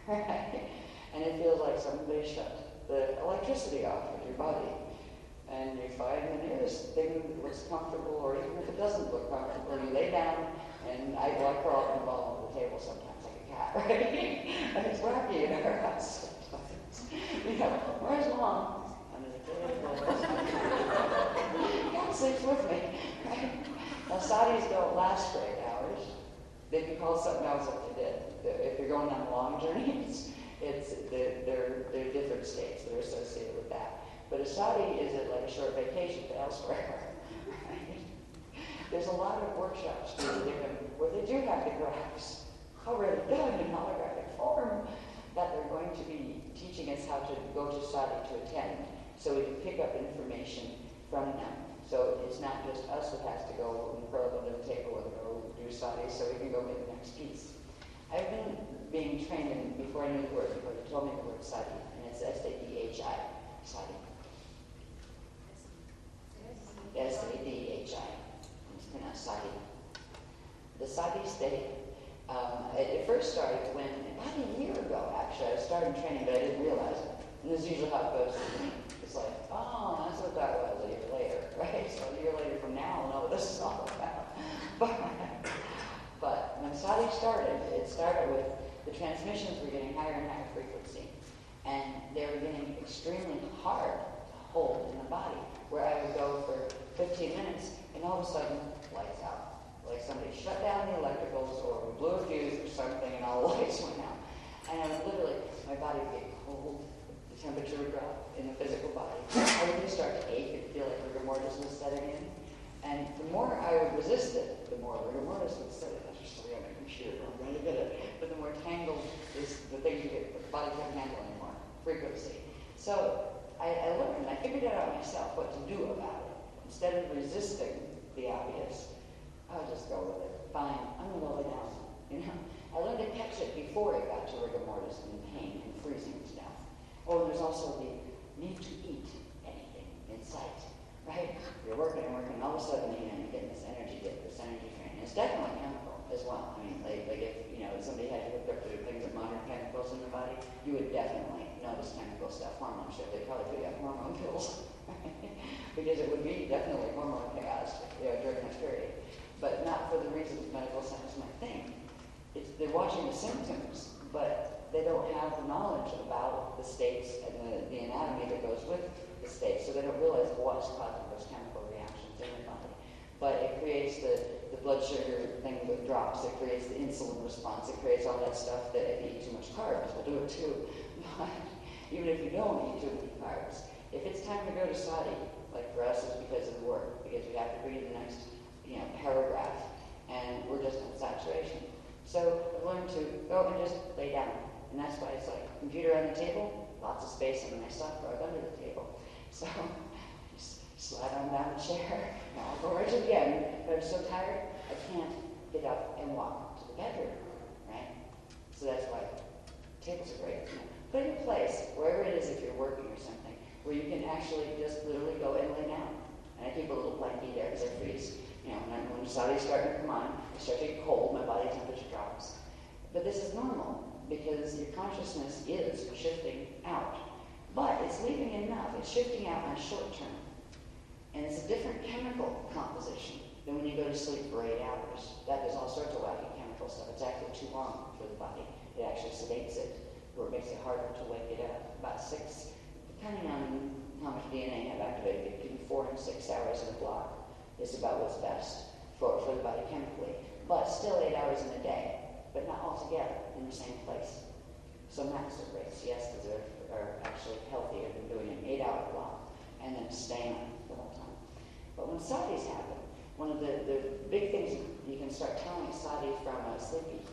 right? And it feels like somebody shut the electricity off of your body. And you find the nearest thing that looks comfortable, or even if it doesn't look comfortable, you lay down, and I crawl up and ball under the table sometimes like a cat, right? And it's wacky in our house sometimes. You know, where's Mom? Under the table. God sleeps with me, right? Now, satis don't last for 8 hours. They can call something else if they did. If you're going on long journeys, they're different states that are associated with that. But a sati is like a short vacation to elsewhere. Right? There's a lot of workshops where they do have the graphs already done in holographic form that they're going to be teaching us how to go to sati to attend, so we can pick up information from them. So it's not just us that has to go and curl up under the table and go do sati, so we can go make the next piece. I've been being trained in, before I knew the word, before they told me the word sati, and it's S-A-D-H-I, sati. S-A-D-H-I. It's pronounced sati. The sati state, it first started when, about a year ago actually, I started training, but I didn't realize it. And this is usually how it goes with me. It's like, oh, that's what that was a year later, right? So a year later from now, I'll know what this is all about. But when sati started, it started with the transmissions were getting higher and higher frequency. And they were getting extremely hard to hold in the body, where I would go for 15 minutes, and all of a sudden, lights out. Like somebody shut down the electricals, or we blew a fuse or something, and all the lights went out. And I would literally, my body would get cold, the temperature would drop in the physical body. I would just start to ache and feel like rigor mortis was setting in. And the more I would resist it, the more rigor mortis would set in. I just lay on my computer, I'm going to get it. But the more tangled is the things you get, the body can't handle anymore, frequency. So I learned, I figured it out myself, what to do about it. Instead of resisting the obvious, I'll just go with it. Fine, I'm going to lay down. You know, I learned to catch it before it got to rigor mortis and pain and freezing stuff. Oh, there's also the need to eat anything in sight, right? You're working and working, all of a sudden, you get this energy drain. It's definitely chemical as well. I mean, like if, somebody had you hooked up to things with modern chemicals in the body, you would definitely notice chemical stuff, hormone shit. They'd probably put you on hormone pills. Because it would be definitely hormone chaos during this period. But not for the reasons medical science might think. They're watching the symptoms, but they don't have the knowledge about the states and the anatomy that goes with the states, so they don't realize what's causing those chemical reactions in the body. But it creates the blood sugar thing that drops, it creates the insulin response, it creates all that stuff that if you eat too much carbs will do it too. But even if you don't eat too many carbs, if it's time to go to sati, like for us it's because of the work, because we have to read the next paragraph, and we're just in saturation. So I've learned to go and just lay down. And that's why it's like computer on the table, lots of space, and my stuff right under the table. So just slide on down the chair. Now I'll go right to the end, but I'm so tired I can't get up and walk to the bedroom, right? So that's why tables are great. Put in a place, wherever it is if you're working or something, where you can actually just literally go and lay down. And I keep a little blankie there because I freeze. When sati's starting to come on, I start to get cold, my body temperature drops. But this is normal because your consciousness is shifting out. But it's leaving enough. It's shifting out on short term. And it's a different chemical composition than when you go to sleep for 8 hours. That is all sorts of wacky chemical stuff. It's actually too long for the body. It actually sedates it, or it makes it harder to wake it up. About 6, depending on how much DNA you have activated, between 4 and 6 hours in a block is about what's best for the body chemically. But still 8 hours in a day, but not all together in the same place. So naps are great. Siestas are actually healthier than doing an 8-hour block and then staying on the whole time. But when satis happen, one of the big things you can start telling a sati from a sleepy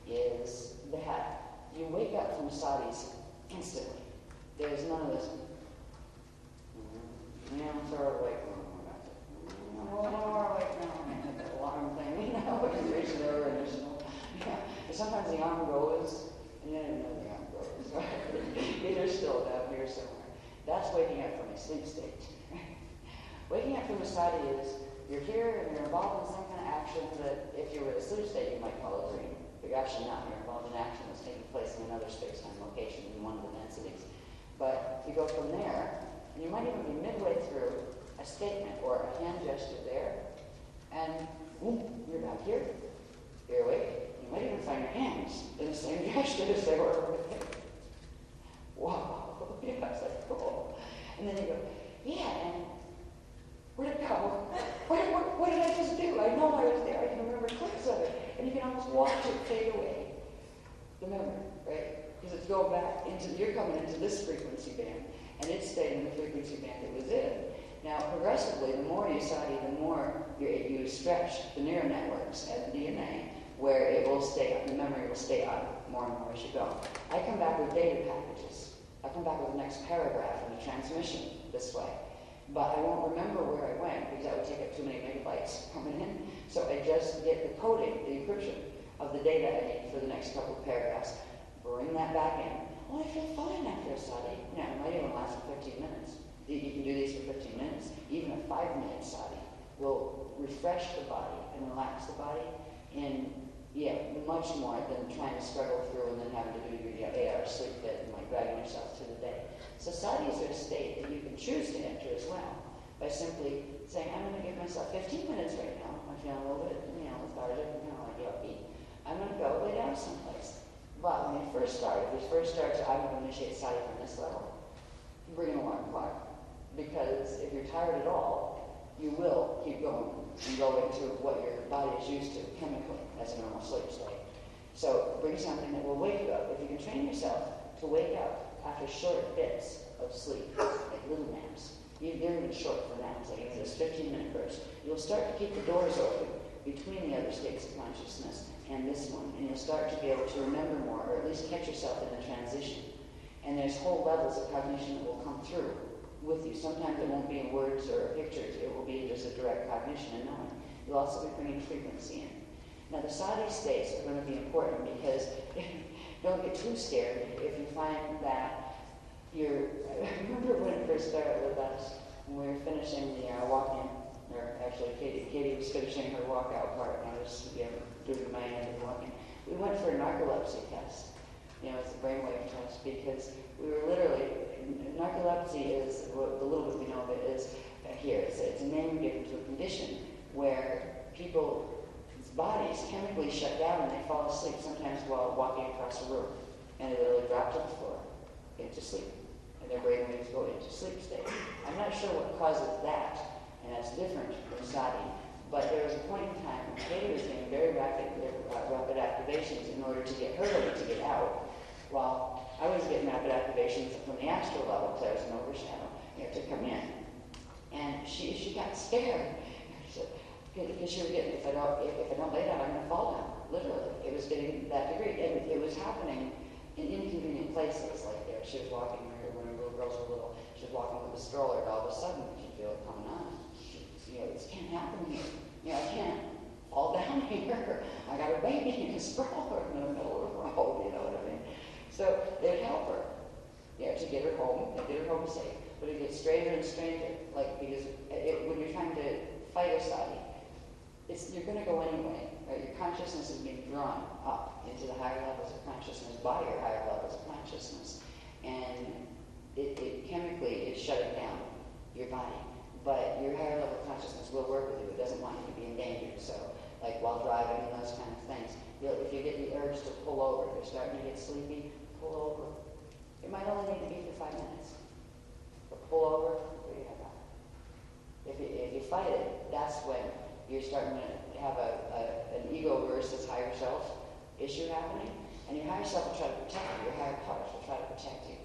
is that you wake up from satis instantly. There's none of this, I'm sort of awake. That alarm thing, which is their original. Sometimes the arm goes, and then another arm goes. These are still down. that's waking up from a sleep state. Waking up from a sati is you're here and you're involved in some kind of action that if you were in a sleep state, you might call a dream. But you're actually not. You're involved in action that's taking place in another space-time location in one of the densities. But you go from there, and you might even be midway through a statement or a hand gesture there, and boom, you're back here. You're awake. You might even find your hands in the same gesture as they were over there. Wow. Yeah, it's like, cool. And then you go, yeah, and where'd it go? What did I just do? I know I was there. I can remember clips of it. And you can almost watch it fade away. The memory, right? Because it's going back into, you're coming into this frequency band, and it's staying in the frequency band it was in. Now, progressively, the more you study, the more you stretch the neural networks and the DNA, where it will stay, the memory will stay on more and more as you go. I come back with data packages. I come back with the next paragraph in the transmission this way. But I won't remember where I went because that would take up too many megabytes coming in. So I just get the coding, the encryption of the data I need for the next couple of paragraphs. Bring that back in. Oh, I feel fine after a sati. Yeah, it might even last for 15 minutes. You can do these for 15 minutes. Even a 5-minute sati will refresh the body and relax the body in, much more than trying to struggle through and then having to do your 8-hour sleep fit and like dragging yourself through the day. So satis are a state that you can choose to enter as well by simply saying, I'm going to give myself 15 minutes right now. I'm feeling a little bit, lethargic and kind of like yuppie. I'm going to go lay down someplace. But when you first start, if you first start to, I'm going to initiate sati from this level, bring an alarm clock. Because if you're tired at all, you will keep going and go into what your body is used to chemically as a normal sleep state. So bring something that will wake you up. If you can train yourself to wake up after short bits of sleep, like little naps, they're even short for naps, like this 15-minute burst, you'll start to keep the doors open between the other states of consciousness and this one, and you'll start to be able to remember more, or at least catch yourself in the transition. And there's whole levels of cognition that will come through with you. Sometimes it won't be in words or pictures, it will be just a direct cognition and knowing. You'll also be bringing frequency in. Now the sati states are going to be important because don't get too scared if you find that I remember when it first started with us, when we were finishing the walk-in, or actually Katie was finishing her walkout part, and I was doing my end of walking. We went for a narcolepsy test. It's a brainwave test because we were literally, narcolepsy is, the little bit we know of it is here. It's a name given to a condition where people's bodies chemically shut down and they fall asleep, sometimes while walking across a room. And they literally drop to the floor into sleep. And their brainwaves go into sleep state. I'm not sure what causes that, and that's different from sati. But there was a point in time when Katie was getting very rapid activations in order to get her ready to get out, while I was getting rapid activations from the astral level because I was an overshadow, to come in. And she got scared. Because she was getting, if I don't lay down, I'm going to fall down. Literally. It was getting that degree. And it was happening in inconvenient places. Like she was walking when her little girls were little. She was walking with a stroller, and all of a sudden she'd feel it coming on. This can't happen here. I can't fall down here. I got a baby in a stroller in the middle of the road, you know what I mean? So they'd help her, to get her home. They'd get her home safe. But it gets stranger and stranger, because when you're trying to fight a sati, you're going to go anyway. Right? Your consciousness is being drawn up into the higher levels of consciousness by your higher levels of consciousness. And it chemically is shutting down your body. But your higher level of consciousness will work with you. It doesn't want you to be endangered. So, like while driving and those kind of things, if you get the urge to pull over, you're starting to get sleepy, pull over. It might only need to be for 5 minutes. But pull over, where you have that. If you fight it, that's when you're starting to have an ego versus higher self issue happening. And your higher self will try to protect you. Your higher powers will try to protect you.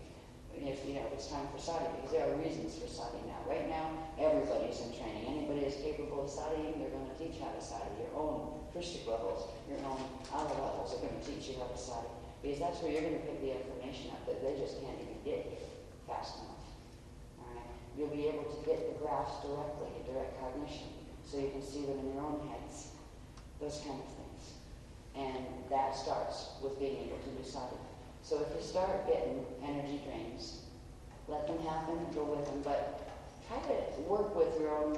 If it's time for sati, because there are reasons for sati now. Right now, everybody's in training. Anybody is capable of sati, they're going to teach how to sati. Your own Christic levels, your own ala levels are going to teach you how to sati. Because that's where you're going to pick the information up that they just can't even get fast enough. All right? You'll be able to get the graphs directly, direct cognition, so you can see them in your own heads. Those kind of things. And that starts with being able to do sati. So if you start getting energy drains, let them happen, go with them, but try to work with your own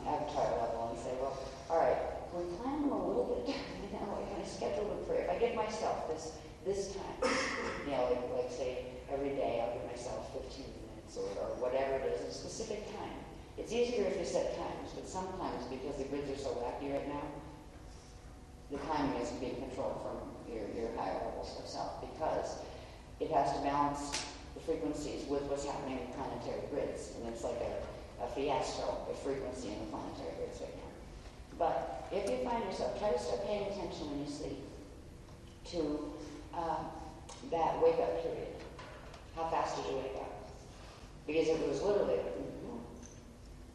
avatar level and say, well, all right, can we plan them a little bit differently now? Like, can I schedule them for, if I give myself this time, like say every day I'll give myself 15 minutes or whatever it is, a specific time. It's easier if you set times, but sometimes because the grids are so wacky right now, the timing is being controlled from your higher levels of self because it has to balance the frequencies with what's happening in the planetary grids. And it's like a fiasco of frequency in the planetary grids right now. But if you find yourself, try to start paying attention when you sleep to that wake-up period. How fast did you wake up? Because if it was literally,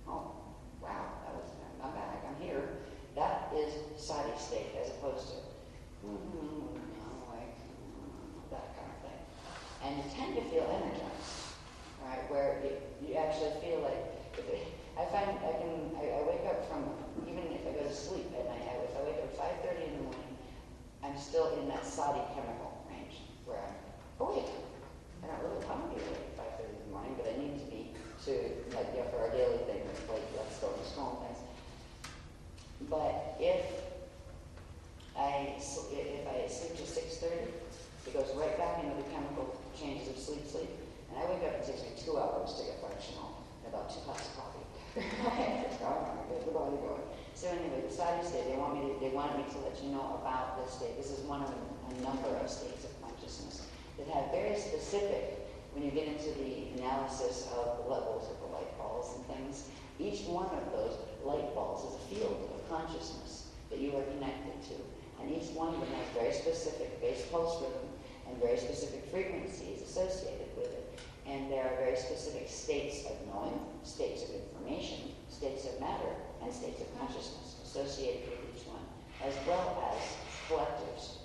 oh, wow, I'm back, I'm here. That is sati state as opposed to, that kind of thing. And you tend to feel energized, right? Where you actually feel like, I wake up from, even if I go to sleep at night, if I wake up at 5:30 in the morning, I'm still in that sati chemical range where I'm awake. I don't really want to be awake at 5:30 in the morning, but I need to be for our daily thing, like let's go to school and things. But if I sleep to 6:30, it goes right back into the chemical changes of sleep, and I wake up, it takes me 2 hours to get functional, and about 2 cups of coffee. It's gone, get the body going. So anyway, the sati state, they wanted me to let you know about this state. This is one of a number of states of consciousness that have very specific, when you get into the analysis of the levels of the light balls and things, each one of those light balls is a field of consciousness that you are connected to. And each one of them has very specific base pulse rhythm and very specific frequencies associated with it. And there are very specific states of knowing, states of information, states of matter, and states of consciousness associated with each one, as well as collectives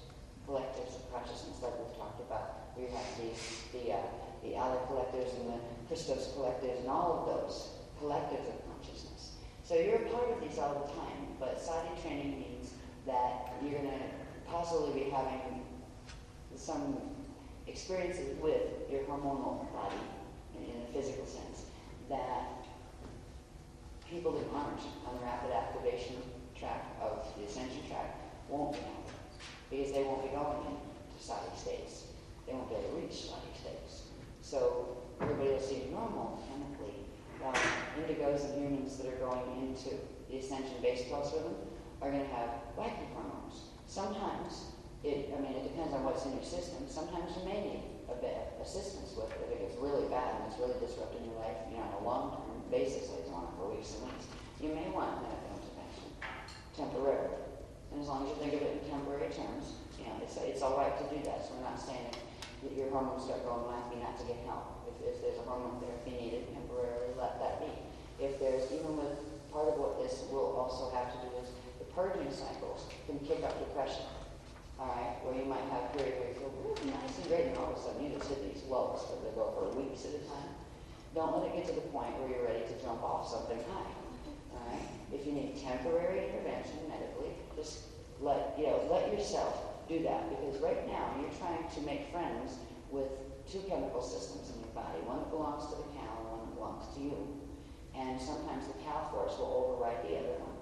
of consciousness, like we've talked about. We have the Allah collectives and the Christos collectives and all of those collectives of consciousness. So you're a part of these all the time, but sati training means that you're going to possibly be having some experiences with your hormonal body in a physical sense that people that aren't on the rapid activation track of the ascension track won't be having, because they won't be going into sati states. They won't be able to reach sati states. So everybody will seem normal chemically, while indigos and humans that are going into the ascension base pulse rhythm are going to have wacky hormones. Sometimes, it depends on what's in your system. Sometimes you may need a bit of assistance with it if it gets really bad and it's really disrupting your life, on a long-term basis, like on it for weeks and weeks. You may want medical intervention temporarily. And as long as you think of it in temporary terms, it's all right to do that. So we're not saying that your hormones start going wacky not to get help. If there's a hormone therapy needed temporarily, let that be. If there's, even with part of what this will also have to do is the purging cycles can kick up depression. All right, where you might have a period where you feel really nice and great, and all of a sudden you just hit these lows where they go for weeks at a time. Don't let it get to the point where you're ready to jump off something high. All right, if you need temporary intervention medically, just let yourself do that, because right now you're trying to make friends with two chemical systems in your body. One that belongs to the cow and one that belongs to you. And sometimes the cow force will override the other one.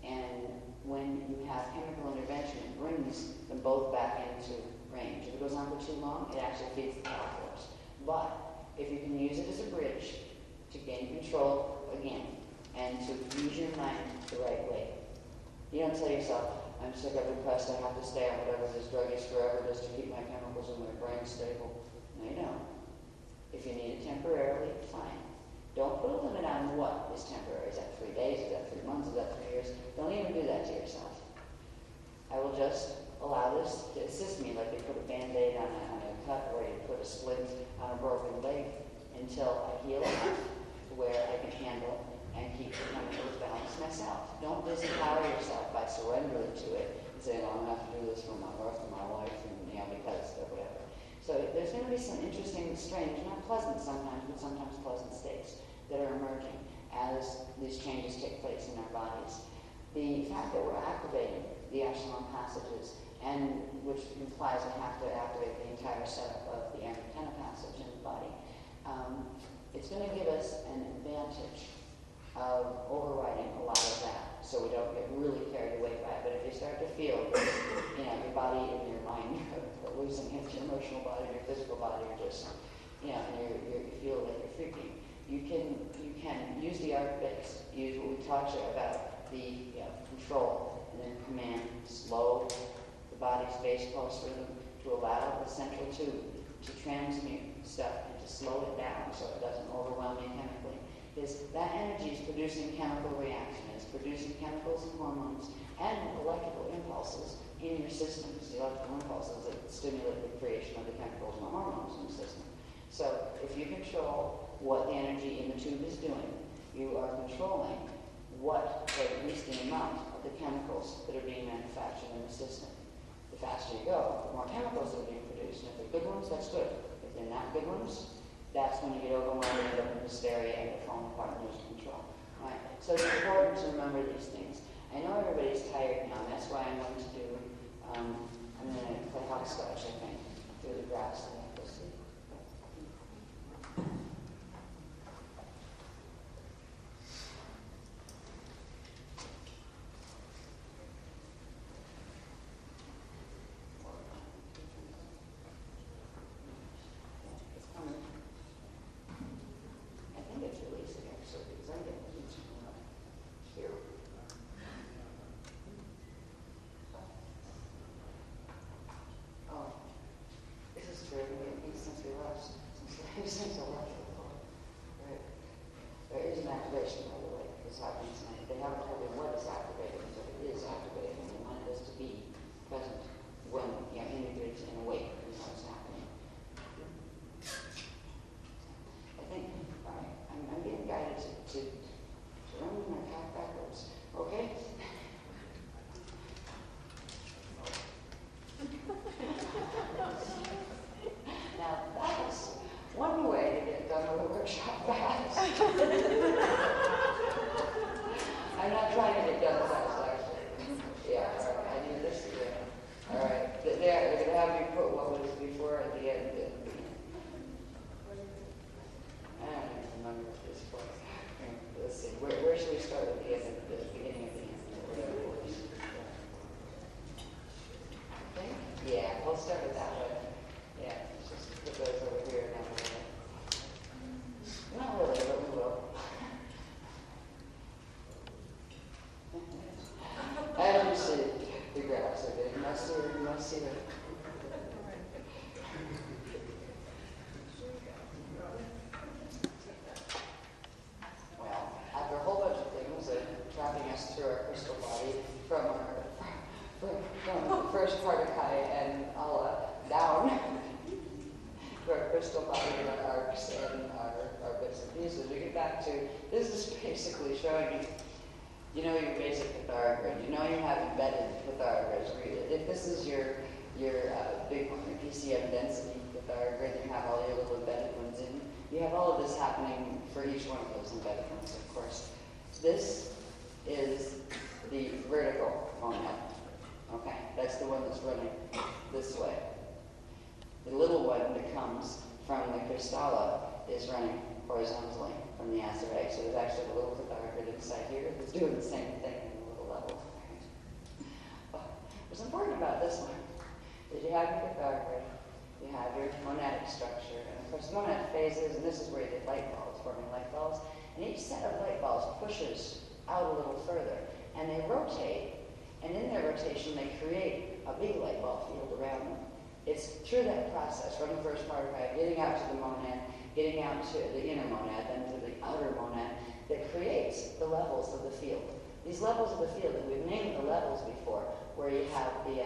And when you have chemical intervention, it brings them both back into range. If it goes on for too long, it actually feeds the cow force. But if you can use it as a bridge to gain control again and to use your mind the right way, you don't tell yourself, I'm sick, I'm depressed, I have to stay on whatever this drug is forever just to keep my chemicals in my brain stable. No, you don't. If you need it temporarily, fine. Don't put a limit on what is temporary. Is that 3 days? Is that 3 months? Is that 3 years? Don't even do that to yourself. I will just allow this to assist me like they put a Band-Aid on a cut or you put a splint on a broken leg until I heal enough to where I can handle and keep the chemicals balanced myself. Don't disempower yourself by surrendering to it and saying, I'm going to have to do this for my birth and my life and because or whatever. So there's going to be some interesting, strange, not pleasant sometimes, but sometimes pleasant states that are emerging as these changes take place in our bodies. The fact that we're activating the echelon passages, and which implies we have to activate the entire setup of the antenna passage in the body, it's going to give us an advantage of overriding a lot of that, so we don't get really carried away by it. But if you start to feel, your body and your mind are losing it, your emotional body, your physical body are just, and you feel like you're freaking, you can use the arc bits, use what we talked about, the control, and then command, slow the body's base pulse rhythm to allow the central tube to transmute stuff and to slow it down so it doesn't overwhelm you chemically. Is that energy is producing chemical reaction. It's producing chemicals and hormones and electrical impulses in your system. It's the electrical impulses that stimulate the creation of the chemicals and the hormones in the system. So if you control what the energy in the tube is doing, you are controlling what, or at least the amount of the chemicals that are being manufactured in the system. The faster you go, the more chemicals that are being produced. And if they're good ones, that's good. If they're not good ones, that's when you get overwhelmed and end up in hysteria and you're falling apart and lose control. Right? So it's important to remember these things. I know everybody's tired now, and that's why I'm going to do, I'm going to play hopscotch, I think, through the grass. We'll see. Since I left before. Right. There is an activation, by the way, that's happening tonight. They haven't told me what is activating, but it is activating. They wanted us to be present when integrated and awake is what's happening. I think, all right, I'm being guided to run my path backwards. Okay? Now, that was one way to get done with a workshop fast. I'm not trying to get done fast, actually. Yeah, all right, I do this again. All right, they're going to have me put what was before at the end. I don't even remember at this point. Let's see, where should we start at the end of the beginning of the end, or whatever it was? Okay? Yeah, we'll start with that one. Yeah, just put those over here now. Not really, but we will. I don't see the graphs of it. You must see it. Well, after a whole bunch of things trapping us through our crystal body from the first part of Kai and Allah down to our crystal body and our arcs and our bits and pieces, we get back to, this is basically showing you your basic Pythagorean grid. You have embedded Pythagorean grid. If this is your big one, your PCM density Pythagorean grid, you have all your little embedded ones in. You have all of this happening for each one of those embedded ones, of course. This is the vertical monad. Okay, that's the one that's running this way. The little one that comes from the Kristalla is running horizontally from the Azure. So there's actually a little Pythagorean inside here that's doing the same thing at a little level. What's important about this one is you have your Pythagorean, you have your monadic structure, and of course monad phases, and this is where you get light balls, forming light balls, and each set of light balls pushes out a little further, and they rotate, and in their rotation they create a big light ball field around them. It's through that process, from the first part of it, getting out to the monad, getting out to the inner monad, then to the outer monad, that creates the levels of the field. These levels of the field, and we've named the levels before, where you have the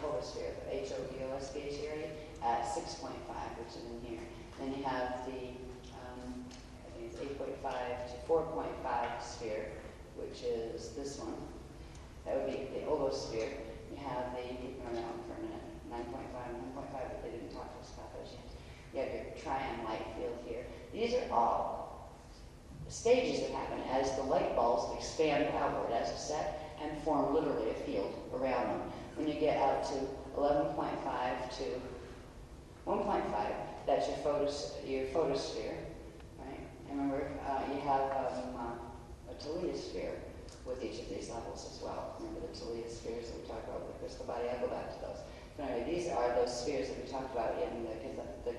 holosphere, the HODOSPH area at 6.5, which is in here. Then you have the, I think it's 8.5 to 4.5 sphere, which is this one. That would be the olosphere. You have the, around for a minute, 9.5, but they didn't talk to us about those yet. You have your trion light field here. These are all stages that happen as the light balls expand outward as a set and form literally a field around them. When you get out to 11.5 to 1.5, that's your photosphere, right? And remember, you have a teliosphere with each of these levels as well. Remember the teliospheres that we talked about with the crystal body? I'll go back to those. So anyway, these are those spheres that we talked about in the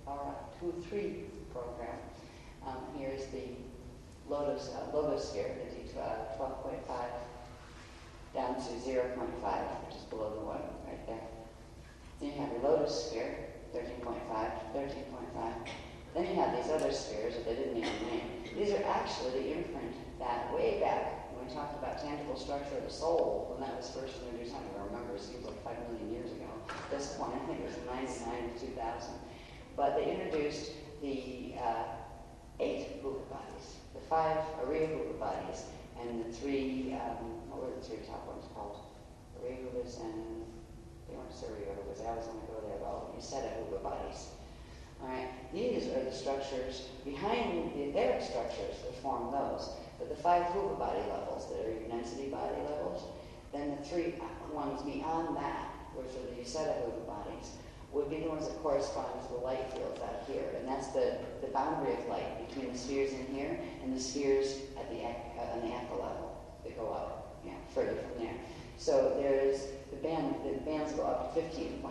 Cathara 2-3 program. Here's the logosphere, the 12.5 down to 0.5, which is below the 1 right there. Then you have your lotosphere, 13.5 to 13.5. Then you have these other spheres that they didn't even name. These are actually the imprint that way back when we talked about tangible structure of the soul, when that was first introduced. I don't remember, it seems like 5 million years ago. At this point, I think it was 99 to 2000. But they introduced the 8 Buddha bodies, the 5 Arya Buddha bodies, and the 3, what were the 3 top ones called? Arya Buddhas and, they weren't Surya Buddhas, I always want to go there, well, you said Buddha bodies. All right, these are the structures behind the etheric structures that form those. But the 5 Buddha body levels that are your density body levels, then the 3 ones beyond that, which are the Yuseta Buddha bodies, would be the ones that correspond to the light fields out here. And that's the boundary of light between the spheres in here and the spheres at the on the Ekka level that go up, further from there. So there's the bands go up to 15.5,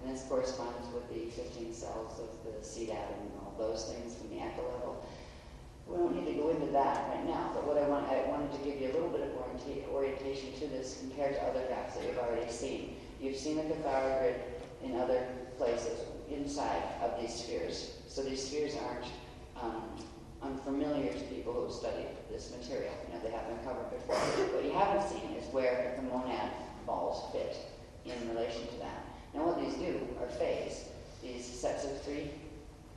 and this corresponds with the 15 cells of the seed atom and all those things from the Ekka level. We don't need to go into that right now, but what I wanted to give you a little bit of orientation to this compared to other graphs that you've already seen. You've seen the Cathara grid in other places inside of these spheres. So these spheres aren't unfamiliar to people who have studied this material. They have been covered before. What you haven't seen is where the monad balls fit in relation to that. Now what these do are phase. These sets of 3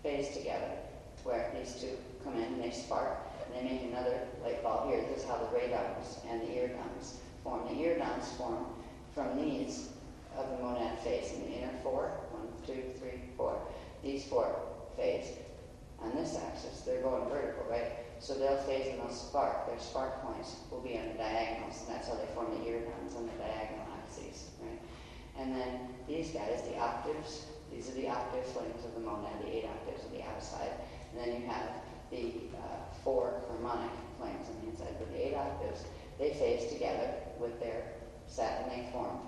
phase together, where these 2 come in and they spark, and they make another light bulb here. This is how the radons and the eardons form. The eardons form from these of the monad phase in the inner 4, 1, 2, 3, 4. These 4 phase. On this axis, they're going vertical, right? So they'll phase and they'll spark. Their spark points will be on the diagonals, and that's how they form the eardons on the diagonal axes, right? And then these guys, the octaves, these are the octave flames of the monad, the 8 octaves on the outside. And then you have the 4 harmonic flames on the inside. But the 8 octaves, they phase together with their set, and they form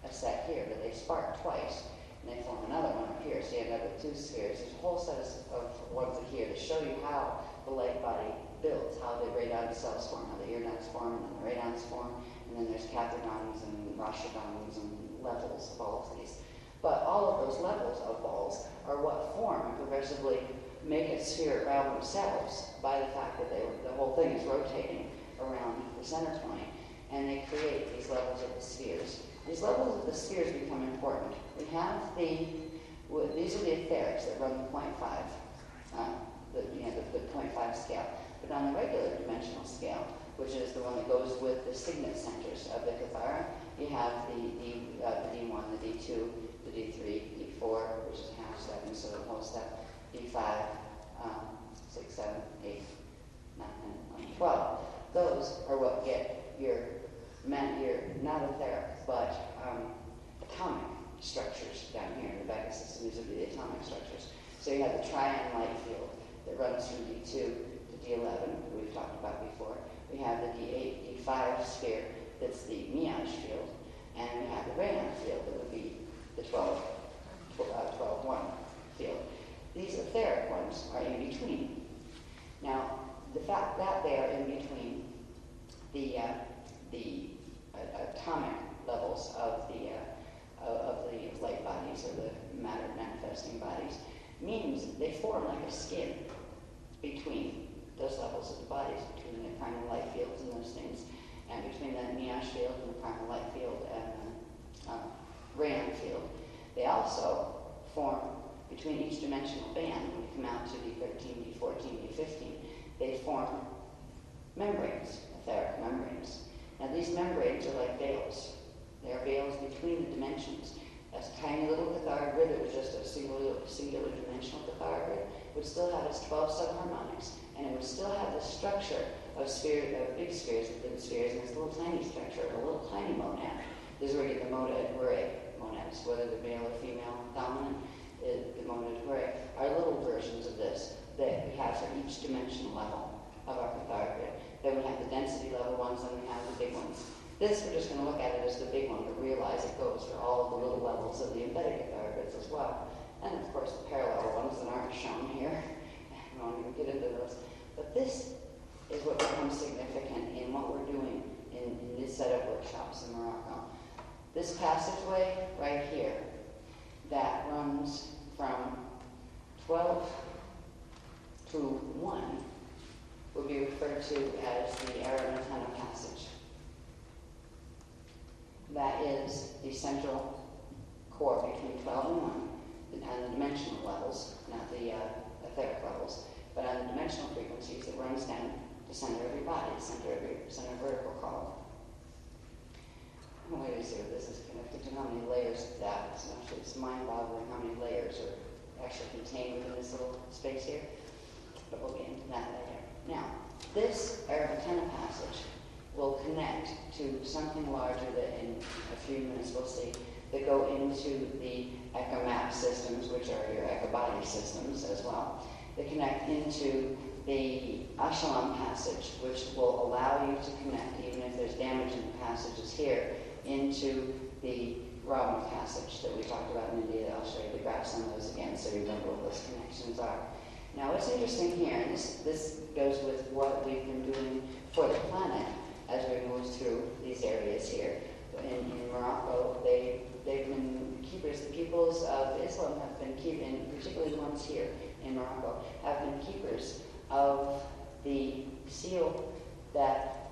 a set here, but they spark twice, and they form another one up here, so you end up with 2 spheres. There's a whole set of ones up here to show you how the light body builds, how the radon cells form, how the eardons form, and then the radons form, and then there's cathodons and rashadons and levels of all of these. But all of those levels of balls are what form and progressively make a sphere around themselves by the fact that the whole thing is rotating around the center point, and they create these levels of the spheres. These levels of the spheres become important. We have these are the etherics that run the 0.5, the 0.5 scale. But on the regular dimensional scale, which is the one that goes with the signet centers of the Cathara, you have the D1, the D2, the D3, D4, which is half step, and so the whole step, D5, 6, 7, 8, 9, 10, 11, 12. Those are what get your not etheric, but atomic structures down here in the Vega system. These would be the atomic structures. So you have the trion light field that runs from D2 to D11, that we've talked about before. We have the D8, D5 sphere that's the meage field, and we have the rayon field that would be the 12-1 field. These etheric ones are in between. Now, the fact that they are in between the atomic levels of the light bodies or the matter manifesting bodies means they form like a skin between those levels of the bodies, between the primal light fields and those things, and between the meage field and the primal light field and rayon field. They also form between each dimensional band. When you come out to D13, D14, D15, they form membranes, etheric membranes. Now these membranes are like veils. They are veils between the dimensions. A tiny little Cathara grid that was just a singular dimensional Cathara grid would still have its 12 subharmonics, and it would still have the structure of big spheres within spheres, and this little tiny structure of a little tiny monad. This is where you get the monads, whether they're male or female dominant, the monad hooray, are little versions of this that we have for each dimensional level of our cathodic grid. Then we have the density level ones, and we have the big ones. This, we're just going to look at it as the big one, but realize it goes for all of the little levels of the embedded cathodic grids as well. And of course the parallel ones that aren't shown here. We won't even get into those. But this is what becomes significant in what we're doing in this set of workshops in Morocco. This passageway right here that runs from 12 to 1 will be referred to as the Aramatana passage. That is the central core between 12 and 1 and the dimensional levels, not the etheric levels, but on the dimensional frequencies it runs down to center of your body, center vertical column. I'm waiting to see what this is connected to, how many layers that is. Actually, it's mind-boggling how many layers are actually contained within this little space here, but we'll get into that later. Now, this Aramatana passage will connect to something larger that in a few minutes we'll see, that go into the echo map systems, which are your echo body systems as well. They connect into the Ashalam passage, which will allow you to connect, even if there's damage in the passages here, into the Brahma passage that we talked about in India. I'll show you the graphs on those again so you remember what those connections are. Now what's interesting here, and this goes with what we've been doing for the planet as we move through these areas here. In Morocco, they've been keepers. The peoples of Islam have been keeping, particularly the ones here in Morocco, have been keepers of the seal that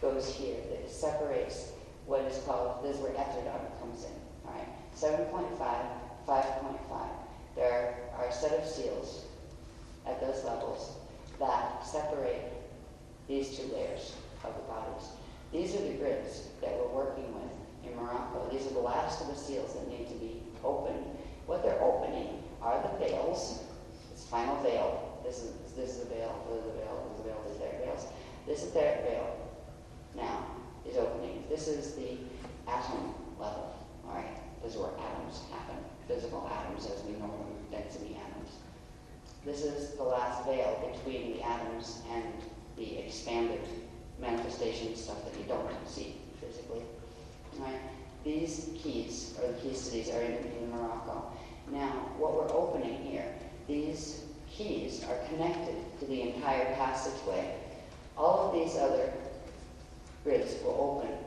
goes here, that separates what is called, this is where Ethradon comes in. All right, 7.5, 5.5. There are a set of seals at those levels that separate these two layers of the bodies. These are the grids that we're working with in Morocco. These are the last of the seals that need to be opened. What they're opening are the veils. This final veil. This is the veil. This is the veil. This is the veil. These are veils. This etheric veil now is opening. This is the atom level. All right. This is where atoms happen. Physical atoms as we know them, density atoms. This is the last veil between the atoms and the expanded manifestation stuff that you don't see physically. Right? These keys, or the keys to these, are in Morocco. Now, what we're opening here, these keys are connected to the entire passageway. All of these other grids will open,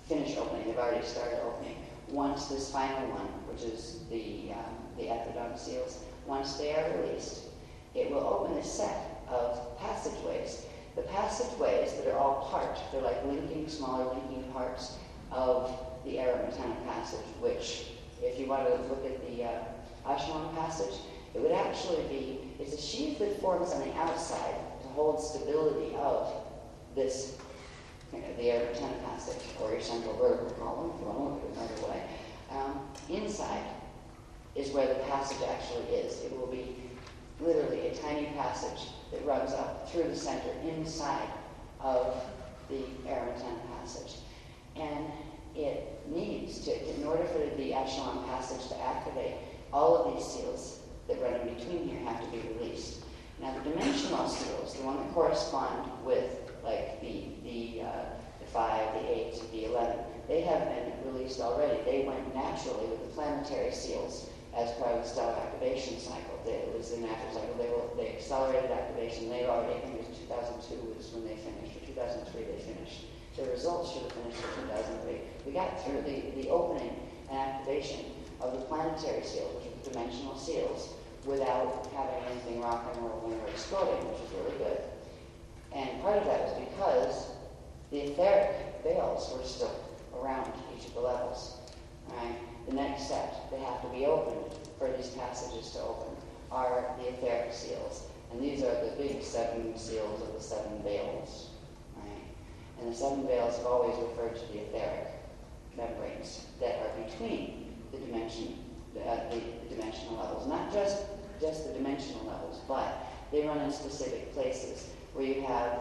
finish opening, they've already started opening. Once this final one, which is the Ethradon seals, once they are released, it will open a set of passageways. The passageways that are all part, they're like smaller linking parts of the Aramatana passage, which, if you want to look at the Ashalam passage, it would actually be, it's a sheath that forms on the outside to hold stability of this, the Aramatana passage, or your central vertical column, if you want to look at it another way. Inside is where the passage actually is. It will be literally a tiny passage that runs up through the center inside of the Aramatana passage. And it needs to, in order for the Ashalam passage to activate, all of these seals that run in between here have to be released. Now the dimensional seals, the one that correspond with like the 5, the 8, the 11, they have been released already. They went naturally with the planetary seals as part of the stellar activation cycle. It was the natural cycle. They accelerated activation. They already, I think it was 2002 was when they finished, or 2003 they finished. The results should have finished in 2003. We got through the opening and activation of the planetary seals, which are the dimensional seals, without having anything rock and rolling or exploding, which is really good. And part of that was because the etheric veils were still around each of the levels. Right? The next step that have to be opened for these passages to open are the etheric seals. And these are the big 7 seals of the 7 veils. Right? And the 7 veils have always referred to the etheric membranes that are between the dimensional levels. Not just the dimensional levels, but they run in specific places where you have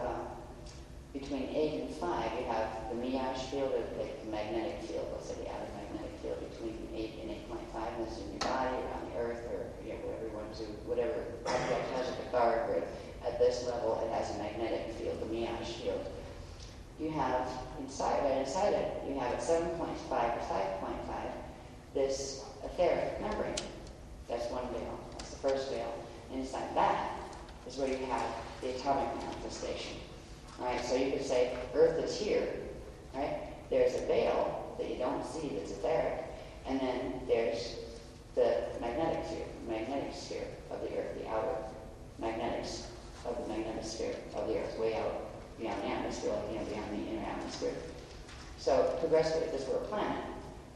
between 8 and 5, you have the Miage field, or like the magnetic field, let's say the outer magnetic field between 8 and 8.5, and this is in your body, around the Earth, or whatever you want to, whatever object has a cathodic grid. At this level, it has a magnetic field, the Miage field. You have right inside it, you have at 7.5 or 5.5 this etheric membrane. That's one veil. That's the first veil. And inside that is where you have the atomic manifestation. All right, so you could say Earth is here. Right? There's a veil that you don't see that's etheric, and then there's the magnetic sphere of the Earth, the outer magnetics of the magnetosphere of the Earth, way out beyond the atmosphere, like beyond the inner atmosphere. So progressively, if this were a planet,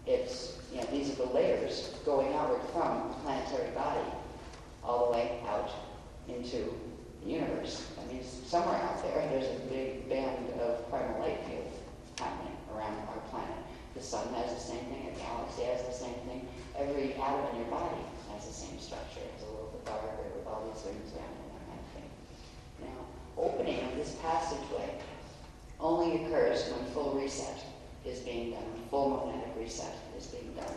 it's these are the layers going outward from the planetary body all the way out into the universe. That means somewhere out there's a big band of primal light field happening around our planet. The sun has the same thing, a galaxy has the same thing. Every atom in your body has the same structure. It's a little bit darker with all these rings around it and that kind of thing. Now, opening of this passageway only occurs when full reset is being done, when full magnetic reset is being done.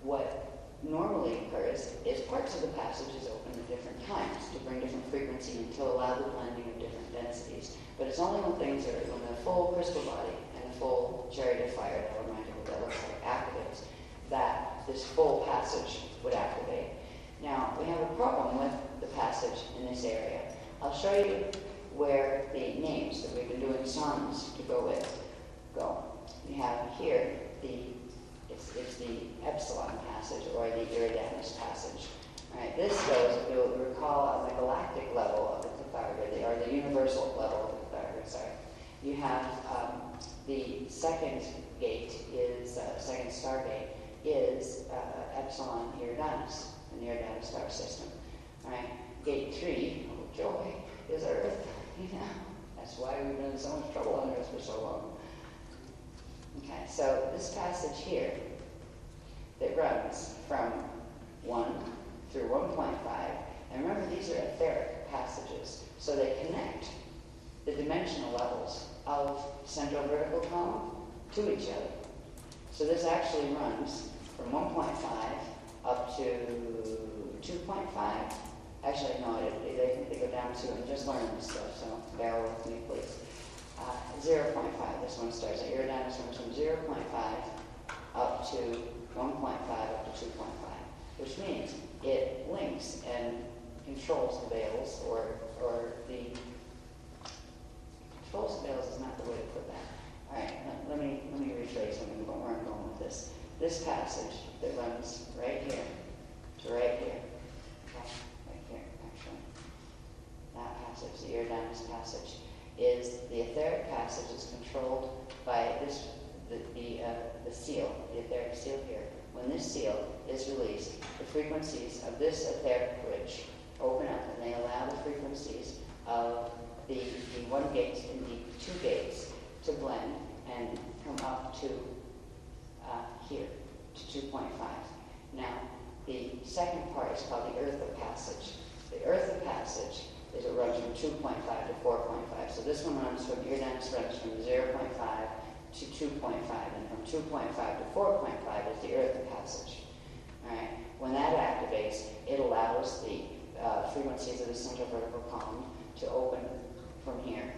What normally occurs is parts of the passage is open at different times to bring different frequency and to allow the blending of different densities. But it's only when when the full crystal body and the full chariot of fire, that remind you what that looks like, activates, that this full passage would activate. Now, we have a problem with the passage in this area. I'll show you where the names that we've been doing songs to go with go. You have here it's the epsilon passage or the iridanus passage. All right, this goes, if you'll recall, on the galactic level of the cathartic, or the universal level of the cathartic, sorry. You have the second gate is, second star gate is epsilon iridanus, in the iridanus star system. All right, gate 3, oh joy, is Earth. That's why we've been in so much trouble on Earth for so long. Okay, so this passage here that runs from 1 through 1.5, and remember these are etheric passages, so they connect the dimensional levels of central vertical column to each other. So this actually runs from 1.5 up to 2.5. Actually, no, they go down to, I'm just learning this stuff, so bear with me, please. 0.5, this one starts at iridanus, runs from 0.5 up to 1.5 up to 2.5, which means it links and controls the veils, or the controls the veils is not the way to put that. All right, let me rephrase where I'm going with this. This passage that runs right here to right here, okay, right here actually, that passage, the iridanus passage, is the etheric passage is controlled by the seal, the etheric seal here. When this seal is released, the frequencies of this etheric bridge open up and they allow the frequencies of the one gate and the two gates to blend and come up to here, to 2.5. Now, the second part is called the Eartha passage. The Eartha passage is it runs from 2.5 to 4.5. So this one runs from, iridanus runs from 0.5 to 2.5, and from 2.5 to 4.5 is the Eartha passage. All right. When that activates, it allows the frequencies of the central vertical column to open from here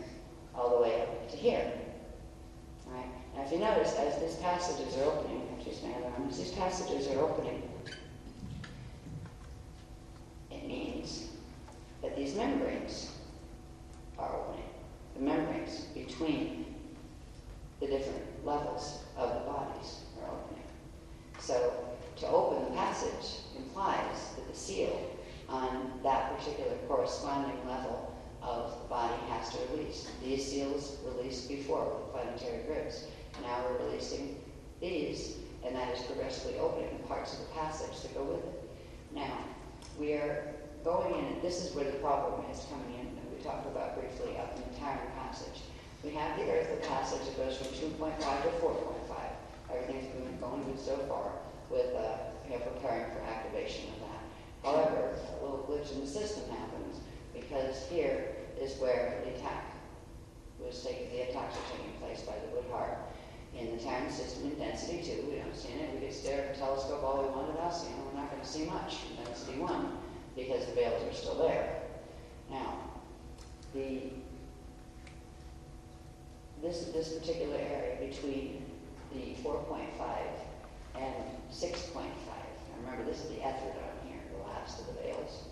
all the way up to here. All right. Now, if you notice, as these passages are opening, as these passages are opening, it means that these membranes are opening. The membranes between the different levels of the bodies are opening. So to open the passage implies that the seal on that particular corresponding level of the body has to release. These seals released before with planetary grids. Now we're releasing these, and that is progressively opening the parts of the passage that go with it. Now, we are going in, and this is where the problem is coming in, that we talked about briefly up in the Tyron passage. We have the Eartha passage that goes from 2.5 to 4.5. Everything's been going good so far with preparing for activation of that. However, a little glitch in the system happens because here is where the attacks are taking place by the Wood Heart. In the Tyron system in density 2, we don't see an stare at a telescope all we wanted us, we're not going to see much in density 1 because the veils are still there. Now, this particular area between the 4.5 and 6.5, remember this is the Ethradon here, the last of the veils.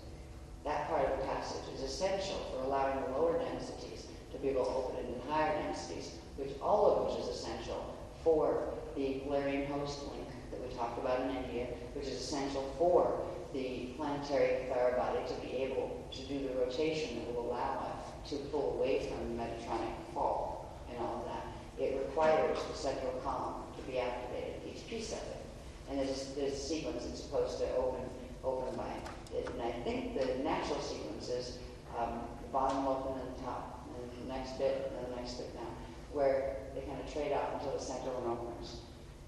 That part of the passage is essential for allowing the lower densities to be able to open into higher densities, all of which is essential for the Galarian host link that we talked about in India, which is essential for the planetary body to be able to do the rotation that will allow it to pull away from the Metatron fall and all of that. It requires the central column to be activated, each piece of it. And there's a sequence that's supposed to open by it. And I think the natural sequence is the bottom will open and the top, and the next bit, and then the next bit down, where they kind of trade off until the center one opens.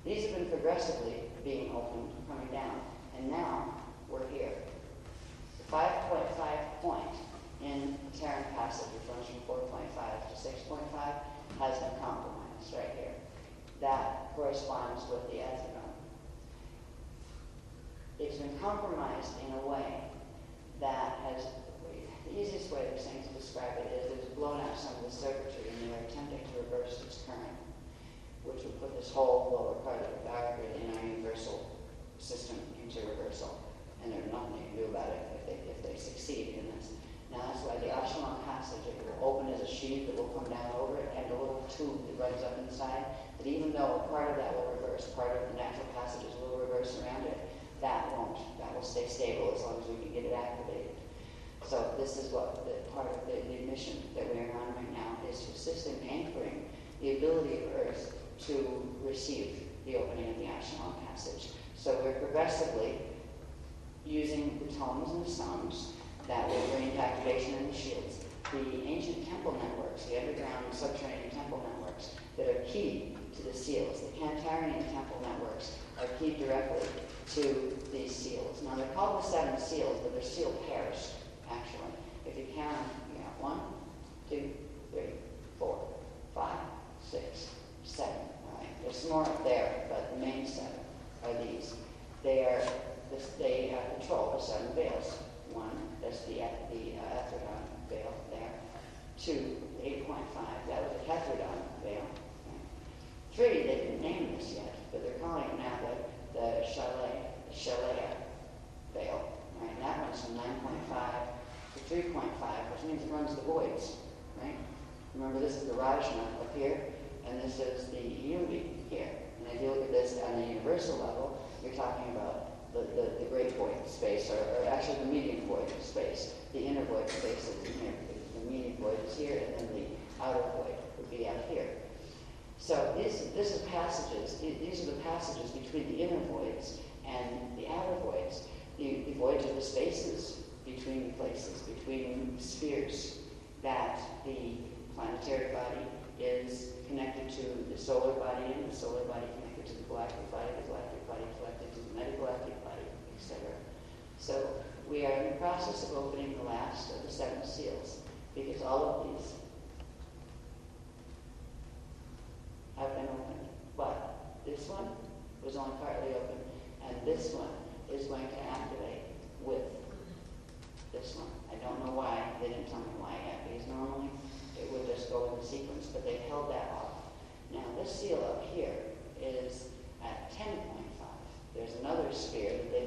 These have been progressively being opened, coming down, and now we're here. The 5.5 point in the Terran passage, which runs from 4.5 to 6.5, has been compromised right here. That corresponds with the Ethradon. It's been compromised in a way that has, the easiest way of saying to describe it is it's blown out some of the circuitry and they're attempting to reverse its current, which would put this whole lower part of the diagram in our universal system into reversal. And there's nothing you can do about it if they succeed in this. Now that's why the Echelon passage, it will open as a sheath that will come down over it, and a little tube that runs up inside, that even though part of that will reverse, part of the natural passages will reverse around it, that won't. That will stay stable as long as we can get it activated. So this is what the part of the mission that we are on right now is to assist in anchoring the ability of Earth to receive the opening of the Echelon passage. So we're progressively using the tones and the songs that will bring into activation in the shields. The ancient temple networks, the underground and subterranean temple networks that are key to the seals, the Cantarian temple networks are key directly to these seals. Now they're called the 7 seals, but they're seal pairs, actually. If you count them, you got 1, 2, 3, 4, 5, 6, 7. All right. There's more up there, but the main 7 are these. They control the 7 veils. 1, that's the Ethradon veil there. 2, 8.5, that was the Ethradon veil. 3, they didn't name this yet, but they're calling it now the Shalea veil. Right, and that runs from 9.5 to 3.5, which means it runs the voids. Right? Remember, this is the Rajna up here, and this is the Unity here. And if you look at this on the universal level, you're talking about the great void space, or actually the medium void space. The inner void space is in here. The medium void is here, and then the outer void would be out here. So these are passages. These are the passages between the inner voids and the outer voids. The voids are the spaces between places, between spheres that the planetary body is connected to the solar body, and the solar body connected to the galactic body connected to the metagalactic body, etc. So we are in the process of opening the last of the 7 seals, because all of these have been opened. But this one was only partly open, and this one is going to activate with this one. I don't know why. They didn't tell me why yet, because normally it would just go in the sequence, but they held that off. Now this seal up here is at 10.5. There's another sphere that